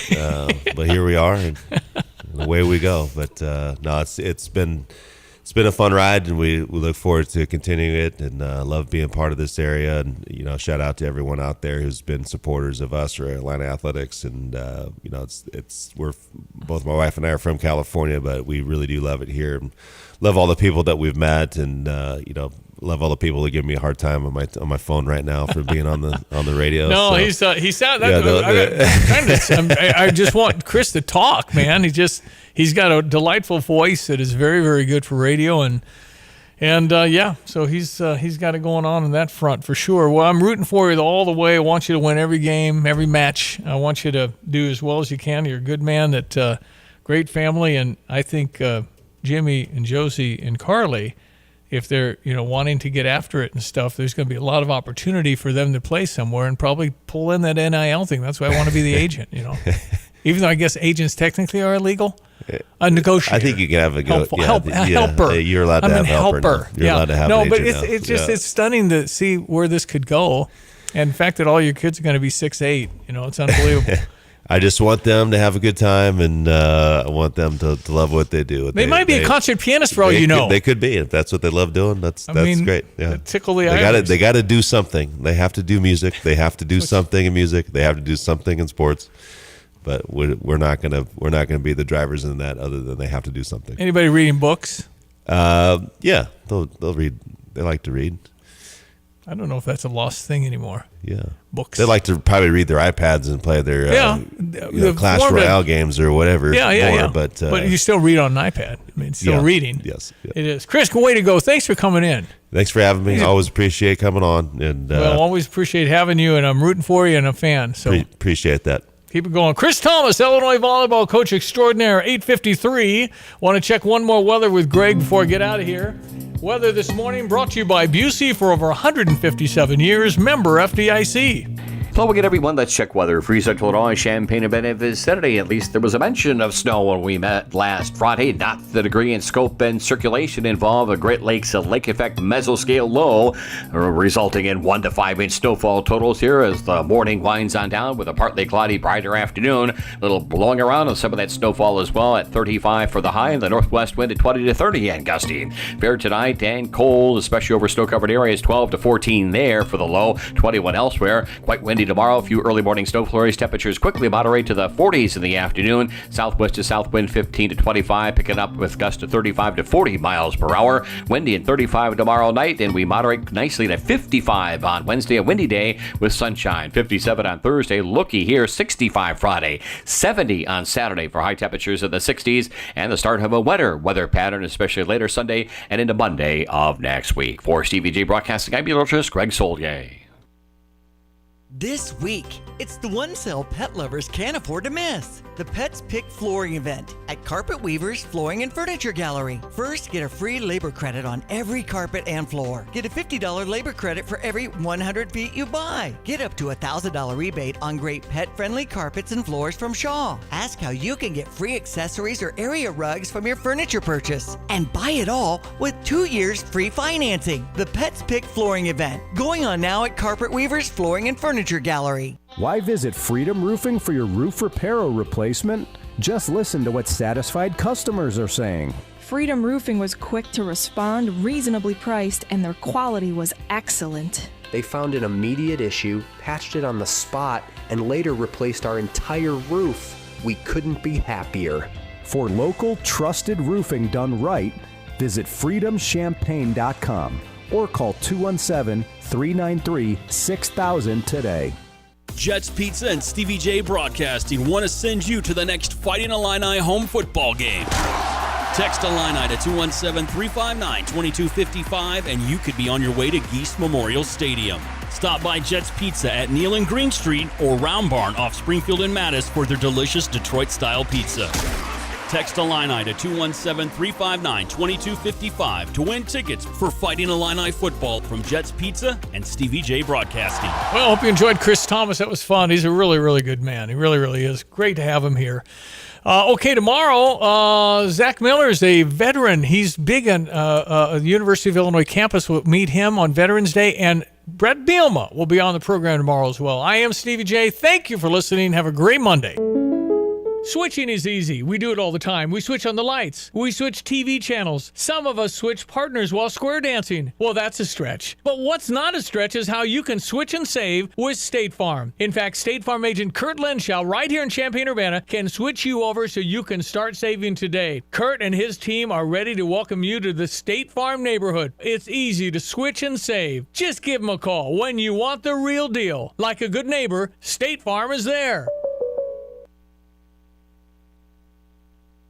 But here we are, and away we go. But no, it's been a fun ride, and we look forward to continuing it, and love being part of this area. And shout out to everyone out there who's been supporters of us or Atlanta Athletics. And we're both my wife and I are from California, but we really do love it here. And love all the people that we've met, and love all the people that give me a hard time on my phone right now for being on the radio. No, so, he's I just want Chris to talk, man. He's got a delightful voice that is very, very good for radio, and so he's got it going on that front for sure. Well, I'm rooting for you all the way. I want you to win every game, every match. I want you to do as well as you can. You're a good man, great family, and I think Jimmy and Josie and Carly, if they're wanting to get after it and stuff, there's going to be a lot of opportunity for them to play somewhere and probably pull in that NIL thing. That's why I want to be the agent. Even though I guess agents technically are illegal, a negotiator. I think you can have a helper. You're allowed to have helper. You're allowed to have an but agent it's stunning to see where this could go, and the fact that all your kids are going to be 6'8". It's unbelievable. I just want them to have a good time, and I want them to love what they do. They might be a concert pianist for all you know. They could be. If that's what they love doing, that's great. Yeah. Tickle the ivories. They got to do something. They have to do music. They have to do something in music. They have to do something in sports. But we're not gonna be the drivers in that, other than they have to do something. Anybody reading books? Yeah, they'll read. They like to read. I don't know if that's a lost thing anymore. Yeah. Books. They like to probably read their iPads and play their Clash formed Royale games or whatever. Yeah. But you still read on an iPad. I mean, it's still reading. Yes. Yeah. It is. Chris, way to go. Thanks for coming in. Thanks for having me. I always appreciate coming on. And always appreciate having you, and I'm rooting for you and a fan. So appreciate that. Keep it going. Chris Thomas, Illinois volleyball coach extraordinaire, 8:53. Want to check one more weather with Greg before I get out of here. Weather this morning brought to you by Busey for over 157 years, member FDIC. Hello again, everyone. Let's check weather for Central Illinois, Champaign-Urbana vicinity. At least there was a mention of snow when we met last Friday. Not the degree in scope and circulation involved. The Great Lakes lake effect mesoscale low, resulting in 1 to 5 inch snowfall totals here as the morning winds on down with a partly cloudy, brighter afternoon. A little blowing around and some of that snowfall as well at 35 for the high and the northwest wind at 20 to 30 and gusting. Fair tonight and cold, especially over snow-covered areas. 12 to 14 there for the low, 21 elsewhere. Quite windy tomorrow. A few early morning snow flurries. Temperatures quickly moderate to the 40s in the afternoon. Southwest to south wind 15 to 25, picking up with gusts to 35 to 40 miles per hour. Windy and 35 tomorrow night, and we moderate nicely to 55 on Wednesday, a windy day with sunshine. 57 on Thursday, looky here, 65 Friday, 70 on Saturday for high temperatures in the 60s, and the start of a wetter weather pattern, especially later Sunday and into Monday of next week. For Stevie J Broadcasting, I'm meteorologist Greg Solier. This week, it's the one sale pet lovers can't afford to miss. The Pets Pick Flooring event at Carpet Weavers Flooring and Furniture Gallery. First, get a free labor credit on every carpet and floor. Get a $50 labor credit for every 100 feet you buy. Get up to a $1,000 rebate on great pet-friendly carpets and floors from Shaw. Ask how you can get free accessories or area rugs from your furniture purchase. And buy it all with 2 years free financing. The Pets Pick Flooring event, going on now at Carpet Weavers Flooring and Furniture Gallery. Why visit Freedom Roofing for your roof repair or replacement? Just listen to what satisfied customers are saying. Freedom Roofing was quick to respond, reasonably priced, and their quality was excellent. They found an immediate issue, patched it on the spot, and later replaced our entire roof. We couldn't be happier. For local, trusted roofing done right, visit freedomchampaign.com or call 217-393-6000 today. Jets Pizza and Stevie J Broadcasting want to send you to the next Fighting Illini home football game. Text Illini to 217-359-2255 and you could be on your way to Geese Memorial Stadium. Stop by Jets Pizza at Neal and Green Street or Round Barn off Springfield and Mattis for their delicious Detroit-style pizza. Text Illini to 217-359-2255 to win tickets for Fighting Illini football from Jets Pizza and Stevie J Broadcasting. Well, I hope you enjoyed Chris Thomas. That was fun. He's a really, really good man. He really, really is. Great to have him here. Okay, tomorrow, Zach Miller is a veteran. He's big on the University of Illinois campus. We'll meet him on Veterans Day, and Brett Bielma will be on the program tomorrow as well. I am Stevie J. Thank you for listening. Have a great Monday. Switching is easy. We do it all the time. We switch on the lights. We switch TV channels. Some of us switch partners while square dancing. Well, that's a stretch. But what's not a stretch is how you can switch and save with State Farm. In fact, State Farm agent Kurt Lenschow right here in Champaign-Urbana can switch you over so you can start saving today. Kurt and his team are ready to welcome you to the State Farm neighborhood. It's easy to switch and save. Just give them a call when you want the real deal. Like a good neighbor, State Farm is there.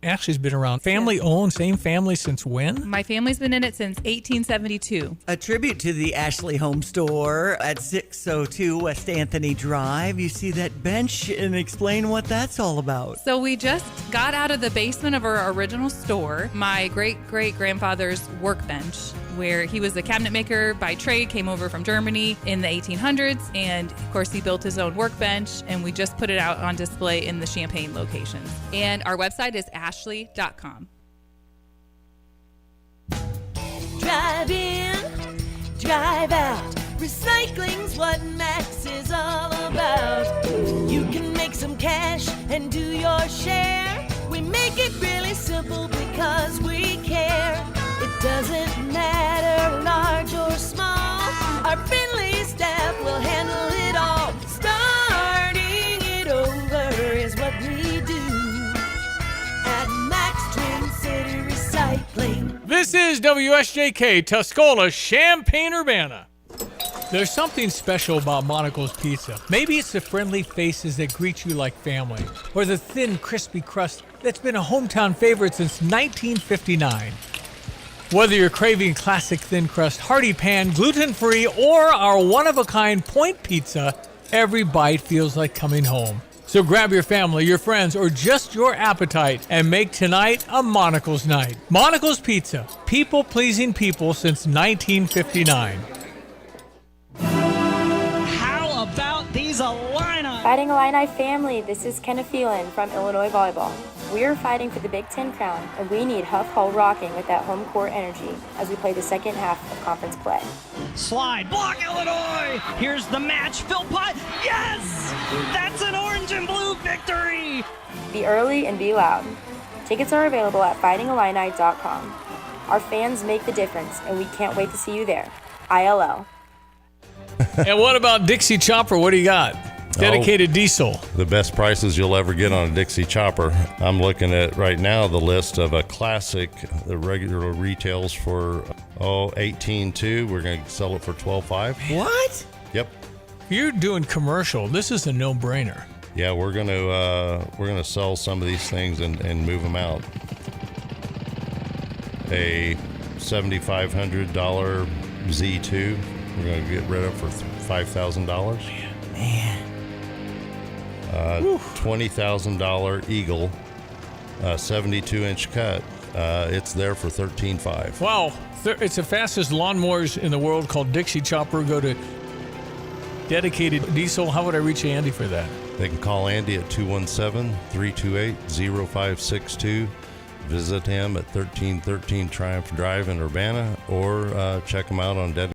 Ashley's been around. Family owned, same family since when? My family's been in it since 1872. A tribute to the Ashley Home Store at 602 West Anthony Drive. You see that bench, and explain what that's all about. So we just got out of the basement of our original store, my great-great-grandfather's workbench, where he was a cabinet maker by trade, came over from Germany in the 1800s, and of course he built his own workbench, and we just put it out on display in the Champaign locations. And our website is ashley.com. Drive in, drive out. Recycling's what Max is all about. You can make some cash and do your share. We make it really simple because we care. It doesn't matter large or small. Our friendly staff will handle it all. Starting it over is what we do at Max Twin City Recycling. This is WSJK Tuscola, Champaign-Urbana. There's something special about Monocle's Pizza. Maybe it's the friendly faces that greet you like family, or the thin, crispy crust that's been a hometown favorite since 1959. Whether you're craving classic thin crust, hearty pan, gluten-free, or our one-of-a-kind point pizza, every bite feels like coming home. So grab your family, your friends, or just your appetite and make tonight a Monocle's night. Monocle's Pizza, people-pleasing people since 1959. How about these Illini? Fighting Illini family, this is Kenna Phelan from Illinois Volleyball. We're fighting for the Big Ten crown, and we need Huff Hull rocking with that home court energy as we play the second half of conference play. Slide, block Illinois! Here's the match, Philpott, yes! That's an orange and blue victory! Be early and be loud. Tickets are available at fightingillini.com. Our fans make the difference, and we can't wait to see you there. ILL. And what about Dixie Chopper? What do you got? Dedicated diesel. The best prices you'll ever get on a Dixie Chopper. I'm looking at right now the list of a classic. The regular retails for $18,200. We're going to sell it for $12,500. What? Yep. You're doing commercial. This is a no-brainer. Yeah, we're gonna sell some of these things and move them out. A $7,500 Z2. We're gonna get rid of for $5,000. Man. $20,000 Eagle, 72-inch cut. It's there for $13,500. Wow. It's the fastest lawnmowers in the world, called Dixie Chopper. Go to Dedicated Diesel. How would I reach Andy for that? They can call Andy at 217-328-0562. Visit him at 1313 Triumph Drive in Urbana, or check him out on